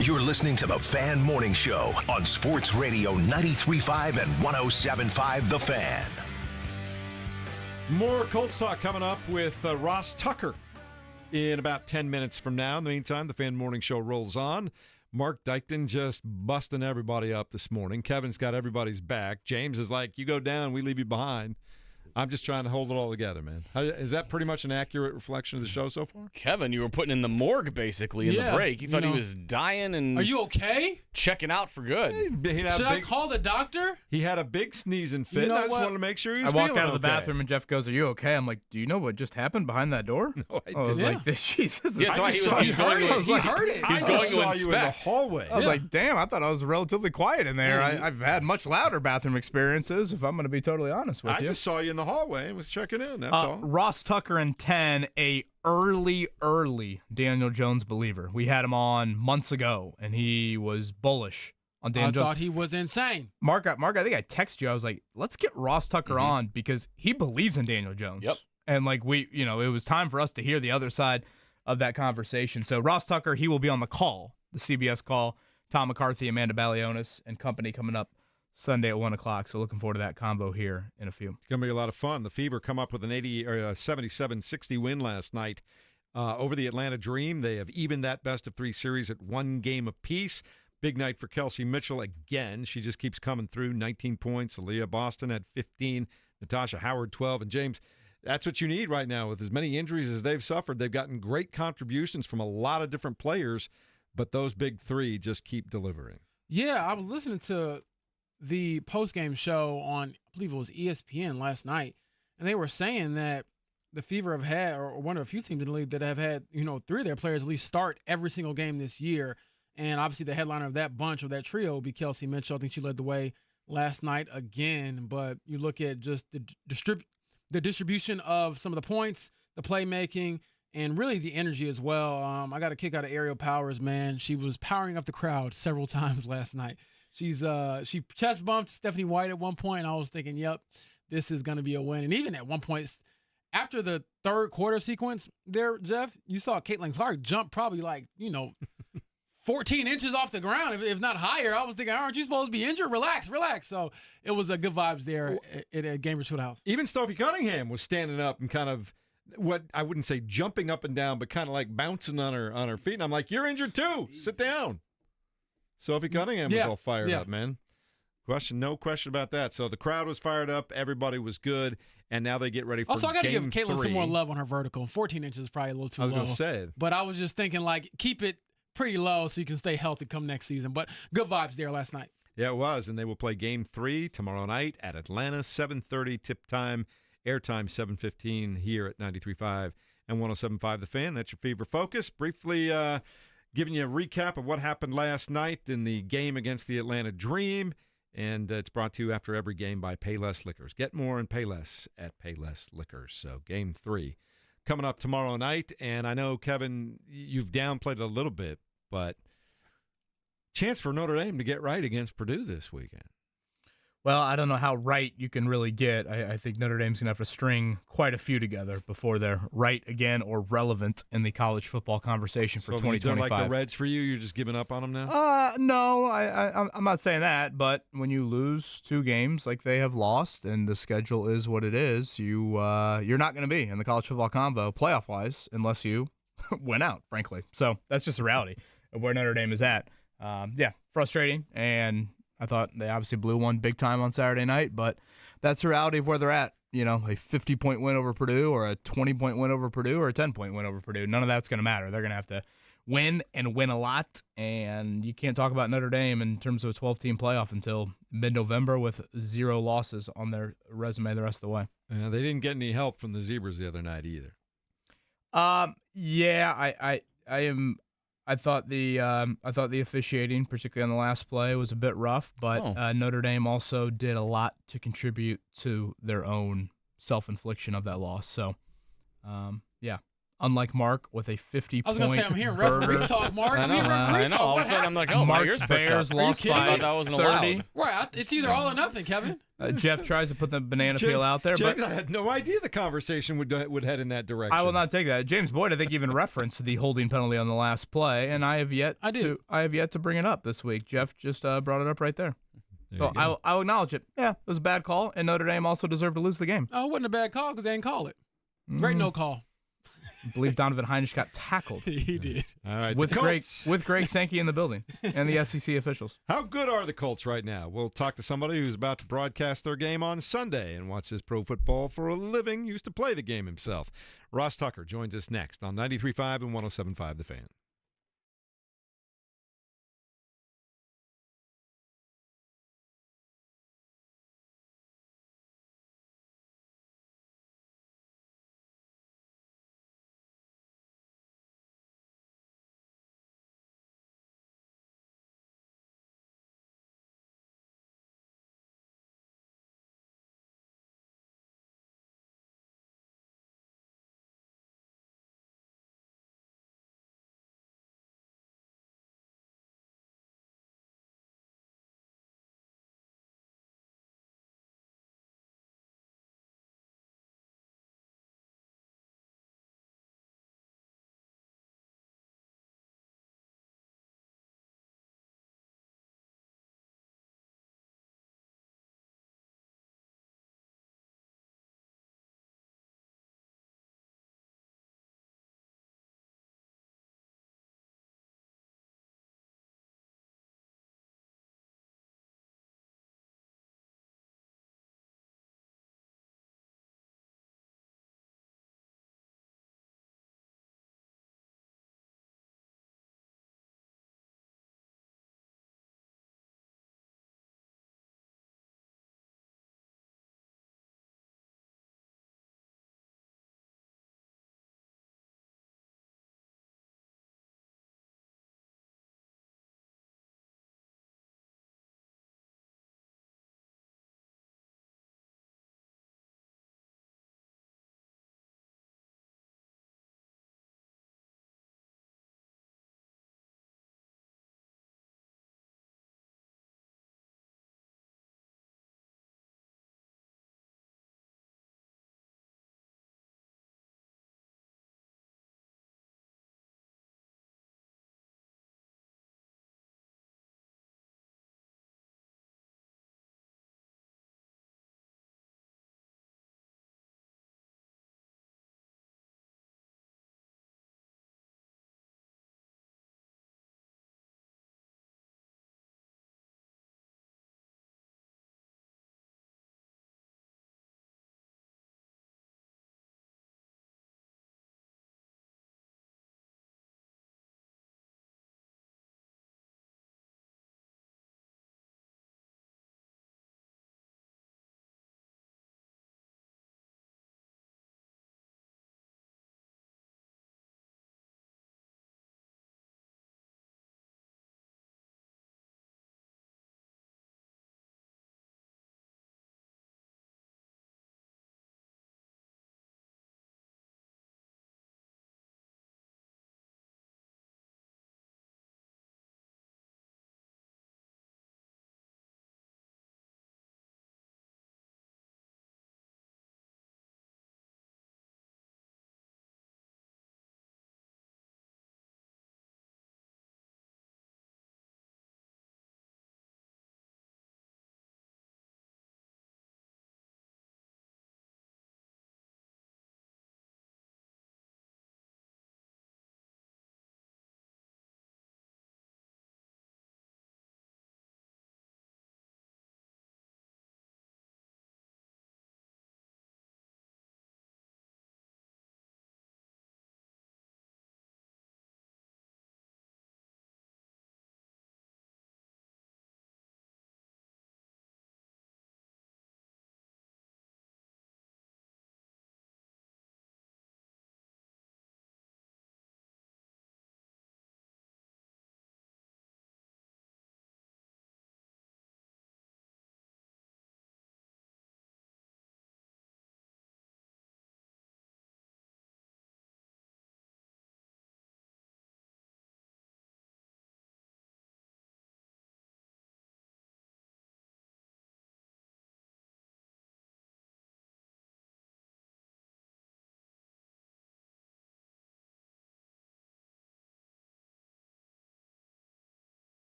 [SPEAKER 4] You're listening to the Fan Morning Show on Sports Radio 93.5 and 107.5 The Fan.
[SPEAKER 8] More Colts talk coming up with Ross Tucker in about 10 minutes from now. In the meantime, the Fan Morning Show rolls on. Mark Dykton just busting everybody up this morning. Kevin's got everybody's back. James is like, you go down, we leave you behind. I'm just trying to hold it all together, man. Is that pretty much an accurate reflection of the show so far?
[SPEAKER 6] Kevin, you were putting in the morgue basically in the break. You thought he was dying and
[SPEAKER 7] are you okay?
[SPEAKER 6] Checking out for good.
[SPEAKER 7] Should I call the doctor?
[SPEAKER 8] He had a big sneezing fit. I just wanted to make sure he was
[SPEAKER 5] I walked
[SPEAKER 8] feeling
[SPEAKER 5] out of the
[SPEAKER 8] okay.
[SPEAKER 5] bathroom and Jeff goes, "Are you okay?" I'm like, "Do you know what just happened behind that door?"
[SPEAKER 8] No,
[SPEAKER 5] I was like, "Jesus!"
[SPEAKER 6] Yeah, that's why he was going.
[SPEAKER 7] He heard it.
[SPEAKER 6] He was
[SPEAKER 8] I
[SPEAKER 6] going
[SPEAKER 8] just
[SPEAKER 6] to
[SPEAKER 8] saw you in the
[SPEAKER 6] inspect.
[SPEAKER 8] hallway.
[SPEAKER 5] I was like, "Damn!" I thought I was relatively quiet in there. I've had much louder bathroom experiences, if I'm going to be totally honest with you.
[SPEAKER 8] I just saw you in the hallway and was checking in. That's all.
[SPEAKER 5] Ross Tucker in 10, a early Daniel Jones believer. We had him on months ago, and he was bullish on Daniel Jones.
[SPEAKER 7] I thought he was insane.
[SPEAKER 5] Mark, I think I texted you. I was like, let's get Ross Tucker on because he believes in Daniel Jones.
[SPEAKER 6] Yep.
[SPEAKER 5] And like it was time for us to hear the other side of that conversation. So Ross Tucker, he will be on the call, the CBS call. Tom McCarthy, Amanda Balionis, and company coming up Sunday at 1 o'clock. So looking forward to that combo here in a few.
[SPEAKER 8] It's going to be a lot of fun. The Fever come up with an 77-60 win last night over the Atlanta Dream. They have evened that best-of-3 series at 1 game apiece. Big night for Kelsey Mitchell again. She just keeps coming through. 19 points. Aaliyah Boston had 15. Natasha Howard, 12. And James, that's what you need right now. With as many injuries as they've suffered, they've gotten great contributions from a lot of different players, but those big three just keep delivering.
[SPEAKER 7] Yeah, I was listening to the post-game show on, I believe it was ESPN last night, and they were saying that the Fever have had, or one of a few teams in the league that have had, 3 of their players at least start every single game this year. And obviously the headliner of that bunch, of that trio, will be Kelsey Mitchell. I think she led the way last night again. But you look at just the distribution of some of the points, the playmaking, and really the energy as well. I got a kick out of Aerial Powers, man. She was powering up the crowd several times last night. She chest bumped Stephanie White at one point, and I was thinking, yep, this is going to be a win. And even at one point, after the third quarter sequence there, Jeff, you saw Caitlin Clark jump probably 14 inches off the ground, if not higher. I was thinking, aren't you supposed to be injured? Relax. So it was a good vibes there at Gainbridge Fieldhouse.
[SPEAKER 8] Even Sophie Cunningham was standing up and kind of, what I wouldn't say jumping up and down, but kind of like bouncing on her feet. And I'm like, you're injured too. Sit down. Sophie Cunningham was all fired up, man. No question about that. So the crowd was fired up. Everybody was good. And now they get ready for
[SPEAKER 7] Also, I got to give Caitlin
[SPEAKER 8] 3.
[SPEAKER 7] some more love on her vertical. 14 inches is probably a little too low.
[SPEAKER 8] I was going to say.
[SPEAKER 7] But I was just thinking, keep it pretty low so you can stay healthy come next season. But good vibes there last night.
[SPEAKER 8] Yeah, it was. And they will play Game 3 tomorrow night at Atlanta, 7:30 tip time, airtime 7:15 here at 93.5 and 107.5 The Fan. That's your Fever Focus. Briefly giving you a recap of what happened last night in the game against the Atlanta Dream. And it's brought to you after every game by Payless Liquors. Get more and pay less at Payless Liquors. So Game 3 coming up tomorrow night. And I know, Kevin, you've downplayed it a little bit, but chance for Notre Dame to get right against Purdue this weekend.
[SPEAKER 5] Well, I don't know how right you can really get. I think Notre Dame's going to have to string quite a few together before they're right again or relevant in the college football conversation for 2025.
[SPEAKER 8] So like the Reds for you? You're just giving up on them now?
[SPEAKER 5] No, I'm not saying that. But when you lose 2 games like they have lost and the schedule is what it is, you're not going to be in the college football combo playoff-wise unless you win out, frankly. So that's just the reality of where Notre Dame is at. Frustrating, and I thought they obviously blew one big time on Saturday night, but that's the reality of where they're at. A 50-point win over Purdue or a 20-point win over Purdue or a 10-point win over Purdue. None of that's going to matter. They're going to have to win and win a lot, and you can't talk about Notre Dame in terms of a 12-team playoff until mid-November with 0 losses on their resume the rest of the way.
[SPEAKER 8] They didn't get any help from the Zebras the other night either.
[SPEAKER 5] I thought the officiating, particularly on the last play, was a bit rough, but Notre Dame also did a lot to contribute to their own self-infliction of that loss. So, unlike Mark, with a 50-point.
[SPEAKER 7] I was gonna say I'm hearing referee talk, Mark.
[SPEAKER 6] I know.
[SPEAKER 7] I
[SPEAKER 6] I know. All of a sudden, I'm like, oh, my
[SPEAKER 5] Mark's
[SPEAKER 6] ears
[SPEAKER 5] Bears
[SPEAKER 6] perked up.
[SPEAKER 5] lost
[SPEAKER 7] kidding
[SPEAKER 5] by
[SPEAKER 7] me?
[SPEAKER 6] I thought that wasn't
[SPEAKER 5] 30.
[SPEAKER 6] allowed.
[SPEAKER 7] Right, it's either all or nothing, Kevin.
[SPEAKER 5] Jeff tries to put the banana peel out there,
[SPEAKER 8] James,
[SPEAKER 5] but
[SPEAKER 8] I had no idea the conversation would head in that direction.
[SPEAKER 5] I will not take that. James Boyd, I think, even referenced the holding penalty on the last play, and I have yet to bring it up this week. Jeff just brought it up right there. So I'll acknowledge it. Yeah, it was a bad call, and Notre Dame also deserved to lose the game.
[SPEAKER 7] Oh, it wasn't a bad call because they didn't call it. Great no call.
[SPEAKER 5] I believe Donovan Heinrich got tackled.
[SPEAKER 7] He did.
[SPEAKER 8] All right,
[SPEAKER 5] With Greg Sankey in the building and the SEC officials.
[SPEAKER 8] How good are the Colts right now? We'll talk to somebody who's about to broadcast their game on Sunday and watches pro football for a living, used to play the game himself. Ross Tucker joins us next on 93.5 and 107.5 The Fan.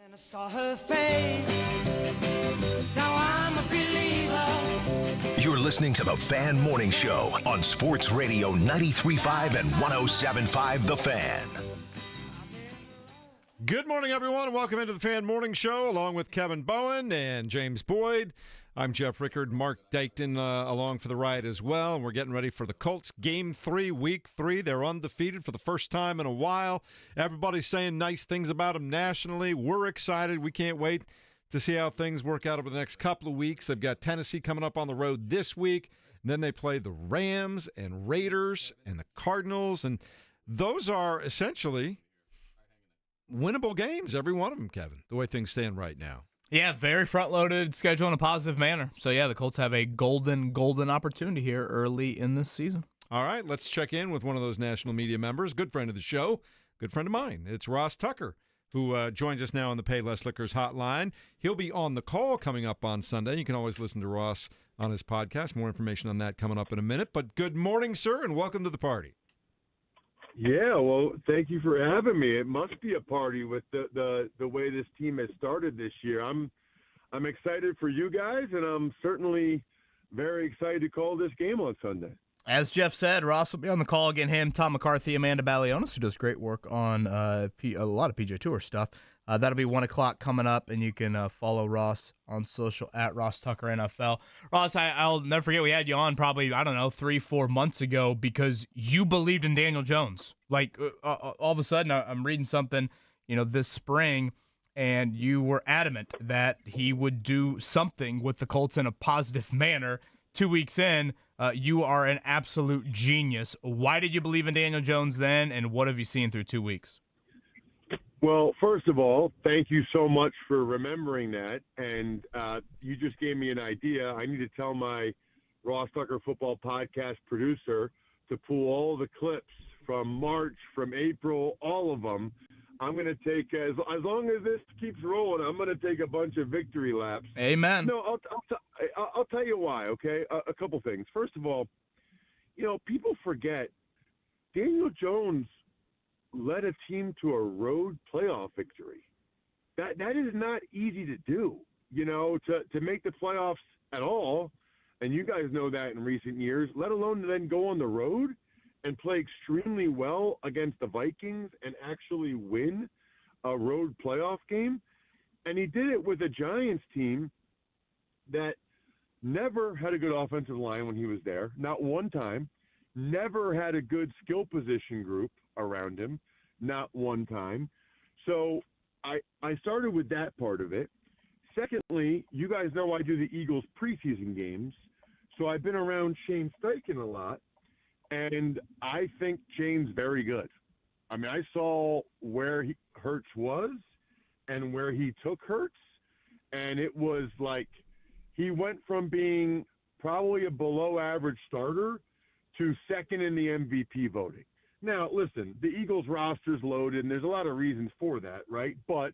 [SPEAKER 11] And I saw her face. Now I'm a believer.
[SPEAKER 4] You're listening to the Fan Morning Show on Sports Radio 93.5 and 107.5 The Fan.
[SPEAKER 8] Good morning, everyone, and welcome into the Fan Morning Show, along with Kevin Bowen and James Boyd. I'm Jeff Rickard, Mark Dykton along for the ride as well, and we're getting ready for the Colts Game 3, Week 3. They're undefeated for the first time in a while. Everybody's saying nice things about them nationally. We're excited. We can't wait to see how things work out over the next couple of weeks. They've got Tennessee coming up on the road this week, and then they play the Rams and Raiders and the Cardinals, and those are essentially winnable games, every one of them, Kevin, the way things stand right now.
[SPEAKER 5] Yeah, very front-loaded schedule in a positive manner. So, yeah, the Colts have a golden opportunity here early in this season.
[SPEAKER 8] All right, let's check in with one of those national media members, good friend of the show, good friend of mine. It's Ross Tucker, who joins us now on the Payless Liquors hotline. He'll be on the call coming up on Sunday. You can always listen to Ross on his podcast. More information on that coming up in a minute. But good morning, sir, and welcome to the party.
[SPEAKER 12] Yeah, well, thank you for having me. It must be a party with the way this team has started this year. I'm excited for you guys, and I'm certainly very excited to call this game on Sunday.
[SPEAKER 5] As Jeff said, Ross will be on the call again. Him, Tom McCarthy, Amanda Balionis, who does great work on a lot of PGA Tour stuff. That'll be 1 o'clock coming up, and you can follow Ross on social at Ross Tucker NFL. Ross, I'll never forget we had you on probably, 3-4 months ago because you believed in Daniel Jones. Like, all of a sudden, I'm reading something, this spring, and you were adamant that he would do something with the Colts in a positive manner. 2 weeks in, you are an absolute genius. Why did you believe in Daniel Jones then, and what have you seen through 2 weeks?
[SPEAKER 12] Well, first of all, thank you so much for remembering that. And you just gave me an idea. I need to tell my Ross Tucker Football Podcast producer to pull all the clips from March, from April, all of them. I'm going to take, as long as this keeps rolling, I'm going to take a bunch of victory laps.
[SPEAKER 5] Amen.
[SPEAKER 12] No, I'll tell you why, okay? A couple things. First of all, people forget Daniel Jones led a team to a road playoff victory. That is not easy to do, to make the playoffs at all. And you guys know that in recent years, let alone to then go on the road and play extremely well against the Vikings and actually win a road playoff game. And he did it with a Giants team that never had a good offensive line when he was there, not one time, never had a good skill position group around him, not one time. So I started with that part of it. Secondly, you guys know I do the Eagles preseason games, so I've been around Shane Steichen a lot, and I think Shane's very good. I mean, I saw where Hurts was and where he took Hurts, and it was like he went from being probably a below-average starter to second in the MVP voting. Now, listen, the Eagles roster's loaded, and there's a lot of reasons for that, right? But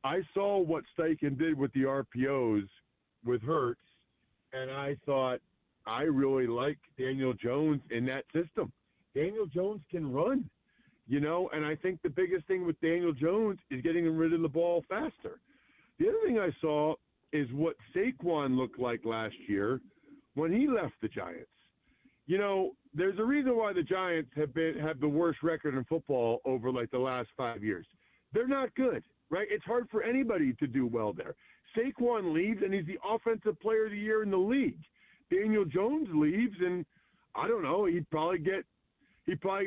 [SPEAKER 12] I saw what Steichen did with the RPOs with Hurts, and I thought, I really like Daniel Jones in that system. Daniel Jones can run, and I think the biggest thing with Daniel Jones is getting him rid of the ball faster. The other thing I saw is what Saquon looked like last year when he left the Giants. There's a reason why the Giants have the worst record in football over like the last 5 years. They're not good, right? It's hard for anybody to do well there. Saquon leaves, and he's the offensive player of the year in the league. Daniel Jones leaves, and I don't know, he'd probably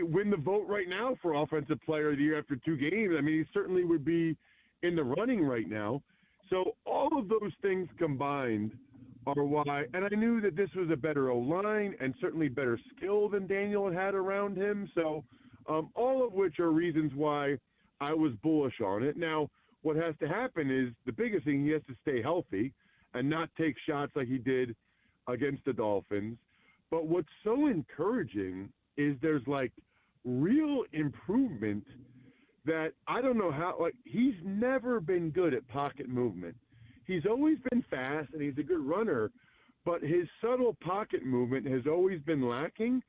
[SPEAKER 12] win the vote right now for offensive player of the year after 2 games. I mean, he certainly would be in the running right now. So all of those things combined are why, and I knew that this was a better O-line and certainly better skill than Daniel had around him. So all of which are reasons why I was bullish on it. Now, what has to happen is the biggest thing, he has to stay healthy and not take shots like he did against the Dolphins. But what's so encouraging is there's like real improvement that I don't know how, like he's never been good at pocket movement. He's always been fast and he's a good runner, but his subtle pocket movement has always been lacking.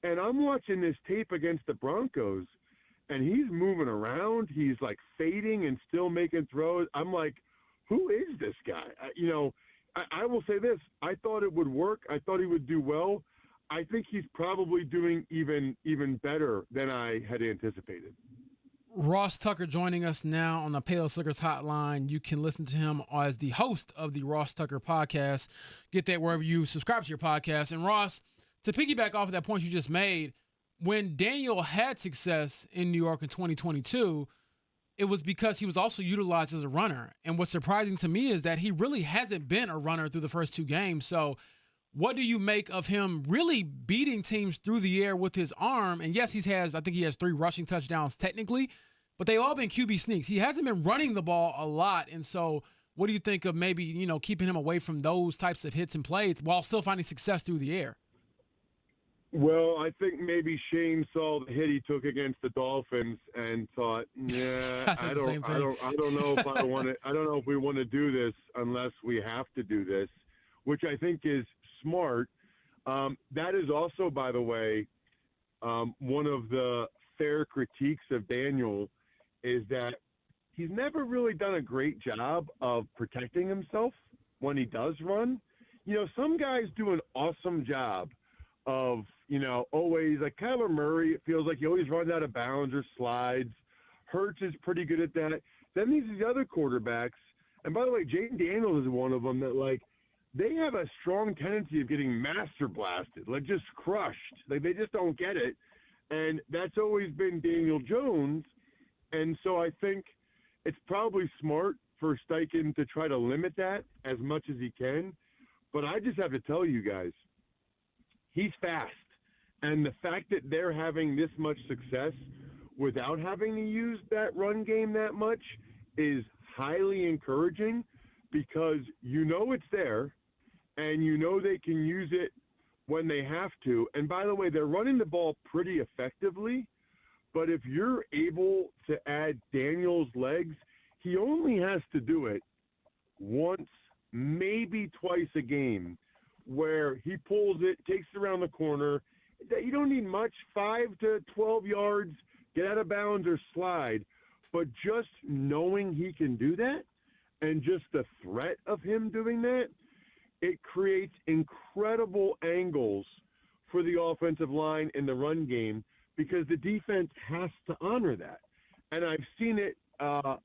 [SPEAKER 12] And I'm watching this tape against the Broncos, and he's moving around. He's like fading and still making throws. I'm like, who is this guy? I will say this. I thought it would work. I thought he would do well. I think he's probably doing even better than I had anticipated.
[SPEAKER 7] Ross Tucker joining us now on the Payless Liquors Hotline. You can listen to him as the host of the Ross Tucker podcast. Get that wherever you subscribe to your podcast. And Ross, to piggyback off of that point you just made, when Daniel had success in New York in 2022, it was because he was also utilized as a runner. And what's surprising to me is that he really hasn't been a runner through the first two games. So what do you make of him really beating teams through the air with his arm? And yes, I think he has 3 rushing touchdowns technically, but they've all been QB sneaks. He hasn't been running the ball a lot. And so what do you think of maybe, keeping him away from those types of hits and plays while still finding success through the air?
[SPEAKER 12] Well, I think maybe Shane saw the hit he took against the Dolphins and thought, "Yeah, I don't know if I want to. I don't know if we want to do this unless we have to do this," which I think is smart. That is also, by the way, one of the fair critiques of Daniel is that he's never really done a great job of protecting himself when he does run. Some guys do an awesome job of, always, like Kyler Murray, it feels like he always runs out of bounds or slides. Hurts is pretty good at that. Then these other quarterbacks, and by the way, Jaden Daniels is one of them that, they have a strong tendency of getting master blasted, just crushed. They just don't get it. And that's always been Daniel Jones. And so I think it's probably smart for Steichen to try to limit that as much as he can. But I just have to tell you guys, he's fast. And the fact that they're having this much success without having to use that run game that much is highly encouraging, because it's there and they can use it when they have to. And by the way, they're running the ball pretty effectively, but if you're able to add Daniel's legs, he only has to do it once, maybe twice a game, where he pulls it, takes it around the corner. You don't need much, 5 to 12 yards, get out of bounds or slide. But just knowing he can do that, and just the threat of him doing that, it creates incredible angles for the offensive line in the run game, because the defense has to honor that. And I've seen it I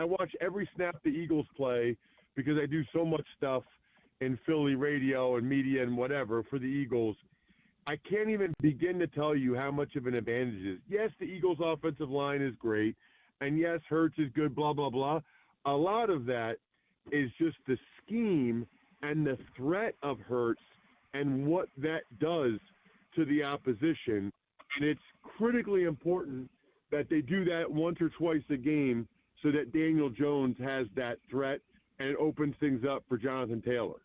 [SPEAKER 12] watch every snap the Eagles play, because I do so much stuff in Philly radio and media and whatever for the Eagles. I can't even begin to tell you how much of an advantage it is. Yes, the Eagles' offensive line is great, and yes, Hurts is good, blah, blah, blah. A lot of that is just the scheme and the threat of Hurts and what that does to the opposition. And it's critically important that they do that once or twice a game, so that Daniel Jones has that threat and it opens things up for Jonathan Taylor.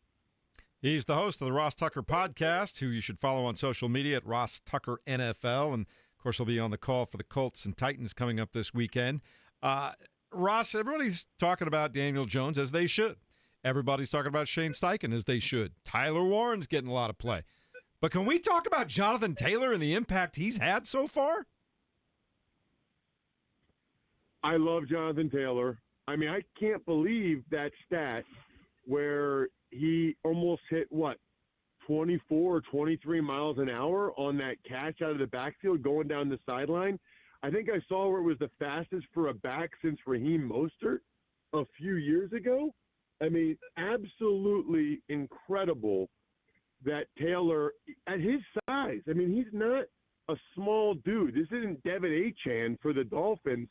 [SPEAKER 8] He's the host of the Ross Tucker podcast, who you should follow on social media at Ross Tucker NFL. And, of course, he'll be on the call for the Colts and Titans coming up this weekend. Ross, everybody's talking about Daniel Jones, as they should. Everybody's talking about Shane Steichen, as they should. Tyler Warren's getting a lot of play. But can we talk about Jonathan Taylor and the impact he's had so far?
[SPEAKER 12] I love Jonathan Taylor. I mean, I can't believe that stat where he almost hit, 24 or 23 miles an hour on that catch out of the backfield going down the sideline. I think I saw where it was the fastest for a back since Raheem Mostert a few years ago. I mean, absolutely incredible that Taylor, at his size, I mean, he's not a small dude. This isn't Devin Achane for the Dolphins.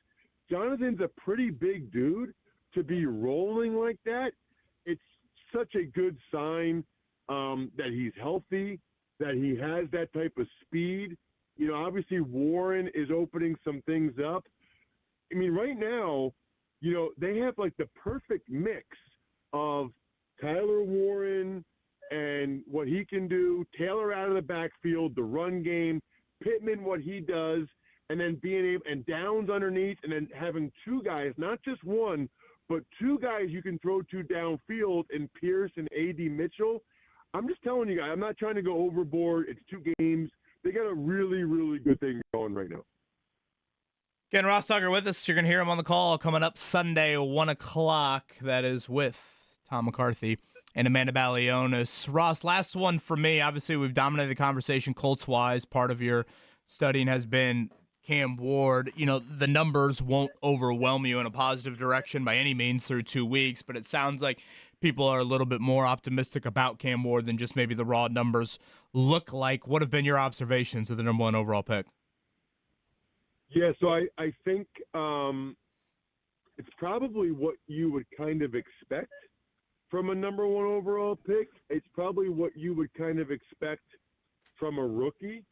[SPEAKER 12] Jonathan's a pretty big dude to be rolling like that. It's such a good sign that he's healthy, that he has that type of speed. Obviously Warren is opening some things up. I mean, right now, they have the perfect mix of Tyler Warren and what he can do, Taylor out of the backfield, the run game, Pittman, what he does, and then being able, and Downs underneath, and then having two guys, not just one, but two guys you can throw to downfield in Pierce and A.D. Mitchell. I'm just telling you guys, I'm not trying to go overboard. It's 2 games. They got a really, really good thing going right now.
[SPEAKER 5] Again, Ross Tucker with us. You're going to hear him on the call coming up Sunday, 1 o'clock. That is with Tom McCarthy and Amanda Balionis. Ross, last one for me. Obviously, we've dominated the conversation Colts-wise. Part of your studying has been Cam Ward. You know, the numbers won't overwhelm you in a positive direction by any means through 2 weeks, but it sounds like people are a little bit more optimistic about Cam Ward than just maybe the raw numbers look like. What have been your observations of the number 1 overall pick?
[SPEAKER 12] Yeah, so I think it's probably what you would kind of expect from a number 1 overall pick. It's probably what you would kind of expect from a rookie.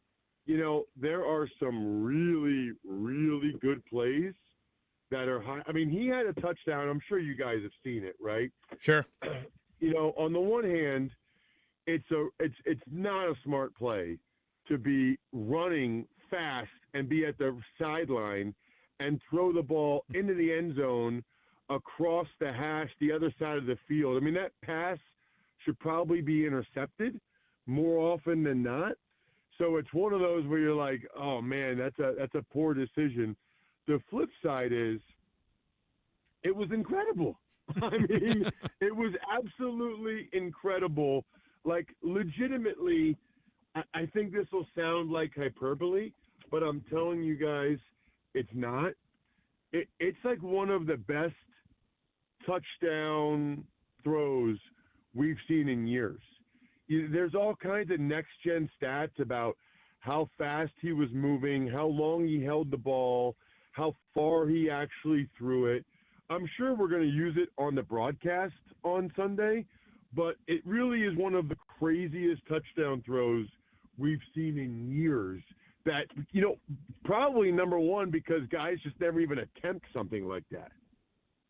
[SPEAKER 12] You know, there are some really, really good plays that are high. I mean, he had a touchdown. I'm sure you guys have seen it, right?
[SPEAKER 5] Sure.
[SPEAKER 12] You know, on the one hand, it's not a smart play to be running fast and be at the sideline and throw the ball into the end zone across the hash, the other side of the field. I mean, that pass should probably be intercepted more often than not. So it's one of those where you're like, oh man, that's a poor decision. The flip side is it was incredible. I mean, it was absolutely incredible. Like, legitimately, I think this will sound like hyperbole, but I'm telling you guys, it's not. It's like one of the best touchdown throws we've seen in years. There's all kinds of next-gen stats about how fast he was moving, how long he held the ball, how far he actually threw it. I'm sure we're going to use it on the broadcast on Sunday, but it really is one of the craziest touchdown throws we've seen in years. That, you know, probably number 1 because guys just never even attempt something like that.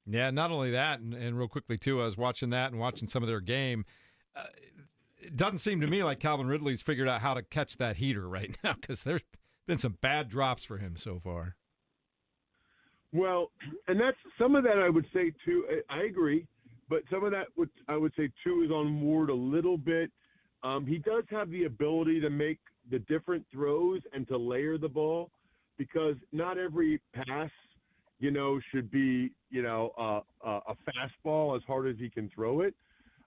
[SPEAKER 8] Yeah, not only that, and real quickly, too, I was watching that and watching some of their game. It doesn't seem to me like Calvin Ridley's figured out how to catch that heater right now because there's been some bad drops for him so far.
[SPEAKER 12] Well, and that's some of that I would say, too. I agree, but some of that I would say, too, is on Ward a little bit. He does have the ability to make the different throws and to layer the ball because not every pass, you know, should be, you know, a fastball as hard as he can throw it.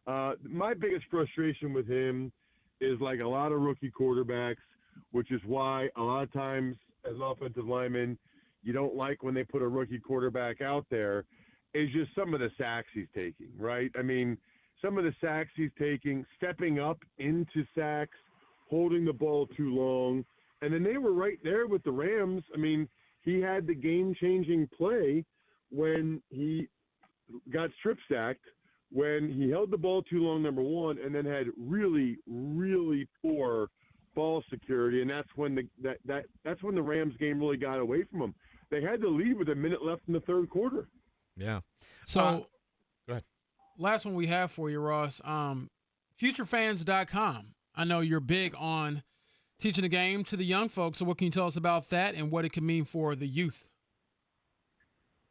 [SPEAKER 12] My biggest frustration with him is like a lot of rookie quarterbacks, which is why a lot of times as offensive linemen, you don't like when they put a rookie quarterback out there, is just some of the sacks he's taking, right? I mean, some of the sacks he's taking, stepping up into sacks, holding the ball too long. And then they were right there with the Rams. I mean, he had the game-changing play when he got strip sacked, when he held the ball too long, number 1, and then had really, really poor ball security. And that's when that's when the Rams game really got away from him. They had the lead with a minute left in the third quarter.
[SPEAKER 8] Yeah.
[SPEAKER 7] So,
[SPEAKER 8] go ahead.
[SPEAKER 7] Last one we have for you, Ross. Futurefans.com. I know you're big on teaching the game to the young folks. So what can you tell us about that and what it can mean for the youth?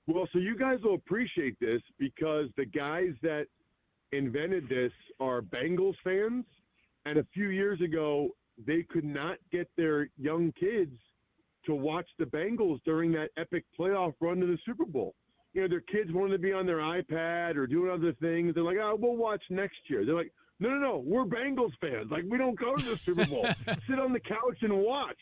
[SPEAKER 12] Well, so you guys will appreciate this because the guys that invented this are Bengals fans. And a few years ago, they could not get their young kids to watch the Bengals during that epic playoff run to the Super Bowl. You know, their kids wanted to be on their iPad or doing other things. They're like, oh, we'll watch next year. They're like, no, we're Bengals fans. Like, we don't go to the Super Bowl. Sit on the couch and watch.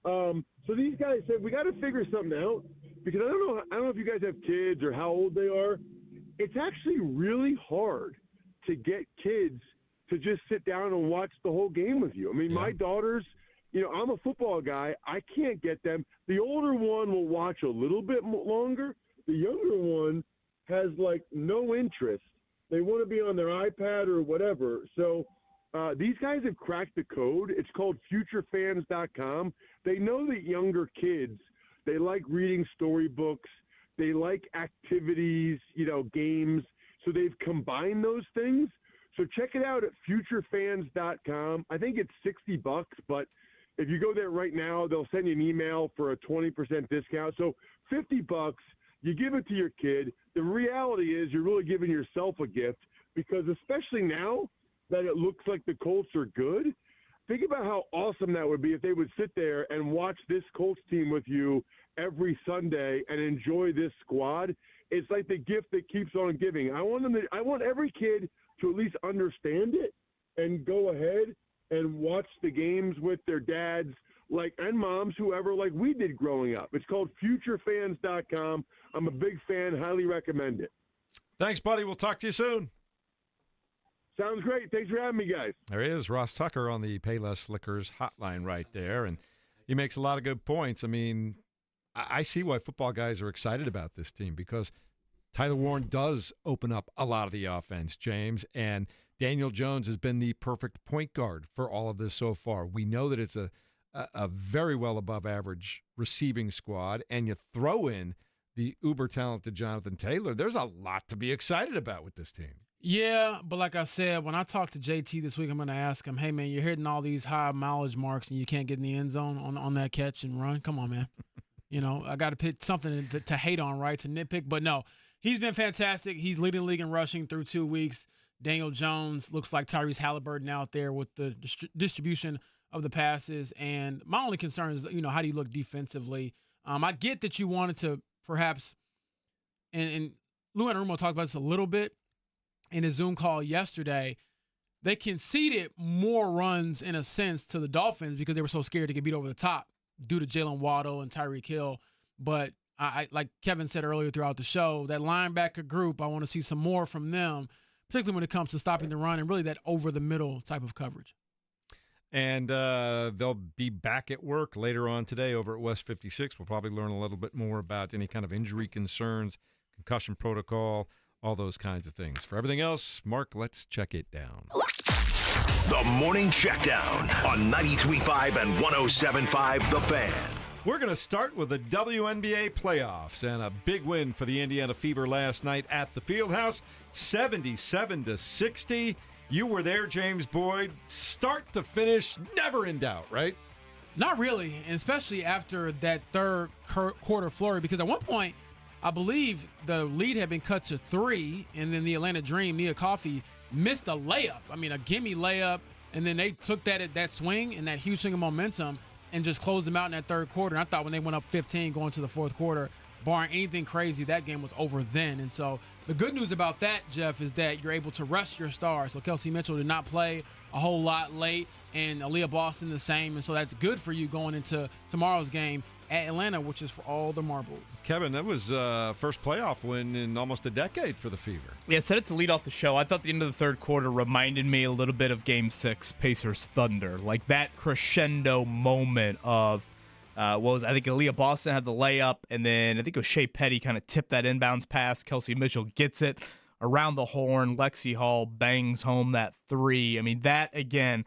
[SPEAKER 12] So these guys said, we got to figure something out because I don't know if you guys have kids or how old they are. It's actually really hard to get kids to just sit down and watch the whole game with you. I mean, my daughters, you know, I'm a football guy. I can't get them. The older one will watch a little bit longer. The younger one has, like, no interest. They want to be on their iPad or whatever. So these guys have cracked the code. It's called futurefans.com. They know that younger kids, they like reading storybooks. They like activities, you know, games. So they've combined those things. So check it out at futurefans.com. I think it's $60, but if you go there right now, they'll send you an email for a 20% discount. So $50, you give it to your kid. The reality is you're really giving yourself a gift because especially now that it looks like the Colts are good, Think about how awesome that would be if they would sit there and watch this Colts team with you every Sunday and enjoy this squad. It's like the gift that keeps on giving. I want every kid to at least understand it and go ahead and watch the games with their dads and moms, whoever, like we did growing up. It's called futurefans.com. I'm a big fan. Highly recommend it.
[SPEAKER 8] Thanks, buddy. We'll talk to you soon.
[SPEAKER 12] Sounds great. Thanks for having me, guys.
[SPEAKER 8] There he is, Ross Tucker on the Payless Liquors hotline right there, and he makes a lot of good points. I mean, I see why football guys are excited about this team because Tyler Warren does open up a lot of the offense, James, and Daniel Jones has been the perfect point guard for all of this so far. We know that it's a very well above average receiving squad, and you throw in the uber talented Jonathan Taylor. There's a lot to be excited about with this team.
[SPEAKER 7] Yeah, but like I said, when I talked to JT this week, I'm going to ask him, hey, man, you're hitting all these high mileage marks and you can't get in the end zone on that catch and run. Come on, man. I got to pick something to hate on, right, to nitpick. But no, he's been fantastic. He's leading the league in rushing through 2 weeks. Daniel Jones looks like Tyrese Halliburton out there with the distribution of the passes. And my only concern is, how do you look defensively? I get that you wanted to perhaps, and Lou Anarumo talked about this a little bit in his Zoom call yesterday. They conceded more runs in a sense to the Dolphins because they were so scared to get beat over the top due to Jalen Waddle and Tyreek Hill. But I like Kevin said earlier throughout the show, that linebacker group, I want to see some more from them, particularly when it comes to stopping the run and really that over-the-middle type of coverage.
[SPEAKER 8] And they'll be back at work later on today over at West 56. We'll probably learn a little bit more about any kind of injury concerns, concussion protocol, all those kinds of things. For everything else, Mark, let's check it down.
[SPEAKER 4] The Morning Checkdown on 93.5 and 107.5 The Fan.
[SPEAKER 8] We're going to start with the WNBA playoffs and a big win for the Indiana Fever last night at the Fieldhouse, 77-60. You were there, James Boyd. Start to finish, never in doubt, right?
[SPEAKER 7] Not really, and especially after that third quarter flurry, because at one point, I believe the lead had been cut to 3, and then the Atlanta Dream, Nia Coffey, missed a layup. I mean, a gimme layup, and then they took that swing and that huge swing of momentum and just closed them out in that third quarter. And I thought when they went up 15 going to the fourth quarter, barring anything crazy, that game was over then. And so the good news about that, Jeff, is that you're able to rest your stars. So Kelsey Mitchell did not play a whole lot late, and Aaliyah Boston the same. And so that's good for you going into tomorrow's game at Atlanta, which is for all the marbles.
[SPEAKER 8] Kevin, that was first playoff win in almost a decade for the Fever.
[SPEAKER 5] Yeah, I said it to lead off the show. I thought the end of the third quarter reminded me a little bit of Game 6, Pacers Thunder. Like that crescendo moment of, I think Aaliyah Boston had the layup, and then I think it was Shea Petty kind of tipped that inbounds pass. Kelsey Mitchell gets it around the horn. Lexi Hall bangs home that 3. I mean, that, again,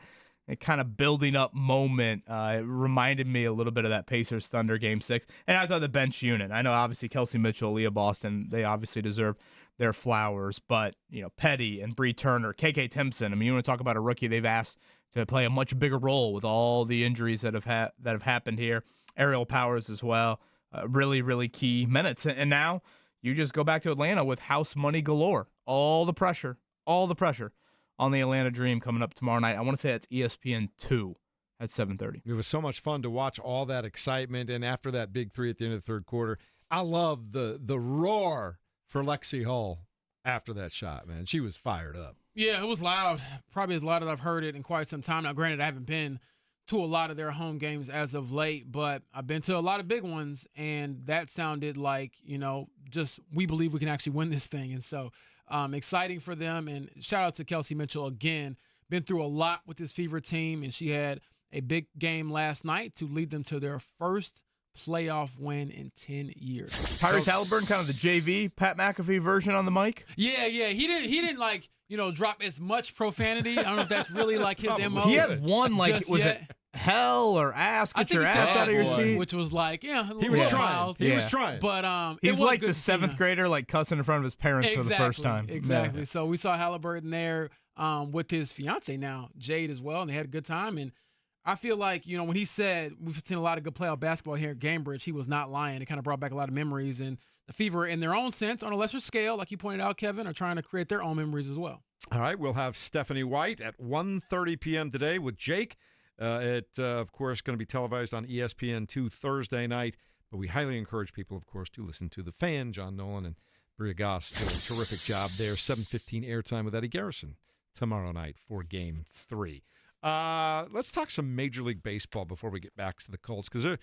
[SPEAKER 5] a kind of building up moment. It reminded me a little bit of that Pacers Thunder Game 6. And I thought the bench unit, I know obviously Kelsey Mitchell, Aaliyah Boston, they obviously deserve their flowers, but Petty and Bree Turner, KK Timpson, I mean, you want to talk about a rookie they've asked to play a much bigger role with all the injuries that have happened here. Aerial Powers as well, really, really key minutes. And now you just go back to Atlanta with house money galore. All the pressure on the Atlanta Dream coming up tomorrow night. I want to say that's ESPN 2 at 7:30.
[SPEAKER 8] It was so much fun to watch all that excitement, and after that big 3 at the end of the third quarter, I love the roar for Lexi Hall after that shot, man. She was fired up.
[SPEAKER 7] Yeah, it was loud. Probably as loud as I've heard it in quite some time. Now, granted, I haven't been to a lot of their home games as of late, but I've been to a lot of big ones, and that sounded like, just we believe we can actually win this thing. And so exciting for them, and shout out to Kelsey Mitchell again. Been through a lot with this Fever team, and she had a big game last night to lead them to their first playoff win in 10 years.
[SPEAKER 5] Tyrese Halliburton, kind of the JV Pat McAfee version on the mic.
[SPEAKER 7] Yeah. He didn't like, drop as much profanity. I don't know if that's really like his MO.
[SPEAKER 5] He had one, like, was it hell or ass? Get your ass out of your seat.
[SPEAKER 7] Which was like,
[SPEAKER 8] he was trying. He was trying.
[SPEAKER 7] But
[SPEAKER 5] he's like the 7th grader, like cussing in front of his parents for the first time.
[SPEAKER 7] Exactly. Yeah. So we saw Halliburton there with his fiance now, Jade, as well, and they had a good time. And I feel like, when he said we've seen a lot of good playoff basketball here at Gamebridge, he was not lying. It kind of brought back a lot of memories. And the Fever, in their own sense, on a lesser scale, like you pointed out, Kevin, are trying to create their own memories as well.
[SPEAKER 8] All right, we'll have Stephanie White at 1:30 p.m. today with Jake Of course, going to be televised on ESPN2 Thursday night. But we highly encourage people, of course, to listen to The Fan. John Nolan and Bria Goss do a terrific job there. 7:15 airtime with Eddie Garrison tomorrow night for Game 3. Let's talk some Major League Baseball before we get back to the Colts, because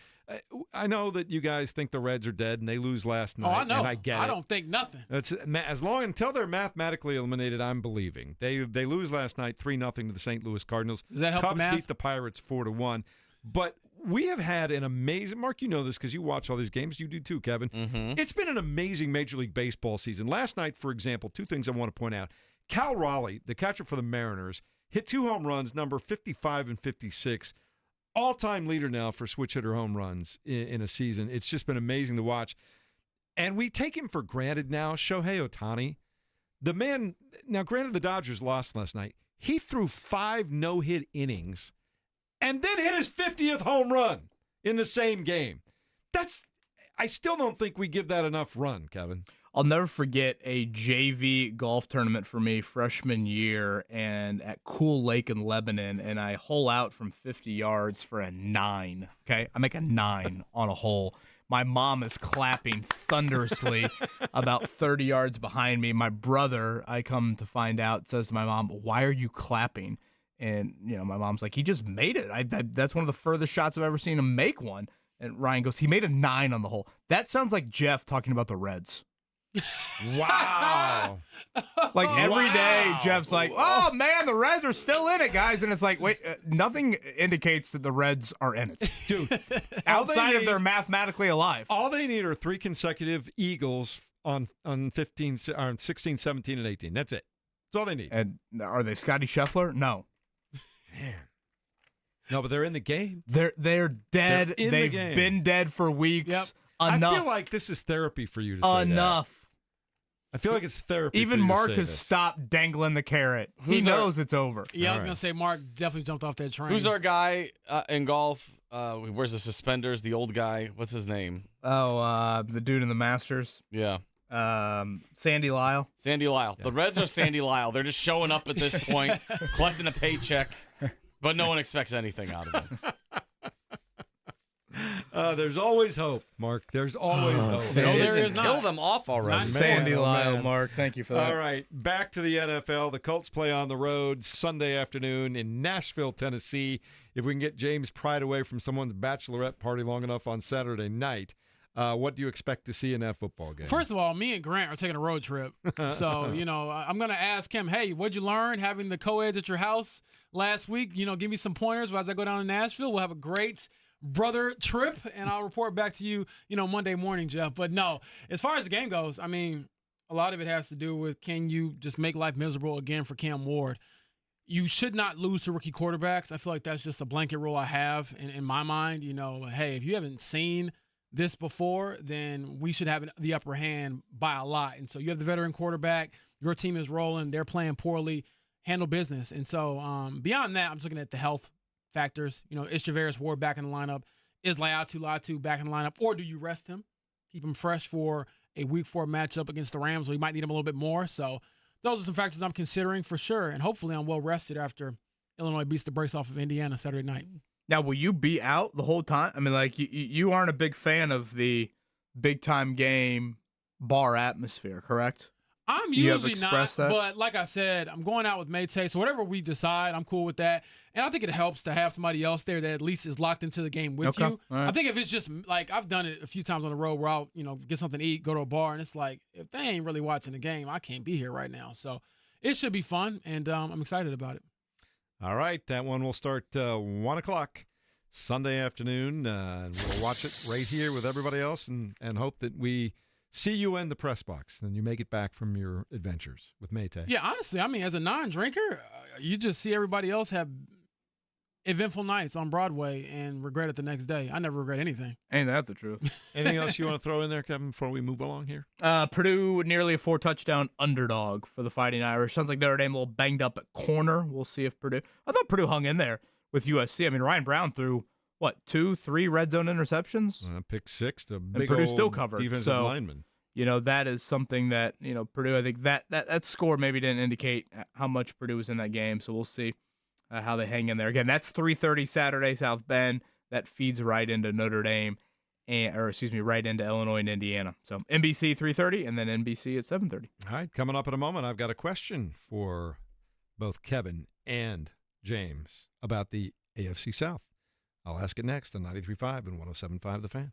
[SPEAKER 8] I know that you guys think the Reds are dead and they lose last night.
[SPEAKER 7] Oh, I know.
[SPEAKER 8] And I get it.
[SPEAKER 7] I don't think nothing.
[SPEAKER 8] Until they're mathematically eliminated, I'm believing. They lose last night 3-0 to the St. Louis Cardinals.
[SPEAKER 7] Does that help the
[SPEAKER 8] Cubs
[SPEAKER 7] math?
[SPEAKER 8] beat the Pirates 4-1. But we have had an amazing, Mark, you know this because you watch all these games. You do too, Kevin.
[SPEAKER 6] Mm-hmm.
[SPEAKER 8] It's been an amazing Major League Baseball season. Last night, for example, two things I want to point out. Cal Raleigh, the catcher for the Mariners, hit 2 home runs, number 55 and 56. All-time leader now for switch hitter home runs in a season. It's just been amazing to watch. And we take him for granted now. Shohei Ohtani, the man, now granted the Dodgers lost last night. He threw 5 no-hit innings and then hit his 50th home run in the same game. I still don't think we give that enough run, Kevin.
[SPEAKER 5] I'll never forget a JV golf tournament for me freshman year and at Cool Lake in Lebanon, and I hole out from 50 yards for a 9. Okay, I make a 9 on a hole. My mom is clapping thunderously about 30 yards behind me. My brother, I come to find out, says to my mom, "Why are you clapping?" And my mom's like, "He just made it. That's one of the furthest shots I've ever seen him make one." And Ryan goes, "He made a 9 on the hole." That sounds like Jeff talking about the Reds.
[SPEAKER 8] Wow.
[SPEAKER 5] Like every day, Jeff's like, "Oh man, the Reds are still in it, guys." And it's like, wait, nothing indicates that the Reds are in it.
[SPEAKER 8] Dude,
[SPEAKER 5] outside of they're mathematically alive.
[SPEAKER 8] All they need are 3 consecutive Eagles on 16, 17, and 18. That's it. That's all they need.
[SPEAKER 5] And are they Scotty Scheffler? No.
[SPEAKER 8] Man. No, but they're in the game.
[SPEAKER 5] They're dead.
[SPEAKER 8] They've
[SPEAKER 5] been dead for weeks.
[SPEAKER 7] Yep.
[SPEAKER 5] Enough.
[SPEAKER 8] I feel like this is therapy for you to say
[SPEAKER 5] Enough.
[SPEAKER 8] that. I feel like it's therapy.
[SPEAKER 5] Even
[SPEAKER 8] for you
[SPEAKER 5] Mark
[SPEAKER 8] to say
[SPEAKER 5] has
[SPEAKER 8] this.
[SPEAKER 5] stopped dangling the carrot. He knows it's over.
[SPEAKER 7] Yeah, I was
[SPEAKER 8] All
[SPEAKER 7] going
[SPEAKER 8] right.
[SPEAKER 7] to say Mark definitely jumped off that train.
[SPEAKER 6] Who's our guy in golf? He wears the suspenders, the old guy. What's his name?
[SPEAKER 5] Oh, the dude in the Masters.
[SPEAKER 6] Yeah.
[SPEAKER 5] Sandy Lyle.
[SPEAKER 6] Sandy Lyle. The Reds are Sandy Lyle. They're just showing up at this point, collecting a paycheck, but no one expects anything out of them.
[SPEAKER 8] There's always hope, Mark. There's always hope.
[SPEAKER 7] No, there is not.
[SPEAKER 6] Kill them off already.
[SPEAKER 5] Sandy
[SPEAKER 8] Oh,
[SPEAKER 5] Lyle,
[SPEAKER 8] man.
[SPEAKER 5] Mark. Thank you for that.
[SPEAKER 8] All right, back to the NFL. The Colts play on the road Sunday afternoon in Nashville, Tennessee. If we can get James Pride away from someone's bachelorette party long enough on Saturday night, what do you expect to see in that football game?
[SPEAKER 7] First of all, me and Grant are taking a road trip. So, I'm going to ask him, hey, what'd you learn having the co-eds at your house last week? Give me some pointers as I go down to Nashville. We'll have a great brother trip, and I'll report back to you, Monday morning, Jeff. But no, as far as the game goes, I mean, a lot of it has to do with, can you just make life miserable again for Cam Ward? You should not lose to rookie quarterbacks. I feel like that's just a blanket rule I have in my mind. Hey, if you haven't seen this before, then we should have the upper hand by a lot. And so you have the veteran quarterback, your team is rolling, they're playing poorly, handle business. And so beyond that, I'm just looking at the health factors. Is Javarius Ward back in the lineup? Is Laiatu back in the lineup? Or do you rest him, keep him fresh for a Week 4 matchup against the Rams where you might need him a little bit more? So those are some factors I'm considering for sure. And hopefully I'm well rested after Illinois beats the brakes off of Indiana Saturday night.
[SPEAKER 5] Now, will you be out the whole time? I mean, like, you aren't a big fan of the big-time game bar atmosphere, correct?
[SPEAKER 7] I'm
[SPEAKER 5] You have
[SPEAKER 7] usually not,
[SPEAKER 5] expressed that?
[SPEAKER 7] but like I said, I'm going out with Matta, so whatever we decide, I'm cool with that. And I think it helps to have somebody else there that at least is locked into the game with
[SPEAKER 5] Okay.
[SPEAKER 7] you.
[SPEAKER 5] All right.
[SPEAKER 7] I think if it's just, like, I've done it a few times on the road where I'll, get something to eat, go to a bar, and it's like, if they ain't really watching the game, I can't be here right now. So it should be fun, and I'm excited about it.
[SPEAKER 8] All right, that one will start 1 o'clock Sunday afternoon, and we'll watch it right here with everybody else and hope that we see you in the press box and you make it back from your adventures with Maytay.
[SPEAKER 7] Yeah, honestly, I mean, as a non-drinker, you just see everybody else have eventful nights on Broadway and regret it the next day. I never regret anything.
[SPEAKER 5] Ain't that the truth?
[SPEAKER 8] Anything else you want to throw in there, Kevin, before we move along here?
[SPEAKER 5] Purdue nearly a 4-touchdown underdog for the Fighting Irish. Sounds like Notre Dame a little banged up at corner. We'll see if Purdue. I thought Purdue hung in there with USC. I mean, Ryan Brown threw 2-3 red zone interceptions.
[SPEAKER 8] Pick 6 to
[SPEAKER 5] And
[SPEAKER 8] big
[SPEAKER 5] Purdue
[SPEAKER 8] old
[SPEAKER 5] still covered.
[SPEAKER 8] defensive
[SPEAKER 5] So,
[SPEAKER 8] lineman.
[SPEAKER 5] That is something that Purdue. I think that score maybe didn't indicate how much Purdue was in that game. So we'll see how they hang in there. Again, that's 3:30 Saturday, South Bend. That feeds right into Notre Dame, right into Illinois and Indiana. So NBC 3:30 and then NBC at 7:30.
[SPEAKER 8] All right, coming up in a moment, I've got a question for both Kevin and James about the AFC South. I'll ask it next on 93.5 and 107.5 The Fan.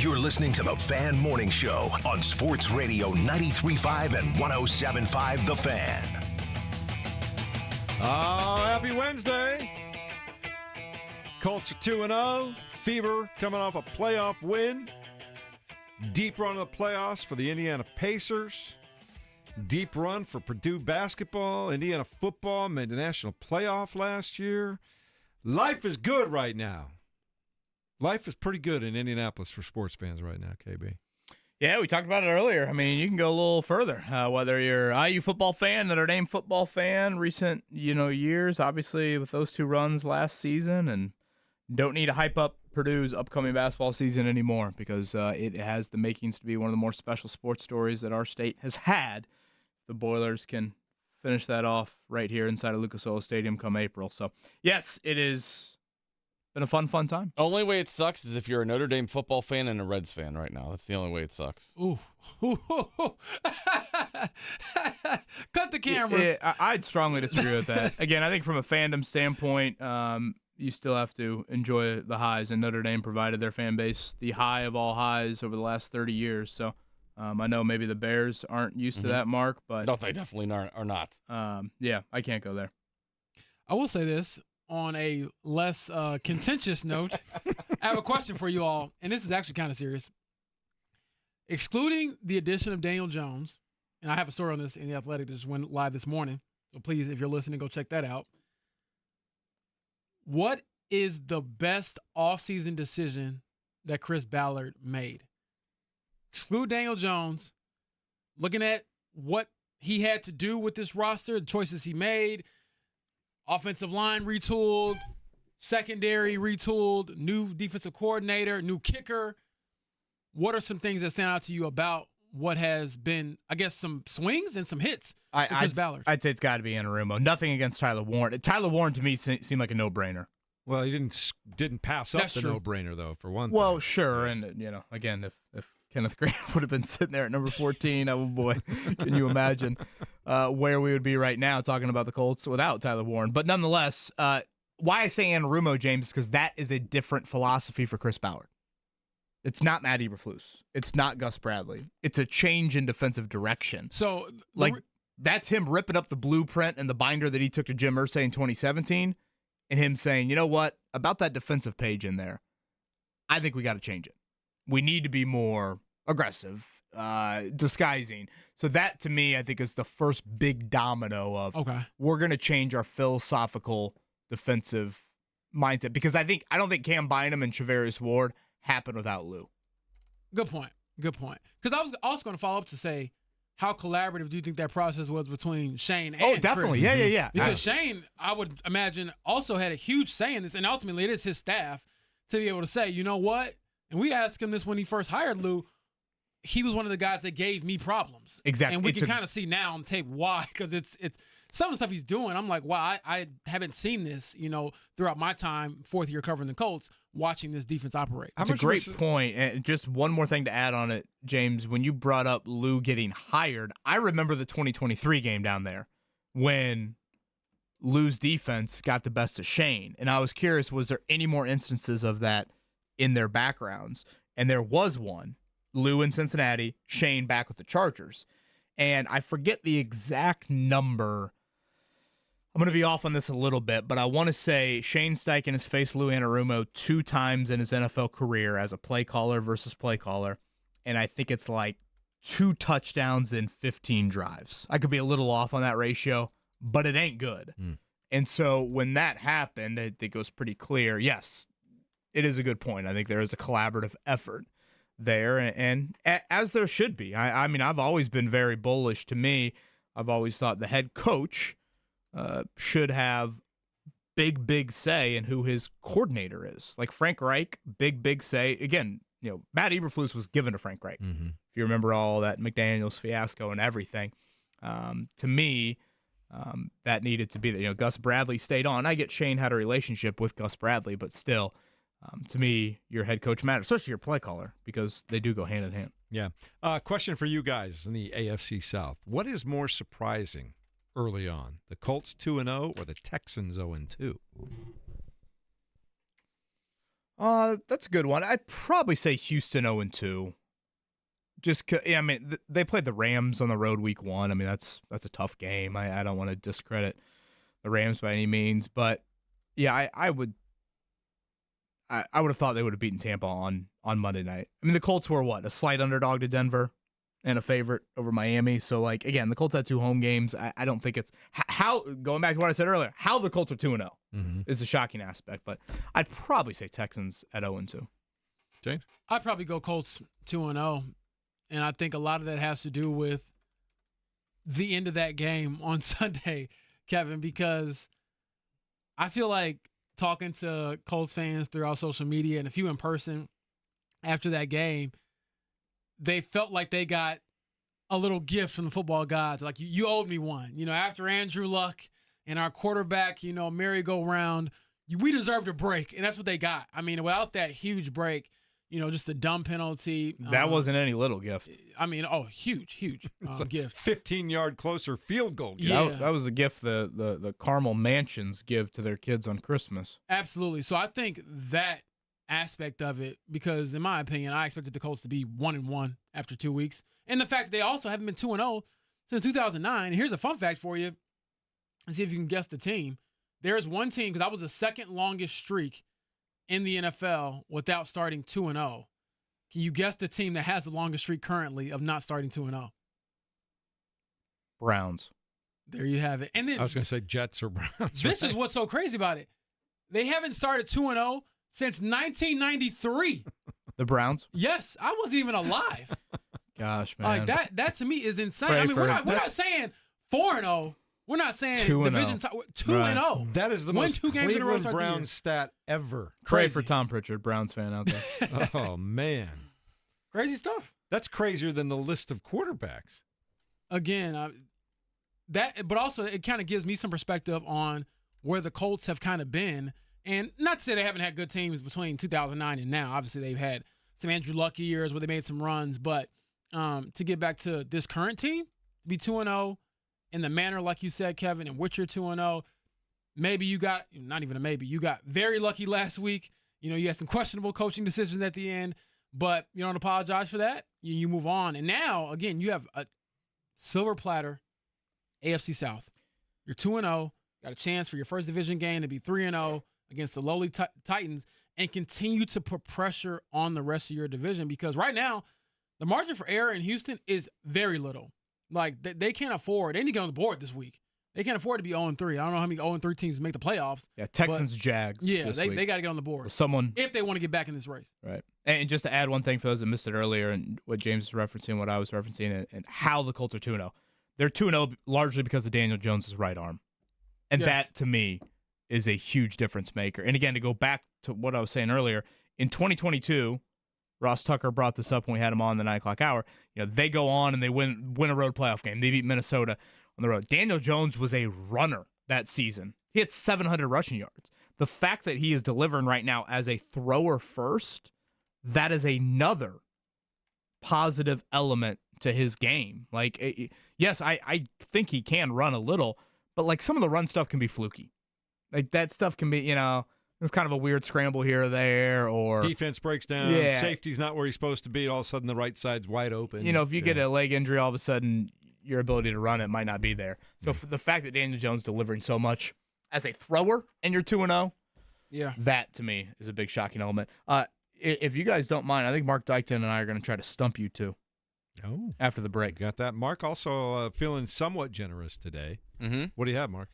[SPEAKER 4] You're listening to the Fan Morning Show on Sports Radio 93.5 and 107.5 The Fan.
[SPEAKER 8] Oh, happy Wednesday. Colts are 2-0. Fever coming off a playoff win. Deep run of the playoffs for the Indiana Pacers. Deep run for Purdue basketball. Indiana football made the national playoff last year. Life is good right now. Life is pretty good in Indianapolis for sports fans right now, KB.
[SPEAKER 5] Yeah, we talked about it earlier. I mean, you can go a little further. Whether you're IU football fan, Notre Dame football fan, recent years, obviously with those two runs last season, and don't need to hype up Purdue's upcoming basketball season anymore because it has the makings to be one of the more special sports stories that our state has had. The Boilers can finish that off right here inside of Lucas Oil Stadium come April. So, yes, it has been a fun time.
[SPEAKER 6] Only way it sucks is if you're a Notre Dame football fan and a Reds fan right now. That's the only way it sucks.
[SPEAKER 7] Ooh. Cut the cameras.
[SPEAKER 5] I'd strongly disagree with that. Again, I think from a fandom standpoint, you still have to enjoy the highs, and Notre Dame provided their fan base the high of all highs over the last 30 years. So I know maybe the Bears aren't used to that mark, but
[SPEAKER 6] no, they definitely are not.
[SPEAKER 5] Yeah, I can't go there.
[SPEAKER 7] I will say this on a less contentious note. I have a question for you all, and this is actually kind of serious. Excluding the addition of Daniel Jones, and I have a story on this in The Athletic that just went live this morning, so please, if you're listening, go check that out. What is the best offseason decision that Chris Ballard made? Exclude Daniel Jones, looking at what he had to do with this roster, the choices he made, offensive line retooled, secondary retooled, new defensive coordinator, new kicker. What are some things that stand out to you about what has been, I guess, some swings and some hits for Chris Ballard?
[SPEAKER 5] I'd say it's got to be Anarumo. Nothing against Tyler Warren. Tyler Warren, to me, seemed like a no-brainer.
[SPEAKER 8] Well, he didn't pass up the no-brainer, though, for one thing.
[SPEAKER 5] Well, sure. And, again, if Kenneth Grant would have been sitting there at number 14, oh, boy, can you imagine where we would be right now talking about the Colts without Tyler Warren. But nonetheless, why I say Anarumo, James, is because that is a different philosophy for Chris Ballard. It's not Matt Eberflus. It's not Gus Bradley. It's a change in defensive direction.
[SPEAKER 7] So,
[SPEAKER 5] that's him ripping up the blueprint and the binder that he took to Jim Irsay in 2017 and him saying, you know what, about that defensive page in there, I think we got to change it. We need to be more aggressive, disguising. So that, to me, I think is the first big domino of we're going to change our philosophical defensive mindset because I don't think Cam Bynum and Travarius Ward happen without Lou.
[SPEAKER 7] Good point. Because I was also going to follow up to say, how collaborative do you think that process was between Shane and
[SPEAKER 5] Chris?
[SPEAKER 7] definitely.
[SPEAKER 5] Yeah.
[SPEAKER 7] Because Shane, I would imagine, also had a huge say in this, and ultimately it is his staff to be able to say, you know what? And we asked him this when he first hired Lou. He was one of the guys that gave me problems.
[SPEAKER 5] Exactly.
[SPEAKER 7] And we can kind of see now on tape why, because it's some of the stuff he's doing. I'm like, wow, I haven't seen this, throughout my time, fourth year covering the Colts, watching this defense operate.
[SPEAKER 5] That's a great point. And just one more thing to add on it, James, when you brought up Lou getting hired, I remember the 2023 game down there when Lou's defense got the best of Shane. And I was curious, was there any more instances of that in their backgrounds? And there was one. Lou in Cincinnati, Shane back with the Chargers. And I forget the exact number. I'm going to be off on this a little bit, but I want to say Shane Steichen has faced Lou Anarumo 2 times in his NFL career as a play caller versus play caller. And I think it's like 2 touchdowns in 15 drives. I could be a little off on that ratio, but it ain't good. And so when that happened, I think it was pretty clear. Yes, it is a good point. I think there is a collaborative effort there, and as there should be. I mean, I've always been very bullish. To me, I've always thought the head coach should have big say in who his coordinator is. Like Frank Reich, big say. Again, Matt Eberflus was given to Frank Reich. If you remember all that McDaniels fiasco and everything, to me, that needed to be that. Gus Bradley stayed on. I get Shane had a relationship with Gus Bradley, but still. To me, your head coach matters, especially your play caller, because they do go hand in hand.
[SPEAKER 8] Yeah. Question for you guys in the AFC South. What is more surprising early on, the Colts 2-0 or the Texans 0-2?
[SPEAKER 5] That's a good one. I'd probably say Houston 0-2. They played the Rams on the road week 1. I mean, that's a tough game. I don't want to discredit the Rams by any means, but yeah, I would have thought they would have beaten Tampa on Monday night. I mean, the Colts were what, a slight underdog to Denver and a favorite over Miami. So, like, again, the Colts had 2 home games. I don't think it's how going back to what I said earlier, how the Colts are 2-0 is a shocking aspect. But I'd probably say Texans at 0-2.
[SPEAKER 8] James,
[SPEAKER 7] I'd probably go Colts 2-0, and I think a lot of that has to do with the end of that game on Sunday, Kevin, because I feel like talking to Colts fans throughout social media and a few in person after that game, they felt like they got a little gift from the football gods. Like, you owed me one. You know, after Andrew Luck and our quarterback, merry-go-round, we deserved a break, and that's what they got. I mean, without that huge break, just the dumb penalty.
[SPEAKER 5] That wasn't any little gift.
[SPEAKER 7] I mean, huge gift.
[SPEAKER 8] 15-yard closer field goal gift.
[SPEAKER 5] Yeah. That was the gift the Carmel Mansions give to their kids on Christmas.
[SPEAKER 7] Absolutely. So I think that aspect of it, because in my opinion, I expected the Colts to be 1-1 after 2 weeks. And the fact that they also haven't been 2-0 since 2009. And here's a fun fact for you. And see if you can guess the team. There's one team, because that was the second longest streak in the NFL without starting 2-0. Can you guess the team that has the longest streak currently of not starting 2-0?
[SPEAKER 5] Browns.
[SPEAKER 7] There you have it. And then
[SPEAKER 8] I was going to say Jets or Browns.
[SPEAKER 7] This is what's so crazy about it. They haven't started 2-0 since 1993.
[SPEAKER 5] The Browns?
[SPEAKER 7] Yes, I wasn't even alive.
[SPEAKER 5] Gosh, man.
[SPEAKER 7] Like that to me is insane. I mean, we're not saying 4-0. We're not saying
[SPEAKER 5] 2-0.
[SPEAKER 7] division 2-0.
[SPEAKER 8] That is the
[SPEAKER 7] Win
[SPEAKER 8] most
[SPEAKER 7] 2 games in a row
[SPEAKER 8] Cleveland
[SPEAKER 7] start the year.
[SPEAKER 8] Browns stat ever.
[SPEAKER 5] Pray
[SPEAKER 7] Crazy.
[SPEAKER 5] for Tom Pritchard, Browns fan out there.
[SPEAKER 8] Oh, man.
[SPEAKER 7] Crazy stuff.
[SPEAKER 8] That's crazier than the list of quarterbacks.
[SPEAKER 7] Again, but also it kind of gives me some perspective on where the Colts have kind of been. And not to say they haven't had good teams between 2009 and now. Obviously, they've had some Andrew Luck years where they made some runs. But to get back to this current team, be 2-0 in the manner, like you said, Kevin, in which you're 2-0, maybe you got, not even a maybe, you got very lucky last week. You had some questionable coaching decisions at the end, but you don't apologize for that. You move on. And now, again, you have a silver platter AFC South. You're 2-0, got a chance for your first division game to be 3-0 against the lowly Titans and continue to put pressure on the rest of your division, because right now the margin for error in Houston is very little. Like, they can't afford – they need to get on the board this week. They can't afford to be 0-3. I don't know how many 0-3 teams make the playoffs.
[SPEAKER 5] Yeah, Texans, Jags.
[SPEAKER 7] Yeah, they got to get on the board.
[SPEAKER 5] Someone
[SPEAKER 7] if they want to get back in this race.
[SPEAKER 5] Right. And just to add one thing for those that missed it earlier, and what James was referencing, what I was referencing, and how the Colts are 2-0. They're 2-0 largely because of Daniel Jones' right arm. And
[SPEAKER 7] Yes.
[SPEAKER 5] that, to me, is a huge difference maker. And again, to go back to what I was saying earlier, in 2022, Ross Tucker brought this up when we had him on the 9 o'clock hour. They go on and they win a road playoff game. They beat Minnesota on the road. Daniel Jones was a runner that season. He had 700 rushing yards. The fact that he is delivering right now as a thrower first, that is another positive element to his game. Like, yes, I think he can run a little, but like some of the run stuff can be fluky. Like that stuff can be, it's kind of a weird scramble here or there, or
[SPEAKER 8] defense breaks down.
[SPEAKER 5] Yeah.
[SPEAKER 8] Safety's not where he's supposed to be. All of a sudden, the right side's wide open.
[SPEAKER 5] If you get a leg injury, all of a sudden your ability to run it might not be there. So for the fact that Daniel Jones delivering so much as a thrower and you're 2-0,
[SPEAKER 7] yeah,
[SPEAKER 5] that to me is a big shocking element. If you guys don't mind, I think Mark Dykton and I are going to try to stump you two.
[SPEAKER 8] Oh,
[SPEAKER 5] after the break.
[SPEAKER 8] Got that. Mark also feeling somewhat generous today.
[SPEAKER 6] Mm-hmm.
[SPEAKER 8] What do you have, Mark?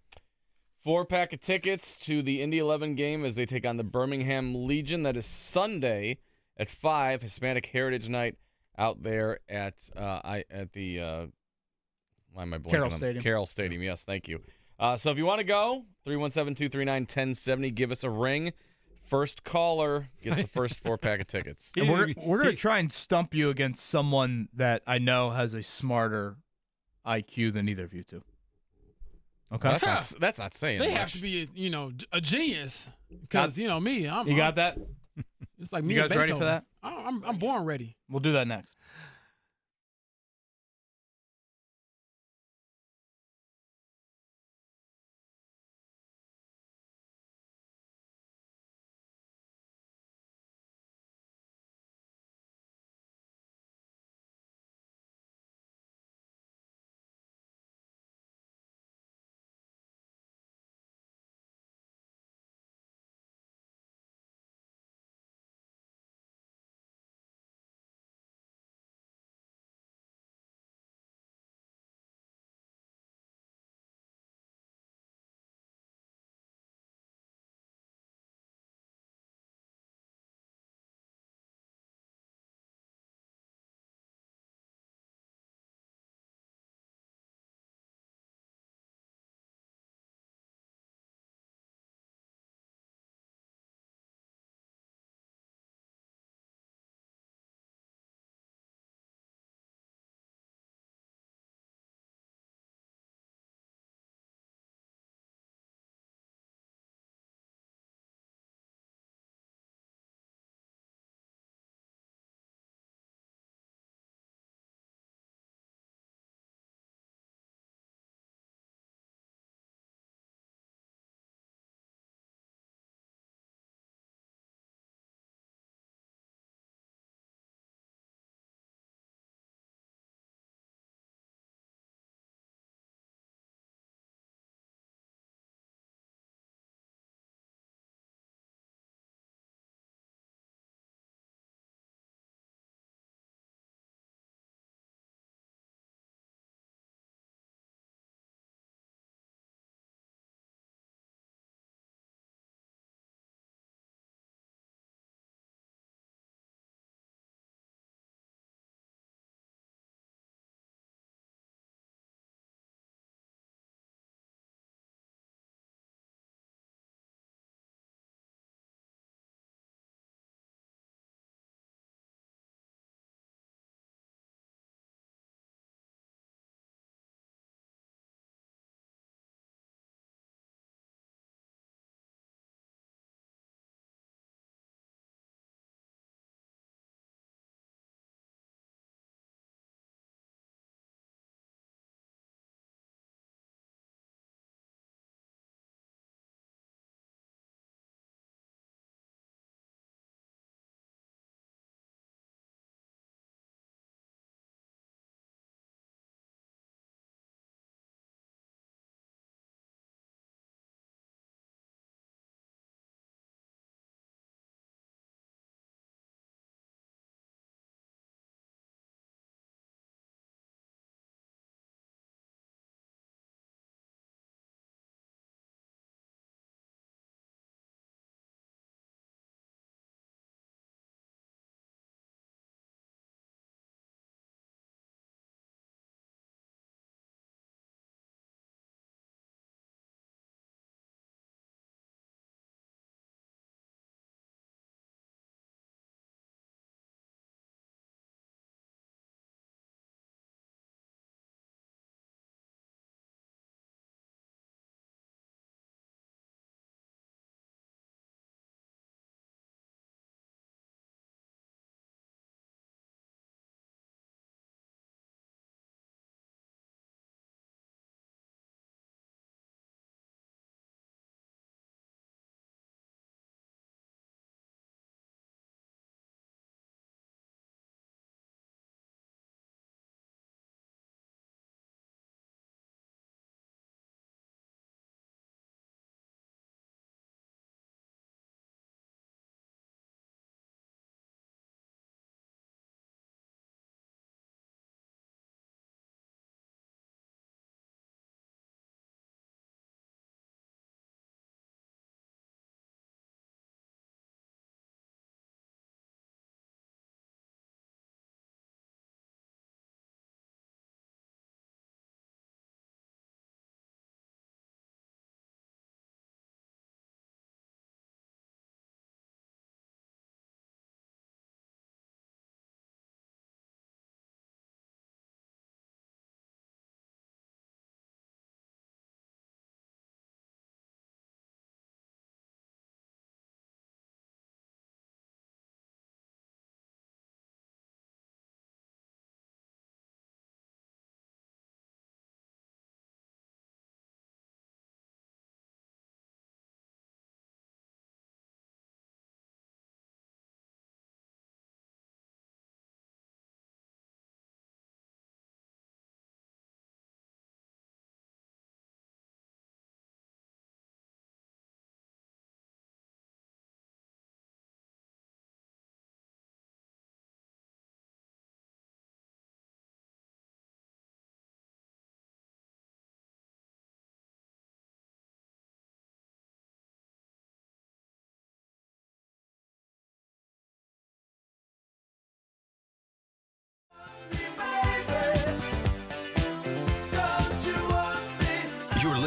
[SPEAKER 6] 4-pack of tickets to the Indy 11 game as they take on the Birmingham Legion. That is Sunday at 5, Hispanic Heritage Night out there at the why am I blanking
[SPEAKER 5] Carroll
[SPEAKER 6] on
[SPEAKER 5] Stadium.
[SPEAKER 6] Carroll Stadium. Yes, thank you. So if you want to go, 317-239-1070, give us a ring. First caller gets the first 4-pack of tickets.
[SPEAKER 5] And we're going to try and stump you against someone that I know has a smarter IQ than either of you two. Okay,
[SPEAKER 6] that's not saying
[SPEAKER 7] they
[SPEAKER 6] much.
[SPEAKER 7] have to be a genius, because me,
[SPEAKER 5] you got that?
[SPEAKER 7] It's like me.
[SPEAKER 5] You guys
[SPEAKER 7] and
[SPEAKER 5] ready for
[SPEAKER 7] Beethoven.
[SPEAKER 5] that?
[SPEAKER 7] I'm born ready.
[SPEAKER 5] We'll do that next.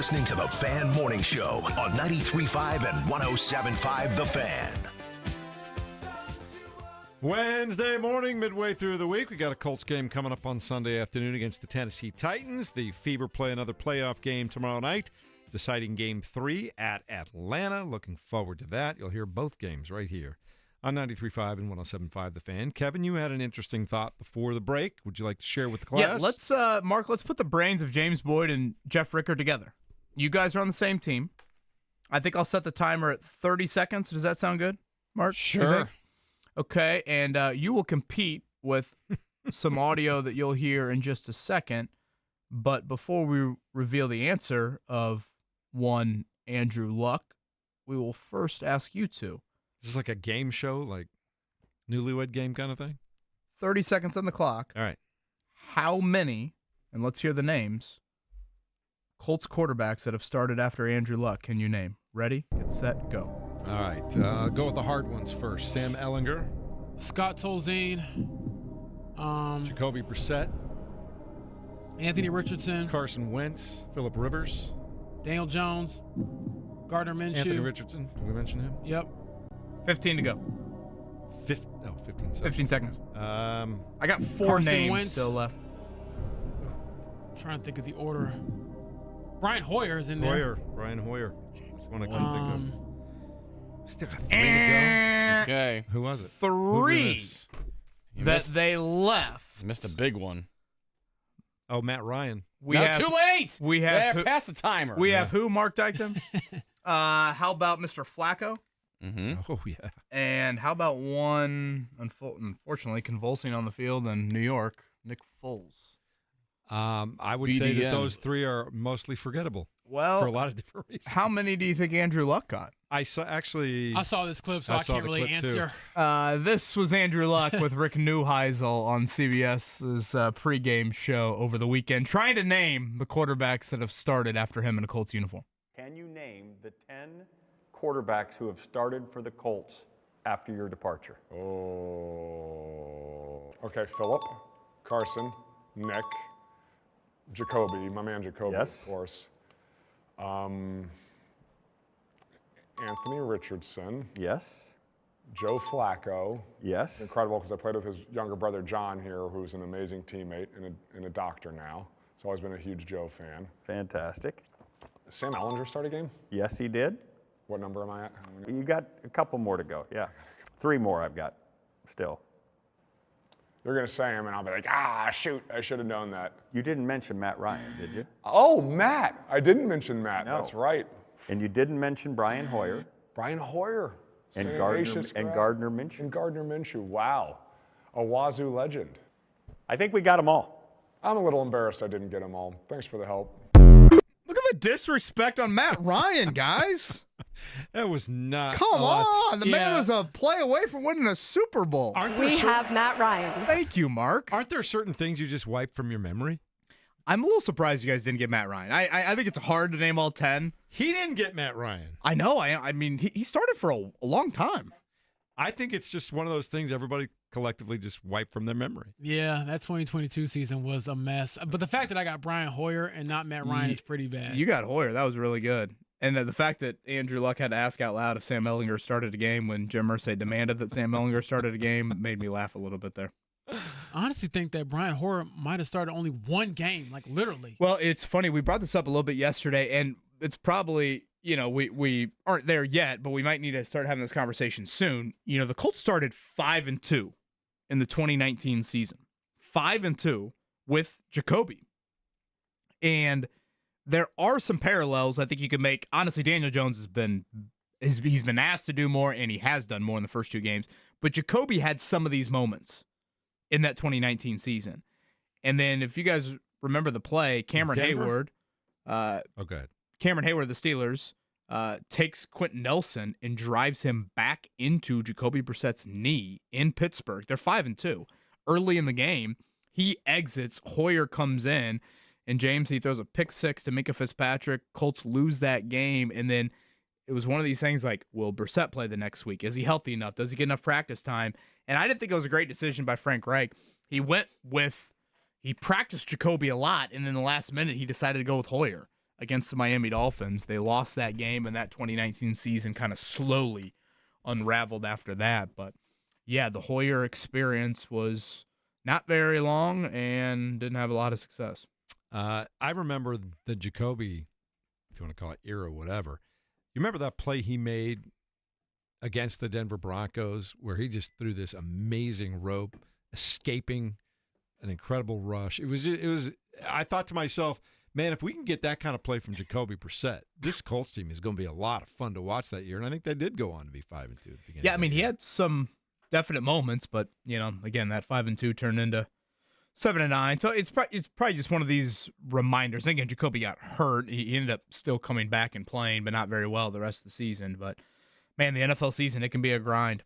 [SPEAKER 4] listening to the Fan Morning Show on 93.5 and 107.5 The Fan.
[SPEAKER 8] Wednesday morning, midway through the week, we got a Colts game coming up on Sunday afternoon against the Tennessee Titans. The Fever play another playoff game tomorrow night, deciding Game 3 at Atlanta. Looking forward to that. You'll hear both games right here on 93.5 and 107.5 The Fan. Kevin, you had an interesting thought before the break. Would you like to share with the class?
[SPEAKER 5] Yeah, let's, Mark, let's put the brains of James Boyd and Jeff Ricker together. You guys are on the same team. I think I'll set the timer at 30 seconds. Does that sound good, Mark?
[SPEAKER 6] Sure.
[SPEAKER 5] Okay, and you will compete with some audio that you'll hear in just a second. But before we reveal the answer of one Andrew Luck, we will first ask you two.
[SPEAKER 8] Is this like a game show, like newlywed game kind of thing?
[SPEAKER 5] 30 seconds on the clock.
[SPEAKER 8] All right.
[SPEAKER 5] How many, and let's hear the names, Colts quarterbacks that have started after Andrew Luck can you name? Ready, get set, go.
[SPEAKER 8] All right. Go with the hard ones first. Sam Ehlinger.
[SPEAKER 7] Scott Tolzien.
[SPEAKER 8] Jacoby Brissett.
[SPEAKER 7] Anthony Richardson.
[SPEAKER 8] Carson Wentz. Phillip Rivers.
[SPEAKER 7] Daniel Jones. Gardner Minshew.
[SPEAKER 8] Anthony Richardson. Did we mention him?
[SPEAKER 7] Yep.
[SPEAKER 5] 15 to go.
[SPEAKER 8] 15 seconds.
[SPEAKER 5] 15 seconds. I got four
[SPEAKER 7] Carson
[SPEAKER 5] names
[SPEAKER 7] Wentz.
[SPEAKER 5] still left.
[SPEAKER 7] I'm trying to think of the order. Brian Hoyer is in there.
[SPEAKER 8] Brian Hoyer. James. One I couldn't think of. Still got 3 to go.
[SPEAKER 6] Okay.
[SPEAKER 8] Who was it?
[SPEAKER 5] 3 that they left.
[SPEAKER 6] Missed a big one.
[SPEAKER 8] Oh, Matt Ryan.
[SPEAKER 6] Too late.
[SPEAKER 5] We have
[SPEAKER 6] past the timer.
[SPEAKER 5] We have who, Mark Dykton? How about Mr. Flacco?
[SPEAKER 6] Mm-hmm.
[SPEAKER 8] Oh, yeah.
[SPEAKER 5] And how about one, unfortunately, convulsing on the field in New York, Nick Foles?
[SPEAKER 8] I would say that those 3 are mostly forgettable.
[SPEAKER 5] Well,
[SPEAKER 8] for a lot of different reasons.
[SPEAKER 5] How many do you think Andrew Luck got?
[SPEAKER 8] I saw
[SPEAKER 7] this clip, so I can't really answer.
[SPEAKER 5] This was Andrew Luck with Rick Neuheisel on CBS's pregame show over the weekend, trying to name the quarterbacks that have started after him in a Colts uniform.
[SPEAKER 13] Can you name the 10 quarterbacks who have started for the Colts after your departure?
[SPEAKER 14] Oh. Okay, Phillip, Carson, Nick, Jacoby, my man Jacoby,
[SPEAKER 13] yes.
[SPEAKER 14] Of course. Anthony Richardson.
[SPEAKER 13] Yes.
[SPEAKER 14] Joe Flacco.
[SPEAKER 13] Yes.
[SPEAKER 14] Incredible, because I played with his younger brother John here, who's an amazing teammate and a doctor now. So I've always been a huge Joe fan.
[SPEAKER 13] Fantastic.
[SPEAKER 14] Sam Ehlinger start a game?
[SPEAKER 13] Yes, he did.
[SPEAKER 14] What number am I at?
[SPEAKER 13] You got a couple more to go, yeah. 3 more I've got still.
[SPEAKER 14] You're going to say him, and I'll be like, shoot, I should have known that.
[SPEAKER 13] You didn't mention Matt Ryan, did you?
[SPEAKER 14] Oh, Matt. I didn't mention Matt.
[SPEAKER 13] No.
[SPEAKER 14] That's right.
[SPEAKER 13] And you didn't mention Brian Hoyer.
[SPEAKER 14] Brian Hoyer.
[SPEAKER 13] And Gardner Minshew.
[SPEAKER 14] And Gardner Minshew. Wow. A Wazoo legend.
[SPEAKER 13] I think we got them all.
[SPEAKER 14] I'm a little embarrassed I didn't get them all. Thanks for the help.
[SPEAKER 5] Look at the disrespect on Matt Ryan, guys.
[SPEAKER 8] That was not.
[SPEAKER 5] Come on. The man was a play away from winning a Super Bowl.
[SPEAKER 15] We have Matt Ryan.
[SPEAKER 5] Thank you, Mark.
[SPEAKER 8] Aren't there certain things you just wipe from your memory?
[SPEAKER 5] I'm a little surprised you guys didn't get Matt Ryan. I think it's hard to name all 10.
[SPEAKER 8] He didn't get Matt Ryan.
[SPEAKER 5] I know. I mean, he started for a long time.
[SPEAKER 8] I think it's just one of those things everybody collectively just wipe from their memory.
[SPEAKER 7] Yeah, that 2022 season was a mess. But the fact that I got Brian Hoyer and not Matt Ryan is pretty bad.
[SPEAKER 5] You got Hoyer. That was really good. And the fact that Andrew Luck had to ask out loud if Sam Ehlinger started a game when Jim Irsay demanded that Sam Ehlinger started a game made me laugh a little bit there.
[SPEAKER 7] I honestly think that Brian Hoyer might have started only one game, like literally.
[SPEAKER 5] Well, it's funny. We brought this up a little bit yesterday, and it's probably, we aren't there yet, but we might need to start having this conversation soon. The Colts started 5-2 in the 2019 season. 5-2 with Jacoby. And there are some parallels I think you could make. Honestly, Daniel Jones he's been asked to do more, and he has done more in the first 2 games. But Jacoby had some of these moments in that 2019 season. And then if you guys remember the play, Cameron Hayward of the Steelers, takes Quentin Nelson and drives him back into Jacoby Brissett's knee in Pittsburgh. They're 5-2. Early in the game, he exits. Hoyer comes in, and James, he throws a pick 6 to Minka Fitzpatrick. Colts lose that game, and then it was one of these things like, will Brissett play the next week? Is he healthy enough? Does he get enough practice time? And I didn't think it was a great decision by Frank Reich. He practiced Jacoby a lot, and in the last minute, he decided to go with Hoyer. against the Miami Dolphins. They lost that game, and that 2019 season kind of slowly unraveled after that. But, yeah, the Hoyer experience was not very long and didn't have a lot of success.
[SPEAKER 8] I remember the Jacoby, if you want to call it era, whatever. You remember that play he made against the Denver Broncos where he just threw this amazing rope, escaping an incredible rush. It was. I thought to myself, man, if we can get that kind of play from Jacoby Brissett, this Colts team is going to be a lot of fun to watch that year. And I think they did go on to be 5-2 at the beginning.
[SPEAKER 5] Yeah, I mean, he had some definite moments, but, again, that 5-2 turned into 7-9. So it's probably just one of these reminders. Again, Jacoby got hurt. He ended up still coming back and playing, but not very well the rest of the season. But, man, the NFL season, it can be a grind.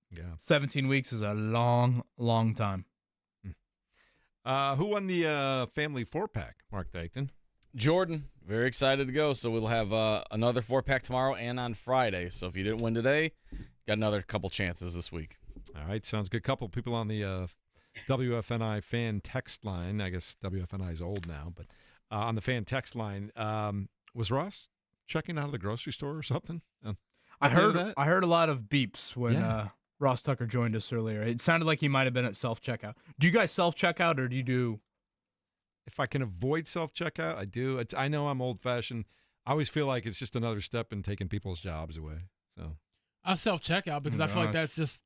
[SPEAKER 8] Yeah.
[SPEAKER 5] 17 weeks is a long, long time.
[SPEAKER 8] Who won the family 4-pack, Mark Dayton?
[SPEAKER 6] Jordan. Very excited to go. So we'll have another 4-pack tomorrow and on Friday. So if you didn't win today, got another couple chances this week.
[SPEAKER 8] All right, sounds good. Couple people on the WFNI fan text line. I guess WFNI is old now, but on the fan text line, was Ross checking out of the grocery store or something?
[SPEAKER 5] I heard a lot of beeps when Ross Tucker joined us earlier. It sounded like he might have been at self-checkout. Do you guys self-checkout or do you do?
[SPEAKER 8] If I can avoid self-checkout, I do. I know I'm old-fashioned. I always feel like it's just another step in taking people's jobs away. So
[SPEAKER 7] I self-checkout because I feel like that's just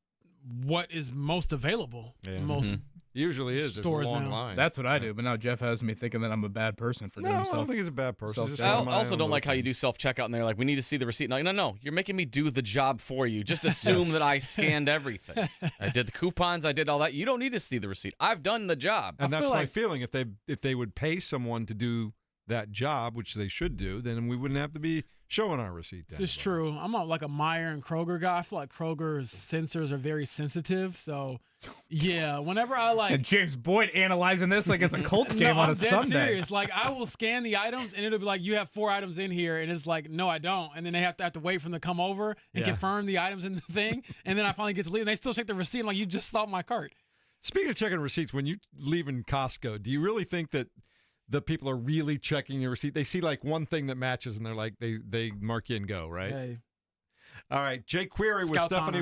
[SPEAKER 7] what is most available.
[SPEAKER 8] Yeah.
[SPEAKER 7] Most
[SPEAKER 8] usually is. There's a
[SPEAKER 7] stores
[SPEAKER 8] long
[SPEAKER 7] now.
[SPEAKER 8] line.
[SPEAKER 5] That's what I do, but now Jeff has me thinking that I'm a bad person for doing
[SPEAKER 8] I don't think he's a bad person. Just
[SPEAKER 6] I
[SPEAKER 8] one of my
[SPEAKER 6] also
[SPEAKER 8] own
[SPEAKER 6] don't like how you
[SPEAKER 8] things.
[SPEAKER 6] do self-checkout and they're like, we need to see the receipt. No, you're making me do the job for you. Just assume that I scanned everything. I did the coupons. I did all that. You don't need to see the receipt. I've done the job.
[SPEAKER 8] And that's my feeling. If they would pay someone to do that job, which they should do, then we wouldn't have to be showing our receipt.
[SPEAKER 7] This is true. I'm like a Meyer and Kroger guy. I feel like Kroger's sensors are very sensitive. So, yeah, whenever I
[SPEAKER 5] And James Boyd analyzing this like it's a Colts game on a
[SPEAKER 7] I'm dead
[SPEAKER 5] Sunday.
[SPEAKER 7] serious. Like, I will scan the items, and it'll be like, you have 4 items in here, and it's like, no, I don't. And then they have to wait for them to come over and confirm the items in the thing, and then I finally get to leave, and they still check the receipt. I'm like, you just saw my cart.
[SPEAKER 8] Speaking of checking receipts, when you leave in Costco, do you really think that the people are really checking your receipt? They see like one thing that matches, and they're like, they mark you and go, right?
[SPEAKER 7] Hey.
[SPEAKER 8] All right, Jake Query with
[SPEAKER 7] Scout's
[SPEAKER 8] Stephanie.
[SPEAKER 7] honor.